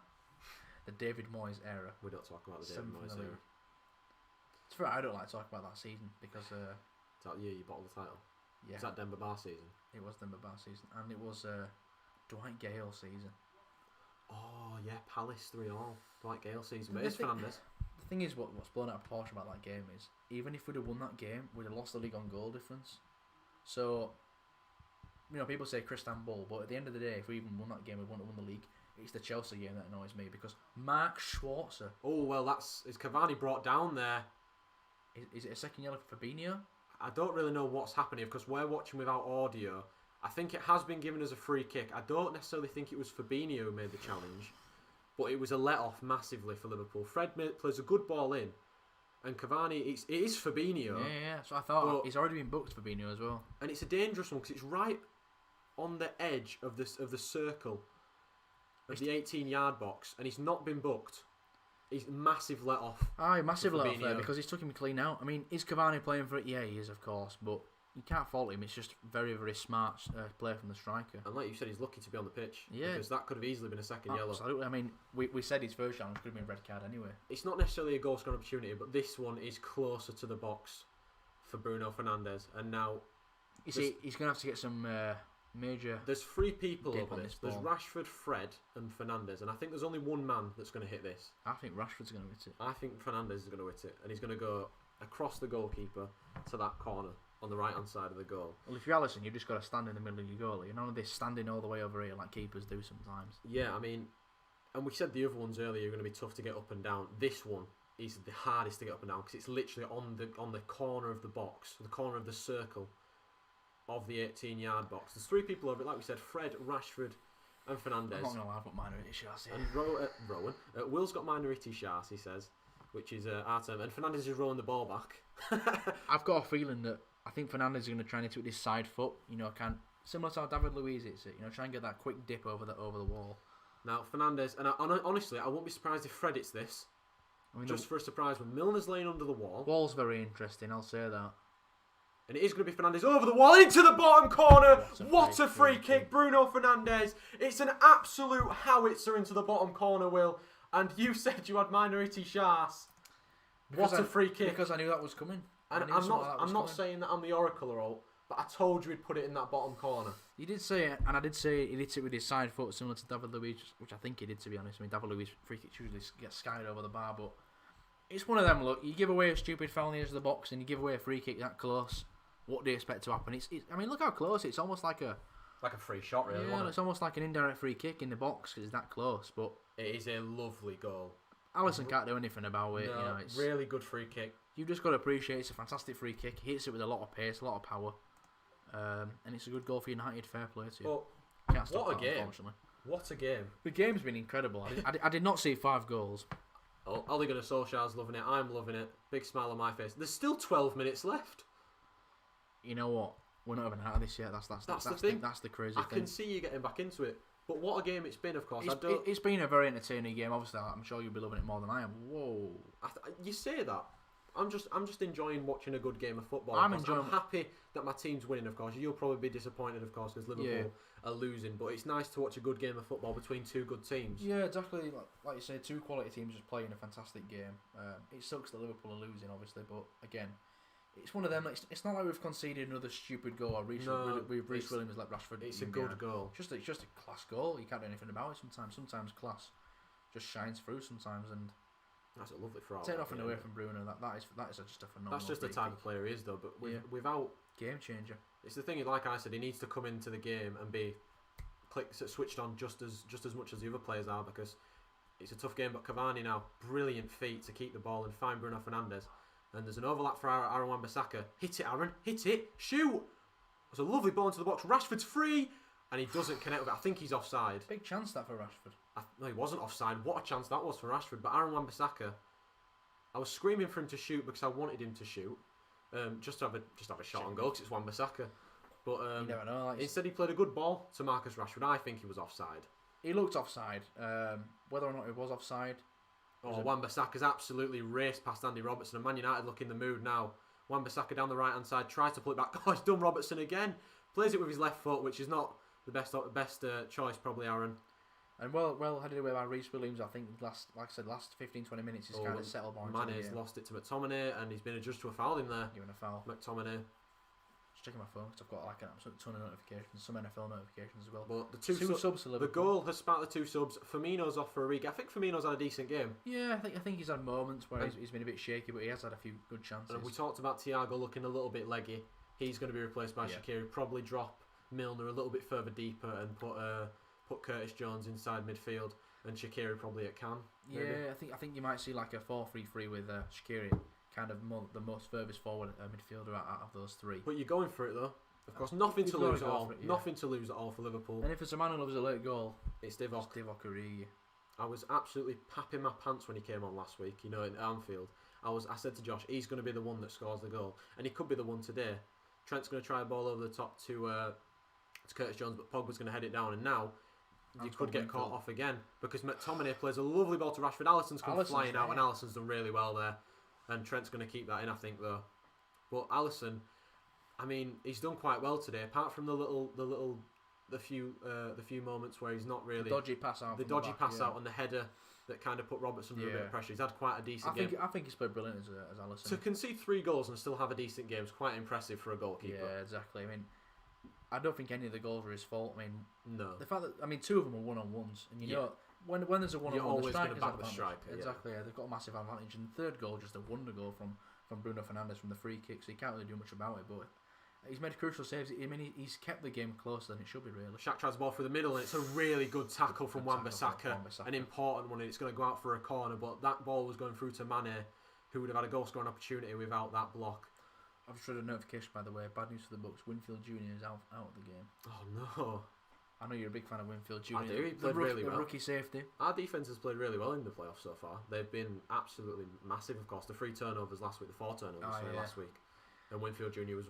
The David Moyes era. We don't talk about the David Moyes era. It's fair, I don't like talking about that season because... Is that the year you bottled the title? Yeah. Is that Denver Bar season? It was Denver Bar season. And it was Dwight Gale season. Oh, yeah, Palace 3-all. Dwight Gale season. But it's Fernandes. The thing is, what's blown out of proportion about that game is, even if we'd have won that game, we'd have lost the league on goal difference. So, you know, people say Christian Bull, but at the end of the day, if we even won that game, we wouldn't have won the league. It's the Chelsea game that annoys me, because Mark Schwarzer... Oh, well, is Cavani brought down there. Is it a second yellow for Fabinho? I don't really know what's happening because we're watching without audio. I think it has been given as a free kick. I don't necessarily think it was Fabinho who made the challenge, but it was a let-off massively for Liverpool. Fred plays a good ball in, and Cavani, it is Fabinho. Yeah, so I thought he's already been booked, Fabinho, as well. And it's a dangerous one because it's right on the edge of the circle of the 18-yard box, and he's not been booked. He's massive let off. Aye, massive let off there because he's took him clean out. I mean, is Cavani playing for it? Yeah, he is, of course, but you can't fault him. It's just very, very smart play from the striker. And like you said, he's lucky to be on the pitch. Yeah, because that could have easily been a second yellow. Absolutely. I mean, we said his first challenge could have been red card anyway. It's not necessarily a goal scoring opportunity, but this one is closer to the box for Bruno Fernandes. And now, you see, he's going to have to get some major. There's 3 people over this. There's Rashford, Fred, and Fernandes, and I think there's only one man that's going to hit this. I think Rashford's going to hit it. I think Fernandes is going to hit it, and he's going to go across the goalkeeper to that corner on the right hand side of the goal. Well, if you're Alisson, you've just got to stand in the middle of your goal. You're none of this standing all the way over here like keepers do sometimes. Yeah, I mean, and we said the other ones earlier are going to be tough to get up and down. This one is the hardest to get up and down because it's literally on the corner of the box, the corner of the circle of the 18-yard box. There's 3 people over it, like we said, Fred, Rashford and Fernandes. I'm not going to lie, I've got minority shots here. And Rowan. Will's got minority shots, he says, which is our term. And Fernandes is rolling the ball back. I've got a feeling that I think Fernandes is going to try and hit it with his side foot. You know, similar to how David Luiz hits it. You know, try and get that quick dip over the wall. Now, Fernandes, and honestly, I won't be surprised if Fred hits this. I mean, just for a surprise, when Milner's laying under the wall. Wall's very interesting, I'll say that. And it is going to be Fernandes over the wall into the bottom corner. What a free kick, Bruno Fernandes. It's an absolute howitzer into the bottom corner, Will. And you said you had minority shots. What a free kick. Because I knew that was coming. And I'm not saying that I'm the oracle or all, but I told you he'd put it in that bottom corner. You did say it, and I did say he hit it with his side foot, similar to David Luiz, which I think he did, to be honest. I mean, David Luiz free kicks usually get skied over the bar, but it's one of them, look, you give away a stupid foul on the edge of the box and you give away a free kick that close. What do you expect to happen? I mean, look how close. It's almost like a free shot, really. Yeah, it's almost like an indirect free kick in the box because it's that close. But it is a lovely goal. Alisson can't do anything about it. No, you know, it's really good free kick. You've just got to appreciate it's a fantastic free kick. He hits it with a lot of pace, a lot of power, and it's a good goal for United. Fair play to you. But can't stop what a that, game! Unfortunately. What a game. The game's been incredible. I did not see 5 goals. Oh, Ole Gunnar Solskjaer's loving it. I'm loving it. Big smile on my face. There's still 12 minutes left. You know what? We're not even out of this yet. That's the thing. That's the crazy thing. I can see you getting back into it. But what a game it's been, of course. It's been a very entertaining game. Obviously, I'm sure you'll be loving it more than I am. Whoa. You say that. I'm just enjoying watching a good game of football. I'm happy that my team's winning, of course. You'll probably be disappointed, of course, because Liverpool are losing. But it's nice to watch a good game of football between 2 good teams. Yeah, exactly. Like you say, 2 quality teams just playing a fantastic game. It sucks that Liverpool are losing, obviously, but again, it's one of them. It's not like we've conceded another stupid goal or Reece Williams let Rashford. It's a good goal. It's just a class goal. You can't do anything about it sometimes. Sometimes class just shines through sometimes, and that's a lovely throw. Take nothing away from Bruno. That is just a phenomenal. That's just the type of player he is, though. But without game changer. It's the thing. Like I said, he needs to come into the game and be switched on just as much as the other players are, because it's a tough game. But Cavani now, brilliant feet to keep the ball and find Bruno Fernandes. And there's an overlap for Aaron Wan-Bissaka. Hit it, Aaron. Hit it. Shoot. It's a lovely ball into the box. Rashford's free. And he doesn't connect with it. I think he's offside. Big chance that for Rashford. No, he wasn't offside. What a chance that was for Rashford. But Aaron Wan-Bissaka, I was screaming for him to shoot because I wanted him to shoot. Just to have a shot on goal because it's Wan-Bissaka. But you never know. instead he played a good ball to Marcus Rashford. I think he was offside. He looked offside. Whether or not he was offside... Wan-Bissaka's absolutely raced past Andy Robertson, and Man United look in the mood now. Wan-Bissaka down the right hand side, tries to pull it back. Oh, he's done Robertson again. Plays it with his left foot, which is not the best choice, probably, Aaron. And well headed away by Reece Williams. I think last 15-20 minutes he's kind of settled more. Mane's lost it to McTominay, and he's been adjudged to a foul in there. Given a foul. McTominay. Just checking my phone because I've got like an absolute ton of notifications, some NFL notifications as well. But the two subs, the goal has sparked the 2 subs. Firmino's off for Origi. I think Firmino's had a decent game. Yeah, I think he's had moments where he's been a bit shaky, but he has had a few good chances. And we talked about Thiago looking a little bit leggy. He's going to be replaced by Shaqiri. Probably drop Milner a little bit further deeper and put Curtis Jones inside midfield and Shaqiri probably at Cam. Maybe. Yeah, I think you might see like a 4-3-3 with Shaqiri, kind of the most furthest forward midfielder out of those 3. But you're going for it though. Of course, nothing to lose at all. Nothing to lose at all for Liverpool. And if it's a man who loves a late goal, it's Divock. Origi. I was absolutely papping my pants when he came on last week. You know, in Anfield, I said to Josh, he's going to be the one that scores the goal, and he could be the one today. Trent's going to try a ball over the top to Curtis Jones, but Pogba's going to head it down, and now you could get caught off again because McTominay plays a lovely ball to Rashford. Alisson's come flying out, and Alisson's done really well there, and Trent's going to keep that in, I think, though. But Alisson, I mean, he's done quite well today, apart from the few moments where he's not really the dodgy pass out, out, and the header that kind of put Robertson under a bit of pressure. He's had quite a decent game. I think he's played brilliant as Alisson. To concede 3 goals and still have a decent game is quite impressive for a goalkeeper. Yeah, exactly. I mean, I don't think any of the goals were his fault. I mean, no. The fact that 2 of them were 1-on-1s, and you know when there's a 1-on-1, you're always going to back the striker. Exactly. Yeah, they've got a massive advantage. And the 3rd goal, just a wonder goal from Bruno Fernandes from the free kick, so he can't really do much about it. But he's made crucial saves. I mean, he's kept the game closer than it should be, really. Shaq tries the ball through the middle, and it's a really good tackle from Wan-Bissaka. An important one, and it's going to go out for a corner. But that ball was going through to Mane, who would have had a goal scoring opportunity without that block. I've just read a notification, by the way. Bad news for the Bucks. Winfield Jr. is out of the game. Oh no! I know you're a big fan of Winfield Jr. I do. He played really well. The rookie safety. Our defence has played really well in the playoffs so far. They've been absolutely massive. Of course, the 3 turnovers last week, the 4 turnovers last week, and Winfield Jr. was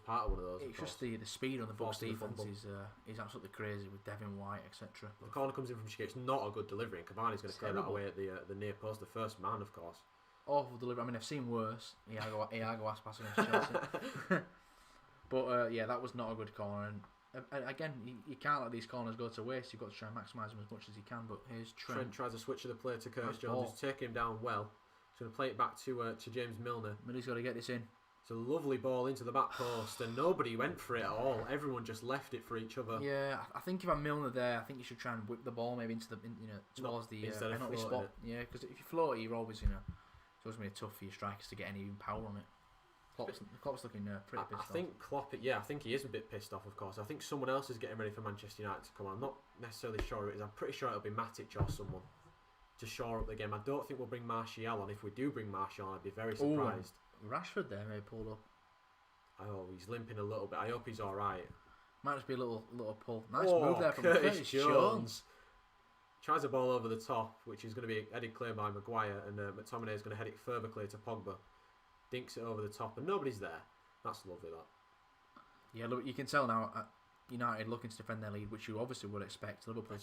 part of one of those. It's just the speed on the Bucks defence is absolutely crazy with Devin White, etc. The corner comes in from Shaqiri. It's not a good delivery, and Cavani's going to clear that away at the near post. The first man, of course. Awful delivery. I mean, I've seen worse. Iago Aspas against Chelsea. But that was not a good corner. And again, you can't let these corners go to waste. You've got to try and maximise them as much as you can. But here's Trent. Trent tries to switch of the play to Curtis Jones. He's taking him down well. He's going to play it back to James Milner. Milner's got to get this in. It's a lovely ball into the back post, and nobody went for it at all. Everyone just left it for each other. Yeah, I think if I'm Milner there, I think you should try and whip the ball maybe into towards the penalty spot. It. Yeah, because if you float it, you're always it's always going to be tough for your strikers to get any power on it. Klopp's looking pretty pissed off. I think Klopp, I think he is a bit pissed off, of course. I think someone else is getting ready for Manchester United to come on. I'm not necessarily sure who it is. I'm pretty sure it'll be Matic or someone to shore up the game. I don't think we'll bring Martial on. If we do bring Martial on, I'd be very surprised. Rashford there may pull up. Oh, he's limping a little bit. I hope he's alright. Might just be a little pull. Nice move there from Curtis Jones. tries a ball over the top, which is going to be headed clear by Maguire, and McTominay is going to head it further clear to Pogba. Dinks it over the top, and nobody's there. That's lovely, that. Yeah, look, you can tell now. United looking to defend their lead, which you obviously would expect. Liverpool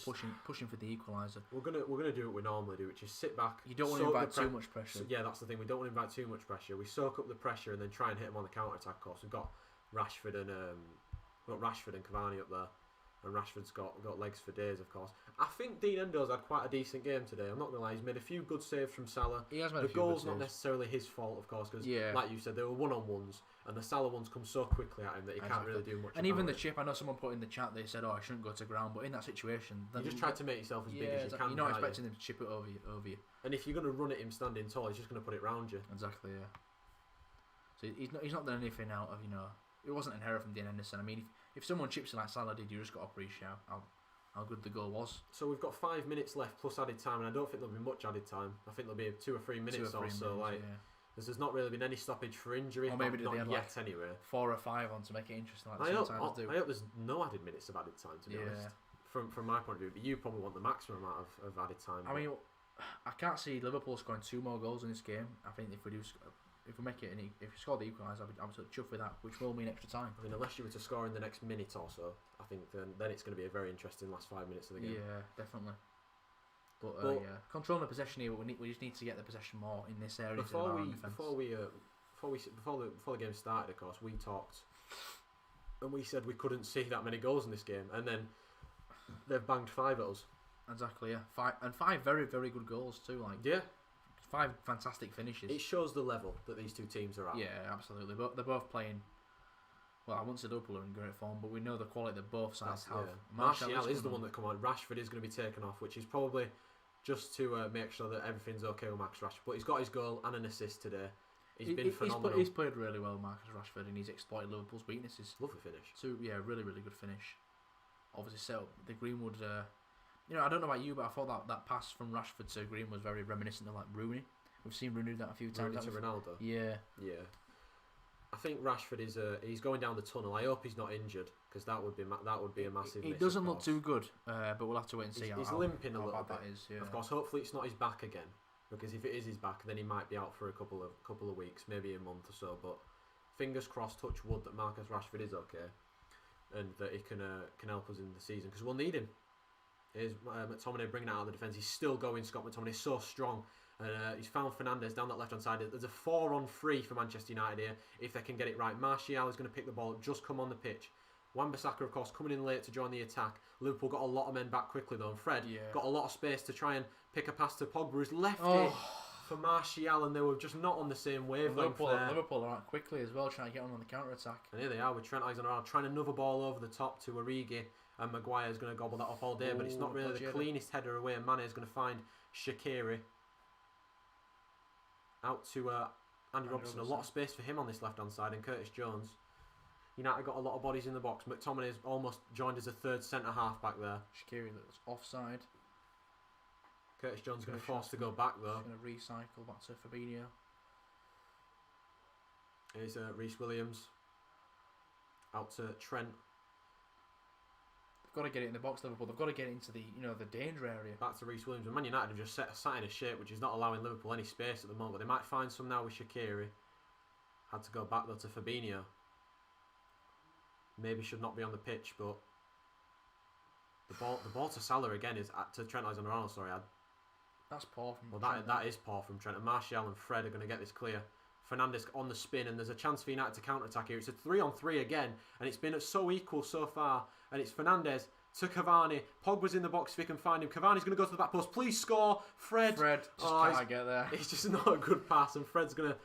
pushing for the equaliser. We're gonna do what we normally do, which is sit back. You don't want to invite too much pressure. So, yeah, that's the thing. We don't want to invite too much pressure. We soak up the pressure and then try and hit them on the counter attack. Of course, we've got Rashford and Cavani up there, and Rashford's got legs for days. Of course, I think Dean Endo's had quite a decent game today. I'm not gonna lie. He's made a few good saves from Salah. He has made the a few goal's good not saves. necessarily his fault, of course, because Yeah. like you said, they were one-on-ones, and the Salah ones come so quickly at him that he can't really do much. And even about the it. chip, I know someone put in the chat, they said, "Oh, I shouldn't go to ground," but in that situation, You just try to make yourself as big as you can. You're not can't expecting him to chip it over you. And if you're going to run at him standing tall, he's just going to put it round you. Exactly, yeah. So he's not done anything out of, it wasn't an error from Dean Henderson. I mean, if someone chips it like Salah did, you just got to appreciate how good the goal was. So we've got 5 minutes left plus added time, and I don't think there'll be much added time. I think there'll be 2 or 3 minutes or so. There's not really been any stoppage for injury. Or maybe not they had yet like anyway. 4 or 5 on to make it interesting. Like I sometimes do. hope there's no added minutes of added time, to be honest. From my point of view, but you probably want the maximum amount of added time. I mean, I can't see Liverpool scoring 2 more goals in this game. I think if we make it, if we score the equaliser, I'll be sort of chuffed with that, which will mean extra time. I mean, unless you were to score in the next minute or so, I think then it's going to be a very interesting last 5 minutes of the game. Yeah, definitely. But controlling the possession here, we just need to get the possession more in this area. Before the game started, of course, we talked and we said we couldn't see that many goals in this game, and then they've banged 5 at us. Exactly, yeah. 5 very, very good goals too. Like 5 fantastic finishes. It shows the level that these two teams are at. Yeah, absolutely. But they're both playing. Well, I wouldn't say Liverpool are in great form, but we know the quality that both sides have. Martial is the one that come on. Rashford is going to be taken off, which is probably just to make sure that everything's okay with Marcus Rashford. But he's got his goal and an assist today. He's been phenomenal. He's played really well, Marcus Rashford, and he's exploited Liverpool's weaknesses. Lovely finish. So yeah, really, really good finish. Obviously set up the Greenwood. I don't know about you, but I thought that pass from Rashford to Green was very reminiscent of like Rooney. We've seen Rooney do that a few times. Rooney to Ronaldo. Yeah. Yeah. I think Rashford is he's going down the tunnel. I hope he's not injured, because that would be a massive. It doesn't look too good, but we'll have to wait and see. He's limping a little bit. That is, yeah. Of course, hopefully it's not his back again, because if it is his back, then he might be out for a couple of weeks, maybe a month or so. But fingers crossed, touch wood, that Marcus Rashford is okay, and that he can help us in the season, because we'll need him. Here's McTominay bringing it out of the defence. He's still going. Scott McTominay, so strong. And he's found Fernandes down that left-hand side. There's a 4-on-3 for Manchester United here, if they can get it right. Martial is going to pick the ball up, just come on the pitch. Wan-Bissaka, of course, coming in late to join the attack. Liverpool got a lot of men back quickly, though. And Fred got a lot of space to try and pick a pass to Pogba, who's left it for Martial, and they were just not on the same wavelength there. Liverpool are out quickly as well, trying to get on the counter-attack. And here they are with Trent Alexander-Arnold trying another ball over the top to Origi, and Maguire's going to gobble that up all day, but it's not really the cleanest header away, and Mane's going to find Shaqiri. Out to Andy Robertson. A lot of space for him on this left-hand side, and Curtis Jones. United got a lot of bodies in the box. McTominay's almost joined as a third centre-half back there. Shaqiri looks offside. Curtis Jones going to force to go back, though. He's going to recycle back to Fabinho. Here's Reece Williams. Out to Trent. Got to get it in the box, Liverpool. They've got to get it into the the danger area. Back to Reece Williams. And Man United have just sat in a shape which is not allowing Liverpool any space at the moment. But they might find some now with Shaqiri. Had to go back though to Fabinho. Maybe should not be on the pitch, but the ball to Salah again is to Trent Alexander-Arnold. Sorry, that's poor from. Well, that is poor from Trent. And Martial and Fred are going to get this clear. Fernandes on the spin, and there's a chance for United to counter-attack here. It's a 3-on-3 again, and it's been so equal so far. And it's Fernandes to Cavani. Pogba's in the box if he can find him. Cavani's going to go to the back post. Please score, Fred. Just can't get there. It's just not a good pass, and Fred's going to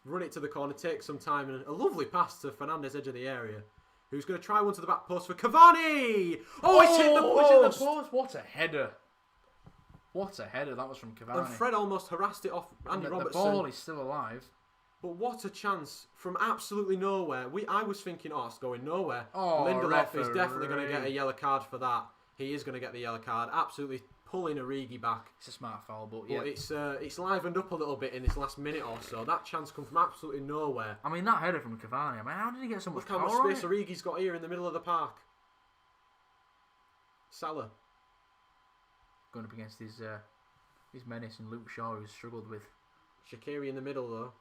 run it to the corner, take some time, and a lovely pass to Fernandes, edge of the area, who's going to try one to the back post for Cavani. Oh, it's hit the post. What a header. What a header that was from Cavani. And Fred almost harassed it off Andy Robertson. The ball is still alive. But what a chance from absolutely nowhere. I was thinking, it's going nowhere. Oh, Lindelof is definitely going to get a yellow card for that. He is going to get the yellow card. Absolutely pulling Origi back. It's a smart foul, but yeah. It's livened up a little bit in this last minute or so. That chance come from absolutely nowhere. I mean, that header from Cavani. I mean, how did he get so much power? Look how much space Origi's got here in the middle of the park. Salah. going up against his menace and Luke Shaw, who's struggled with. Shaqiri in the middle though.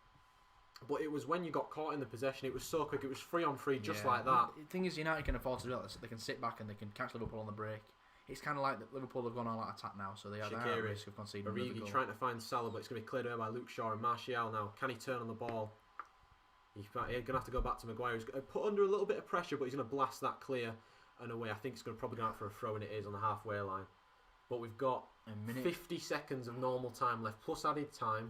But it was when you got caught in the possession, it was so quick, it was 3-on-3 just like that. The thing is, United can afford to do that. They can sit back and they can catch Liverpool on the break. It's kind of like Liverpool have gone all out attack now, so they are at risk of conceding another goal. Trying to find Salah, but it's going to be cleared away by Luke Shaw and Martial now. Can he turn on the ball? He's going to have to go back to Maguire. He's put under a little bit of pressure, but he's going to blast that clear and away. I think it's going to probably go out for a throw, and it is on the halfway line. But we've got 50 seconds of normal time left, plus added time.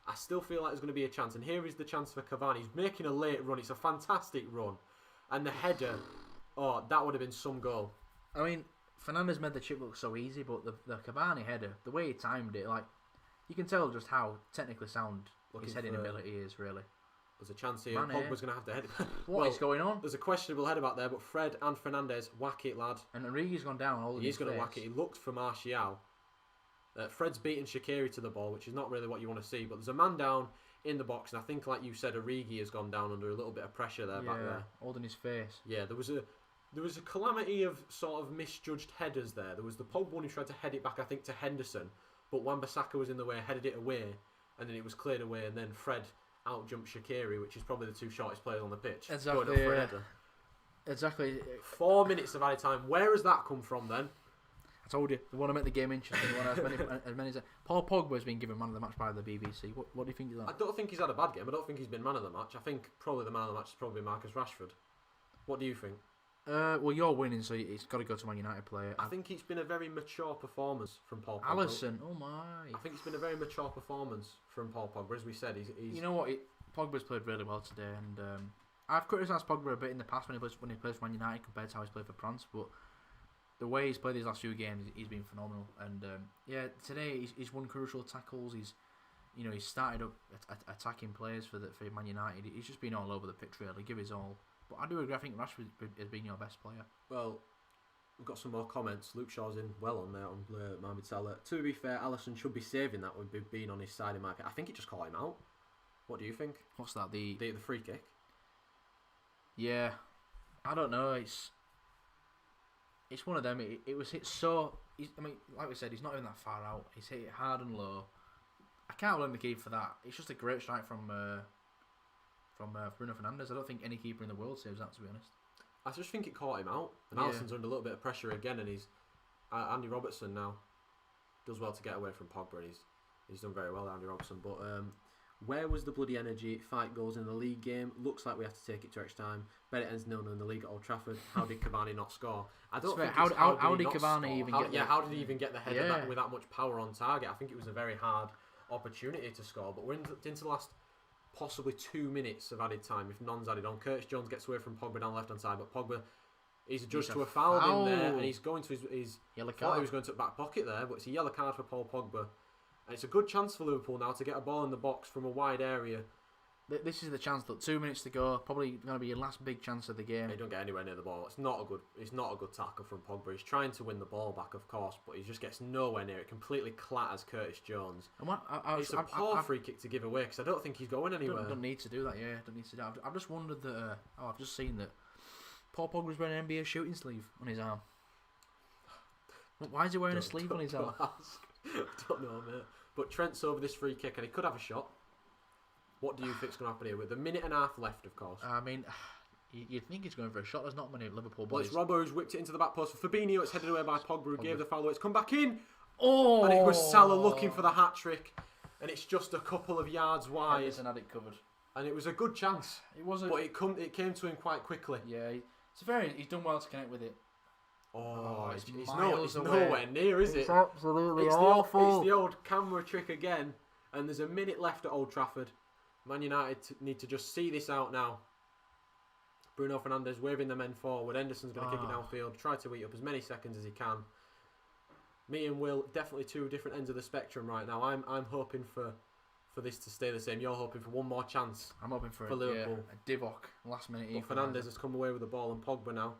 I still feel like there's going to be a chance, and here is the chance for Cavani. He's making a late run. It's a fantastic run, and the header, that would have been some goal. I mean, Fernandes made the chip look so easy, but the Cavani header, the way he timed it, like, you can tell just how technically sound his heading ability is, really. There's a chance here. Pogba's going to have to head it. What is going on? There's a questionable header back there, but Fred and Fernandes whack it, lad. And Origi's gone down. He's going to whack it. He looked for Martial. Fred's beating Shaqiri to the ball, which is not really what you want to see. But there's a man down in the box, and I think, like you said, Origi has gone down under a little bit of pressure there back there. Holding his face. Yeah, there was a calamity of sort of misjudged headers there. There was the Pogba one who tried to head it back, I think, to Henderson, but Wan-Bissaka was in the way, headed it away, and then it was cleared away, and then Fred out-jumped Shaqiri, which is probably the two shortest players on the pitch. Exactly. 4 minutes of added time. Where has that come from then? I told you, they want to make the game interesting. As many as Paul Pogba has been given man of the match by the BBC. What do you think of that? I don't think he's had a bad game. I don't think he's been man of the match. I think probably the man of the match is probably Marcus Rashford. What do you think? Well, you're winning, so it's got to go to Man United player. I think it's been a very mature performance from Paul Pogba. Alisson, oh my! I think it's been a very mature performance from Paul Pogba. As we said, he's you know what? Pogba's played really well today, and I've criticised Pogba a bit in the past when he plays for Man United compared to how he's played for France, but the way he's played these last few games, he's been phenomenal. And today he's won crucial tackles. He's started up attacking players for Man United. He's just been all over the pitch, really. Give his all. But I do agree. I think Rashford has been your best player. Well, we've got some more comments. Luke Shaw's in well on there on Mohamed Salah. To be fair, Alisson should be saving that with being on his side in my opinion. I think he just caught him out. What do you think? What's that? The free kick. Yeah, I don't know. It's one of them. It was hit so. I mean, like we said, he's not even that far out. He's hit it hard and low. I can't blame the keeper for that. It's just a great strike from Bruno Fernandes. I don't think any keeper in the world saves that, to be honest. I just think it caught him out, and Alisson's under a little bit of pressure again, and he's Andy Robertson now does well to get away from Pogba, and he's done very well, Andy Robertson. But where was the bloody energy? 5 goals in the league game. Looks like we have to take it to extra time. Bet it ends 0-0 in the league at Old Trafford. How did Cavani not score? I don't think how did Cavani even get? How did he even get the header with that much power on target? I think it was a very hard opportunity to score, but we're into the last possibly 2 minutes of added time if none's added on. Curtis Jones gets away from Pogba down the left hand side, but Pogba is adjudged to a foul in there, and he's going to his yellow card. Thought he was going to the back pocket there, but it's a yellow card for Paul Pogba, and it's a good chance for Liverpool now to get a ball in the box from a wide area. This is the chance. Look, 2 minutes to go. Probably going to be your last big chance of the game. They don't get anywhere near the ball. It's not a good tackle from Pogba. He's trying to win the ball back, of course, but he just gets nowhere near it. Completely clatters Curtis Jones. And it's a poor free kick to give away because I don't think he's going anywhere. Don't need to do that. Yeah, don't need to do that. I've just wondered that. I've just seen that Paul Pogba's wearing an NBA shooting sleeve on his arm. Why is he wearing a sleeve on his arm? I don't know, mate. But Trent's over this free kick and he could have a shot. What do you think's going to happen here? With a minute and a half left, of course. I mean, you'd think he's going for a shot. There's not many Liverpool boys. Well, it's Robbo who's whipped it into the back post for Fabinho. It's headed away by Pogba, who gave the foul away. It's come back in. Oh! And it was Salah looking for the hat-trick. And it's just a couple of yards wide. Henderson had it covered. And it was a good chance. It was But it came to him quite quickly. Yeah, he's done well to connect with it. It's nowhere near, is it? It's absolutely awful. It's the old camera trick again. And there's a minute left at Old Trafford. Man United need to just see this out now. Bruno Fernandes waving the men forward. Henderson's going to kick it downfield. Try to eat up as many seconds as he can. Me and Will, definitely two different ends of the spectrum right now. I'm hoping for this to stay the same. You're hoping for one more chance. I'm hoping for Liverpool. A Divock last minute. But Fernandes has come away with the ball, and Pogba now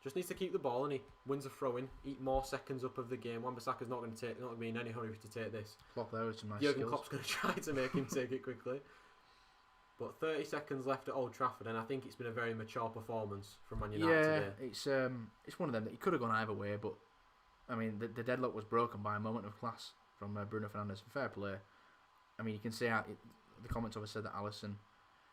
just needs to keep the ball, and he wins a throw-in. Eat more seconds up of the game. Wan-Bissaka's not going to be in any hurry to take this. Klopp there with some nice Jurgen skills. Klopp's going to try to make him take it quickly. But 30 seconds left at Old Trafford, and I think it's been a very mature performance from Man United today. It's one of them that he could have gone either way, but I mean, the deadlock was broken by a moment of class from Bruno Fernandes. Fair play. I mean, you can see the comments always said that Alisson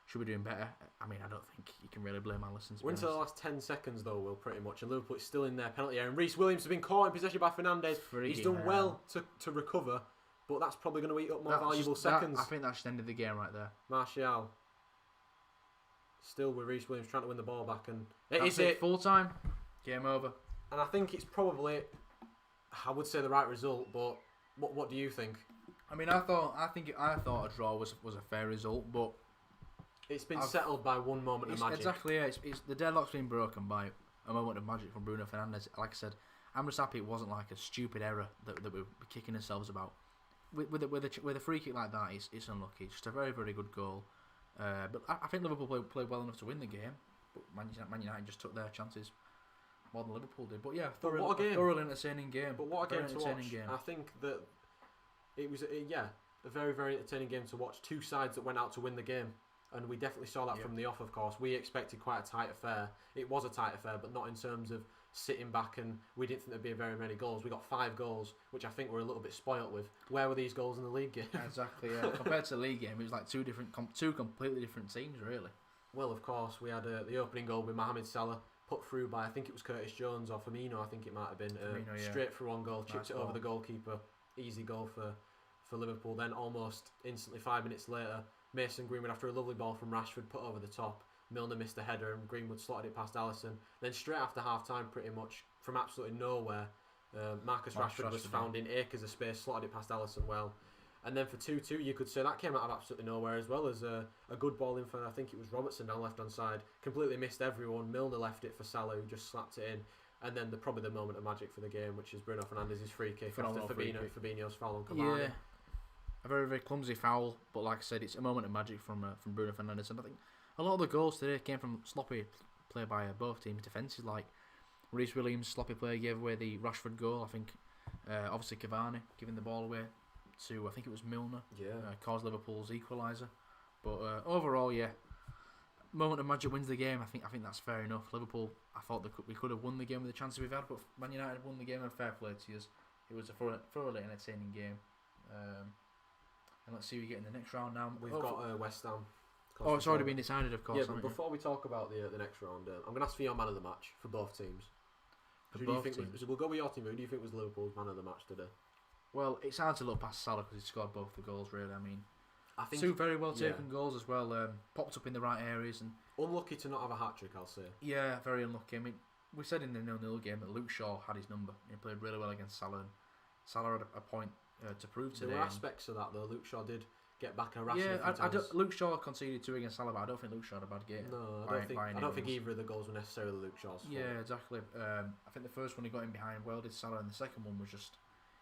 should be doing better. I mean, I don't think you can really blame Alisson. Went to the last 10 seconds though, Will, pretty much, and Liverpool is still in their penalty area. And Reece Williams has been caught in possession by Fernandes. He's done well to recover, but that's probably going to eat up more valuable seconds. I think that's the end of the game right there. Martial. Still with Reece Williams trying to win the ball back, and That's it. Full time. Game over. And I think it's probably, I would say, the right result. But what do you think? I mean, I thought a draw was a fair result, but it's been settled by one moment of magic. Exactly. Yeah, it's the deadlock's been broken by a moment of magic from Bruno Fernandes. Like I said, I'm just happy it wasn't like a stupid error that we were kicking ourselves about. With a free kick like that, it's unlucky. It's just a very, very good goal. But I think Liverpool played well enough to win the game. But Man United just took their chances more than Liverpool did. But yeah, thoroughly entertaining game. But what a game to watch. I think that it was a very, very entertaining game to watch. Two sides that went out to win the game. And we definitely saw that from the off, of course. We expected quite a tight affair. It was a tight affair, but not in terms of sitting back, and we didn't think there'd be very many goals. We got 5 goals, which I think we're a little bit spoilt with. Where were these goals in the league game? Exactly, yeah. Compared to the league game, it was like two completely different teams, really. Well, of course, we had the opening goal with Mohamed Salah, put through by, I think it was Curtis Jones or Firmino, I think it might have been. Straight through on goal, chipped it over the goalkeeper. Easy goal for Liverpool. Then almost instantly, 5 minutes later, Mason Greenwood, after a lovely ball from Rashford, put over the top. Milner missed the header and Greenwood slotted it past Alisson. Then straight after half-time, pretty much, from absolutely nowhere, Marcus Rashford was found in acres of space, slotted it past Alisson well. And then for 2-2, you could say that came out of absolutely nowhere, as well as a good ball in for, I think it was Robertson down left-hand side. Completely missed everyone. Milner left it for Salah, who just slapped it in. And then probably the moment of magic for the game, which is Bruno Fernandes' free kick after Fabinho's foul on Cavani. Yeah. A very, very clumsy foul, but like I said, it's a moment of magic from Bruno Fernandes. And I think a lot of the goals today came from sloppy play by both teams' defences. Like Reece Williams' sloppy play gave away the Rashford goal. I think obviously Cavani giving the ball away to, I think it was Milner, caused Liverpool's equaliser. But overall, moment of magic wins the game. I think that's fair enough. Liverpool, I thought we could have won the game with the chances we've had, but Man United won the game, and fair play to us. It was a thoroughly entertaining game. And let's see who we get in the next round now. We've got West Ham. Oh, it's already been decided, of course. Yeah, but before we talk about the next round, I'm going to ask for your man of the match for both teams. We'll go with your team. Who do you think was Liverpool's man of the match today? Well, it's hard to look past Salah because he scored both the goals, really. I mean, I think 2 very well taken goals as well. Popped up in the right areas. And unlucky to not have a hat-trick, I'll say. Yeah, very unlucky. I mean, we said in the 0-0 game that Luke Shaw had his number. He played really well against Salah. And Salah had a point to prove today. There were aspects of that, though. Luke Shaw did get back a Rashford. Yeah, Luke Shaw conceded 2 against Salah, but I don't think Luke Shaw had a bad game. No, I don't think either of the goals were necessarily Luke Shaw's fault. Yeah, exactly. I think the first one he got in behind well did Salah, and the second one was just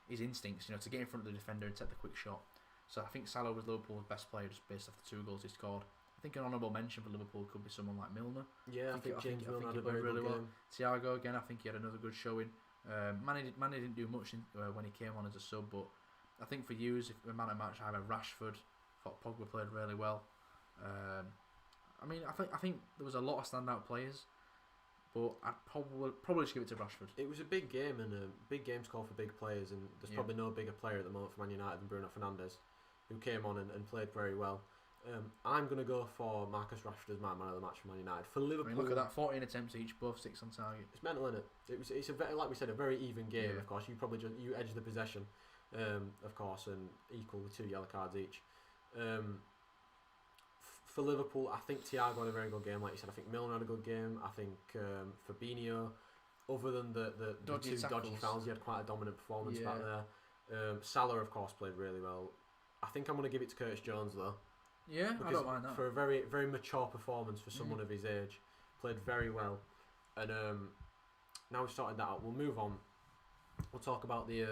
his instincts, to get in front of the defender and take the quick shot. So I think Salah was Liverpool's best player just based off the 2 goals he scored. I think an honourable mention for Liverpool could be someone like Milner. Yeah, I think James Milner had a very good game. Thiago again, I think he had another good showing. Manny didn't do much when he came on as a sub, but I think for you, if the man of match, I have Rashford. Thought Pogba played really well. I mean, I think there was a lot of standout players, but I'd probably just give it to Rashford. It was a big game, and big games call for big players, and there's probably no bigger player at the moment for Man United than Bruno Fernandes, who came on and played very well. I'm going to go for Marcus Rashford as my man of the match for Man United. For Liverpool, I mean, look at that, 14 attempts each, both 6 on target. It's mental, isn't it? It's like we said, a very even game. Of course, you edge the possession, of course, and equal with 2 yellow cards each. For Liverpool, I think Thiago had a very good game, like you said. I think Milner had a good game. I think Fabinho, other than the 2 dodgy fouls, he had quite a dominant performance back there. Salah, of course, played really well. I think I'm going to give it to Curtis Jones, though. Yeah, I don't mind that. For a very, very mature performance for someone of his age, played very well. And now we've sorted that out, we'll move on. We'll talk about the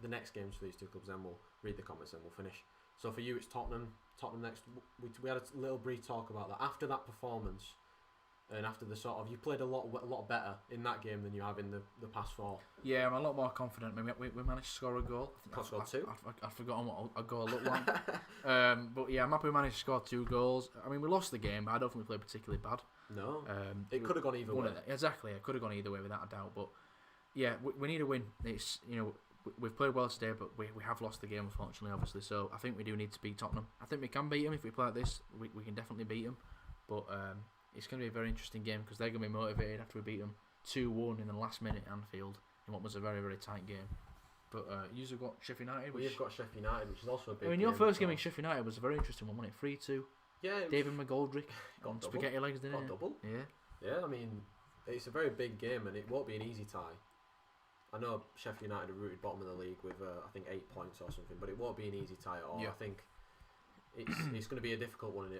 next games for these 2 clubs, then we'll read the comments and we'll finish. So for you, it's Tottenham next. We had a little brief talk about that. After that performance, and after the sort of, you played a lot better in that game than you have in the past 4. Yeah, I'm a lot more confident. We managed to score a goal. I scored 2. I've forgotten what a goal looked like. But yeah, I'm happy we managed to score 2 goals. I mean, we lost the game, but I don't think we played particularly bad. No, it could have gone either way. Exactly, it could have gone either way without a doubt. But yeah, we need a win. It's we've played well today, but we have lost the game unfortunately, obviously. So I think we do need to beat Tottenham. I think we can beat them if we play like this. We can definitely beat them, but it's going to be a very interesting game because they're going to be motivated after we beat them 2-1 in the last minute at Anfield in what was a very, very tight game. But you've got Sheffield United. We've got Sheffield United, which is also a big. I mean, your first game against Sheffield United was a very interesting one, wasn't it? 3-2. Yeah. David McGoldrick got spaghetti legs, didn't it? Got double. Yeah. Yeah, I mean, it's a very big game, and it won't be an easy tie. I know Sheffield United are rooted bottom of the league with I think 8 points or something, but it won't be an easy tie at all. Yeah. I think it's going to be a difficult one, and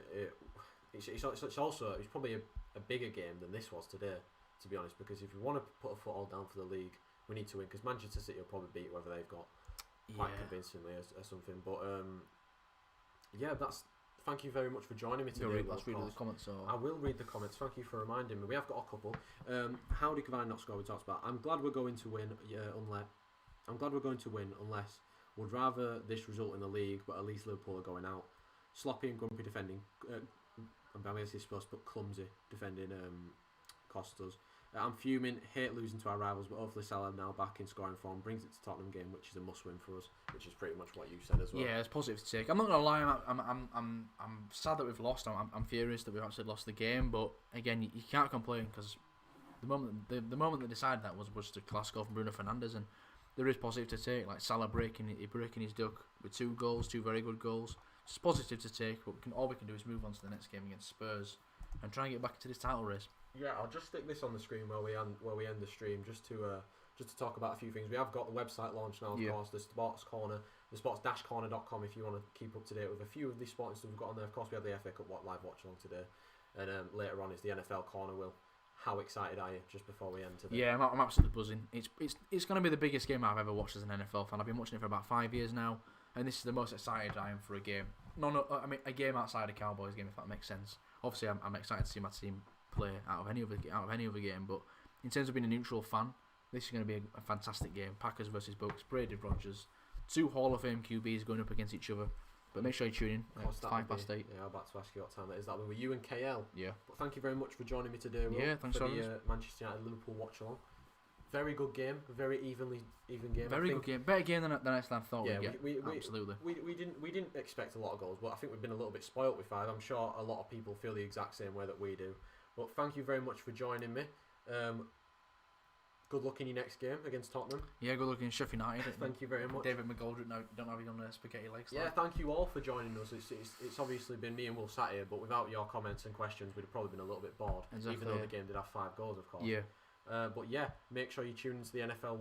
it's probably a bigger game than this was today, to be honest. Because if you want to put a foot all down for the league, we need to win. Because Manchester City will probably beat whoever they've got quite convincingly or something. But yeah, thank you very much for joining me today. Let's read the comments. I will read the comments. Thank you for reminding me. We have got a couple. How did Cavani not score? We talked about. I'm glad we're going to win. Unless would rather this result in the league, but at least Liverpool are going out. Sloppy and grumpy defending. I'm guessing supposed to put clumsy defending. Cost us. I'm fuming. Hate losing to our rivals, but hopefully Salah now back in scoring form brings it to Tottenham game, which is a must-win for us. Which is pretty much what you said as well. Yeah, it's positive to take. I'm not gonna lie. I'm sad that we've lost. I'm furious that we've actually lost the game. But again, you can't complain because the moment they decided that was to class goal from Bruno Fernandes, and there is positive to take. Like Salah breaking his duck with 2 goals, 2 very good goals. It's positive to take. But all we can do is move on to the next game against Spurs and try and get back into this title race. Yeah, I'll just stick this on the screen where we end the stream just to talk about a few things. We have got the website launched now, of course, the Sports Corner, the sports-corner.com if you want to keep up to date with a few of the sporting stuff we've got on there. Of course, we had the FA Cup live watch-along today, and later on is the NFL Corner. Will, how excited are you just before we end today? Yeah, I'm absolutely buzzing. It's going to be the biggest game I've ever watched as an NFL fan. I've been watching it for about 5 years now, and this is the most excited I am for a game. I mean a game outside a Cowboys game, if that makes sense. Obviously, I'm excited to see my team play out of any other game, but in terms of being a neutral fan, this is going to be a fantastic game. Packers versus Bucks, Brady Rodgers, 2 Hall of Fame QBs going up against each other. But make sure you tune in. It's 5:08. Yeah, I'm about to ask you what time that is. That will be you and KL. Yeah. But thank you very much for joining me today, Will. Yeah, thanks for the Manchester United Liverpool watch along. Very good game, very even game. Very good game, better game than I thought we'd get. Absolutely. We didn't expect a lot of goals, but I think we've been a little bit spoilt with 5. I'm sure a lot of people feel the exact same way that we do. But thank you very much for joining me. Good luck in your next game against Tottenham. Yeah, good luck in Sheffield United. Thank you very much. David McGoldrick, no, don't have you on spaghetti legs. Yeah, thank you all for joining us. It's obviously been me and Will sat here, but without your comments and questions, we'd have probably been a little bit bored. Exactly, even though the game did have 5 goals, of course. Yeah. But yeah, make sure you tune into the NFL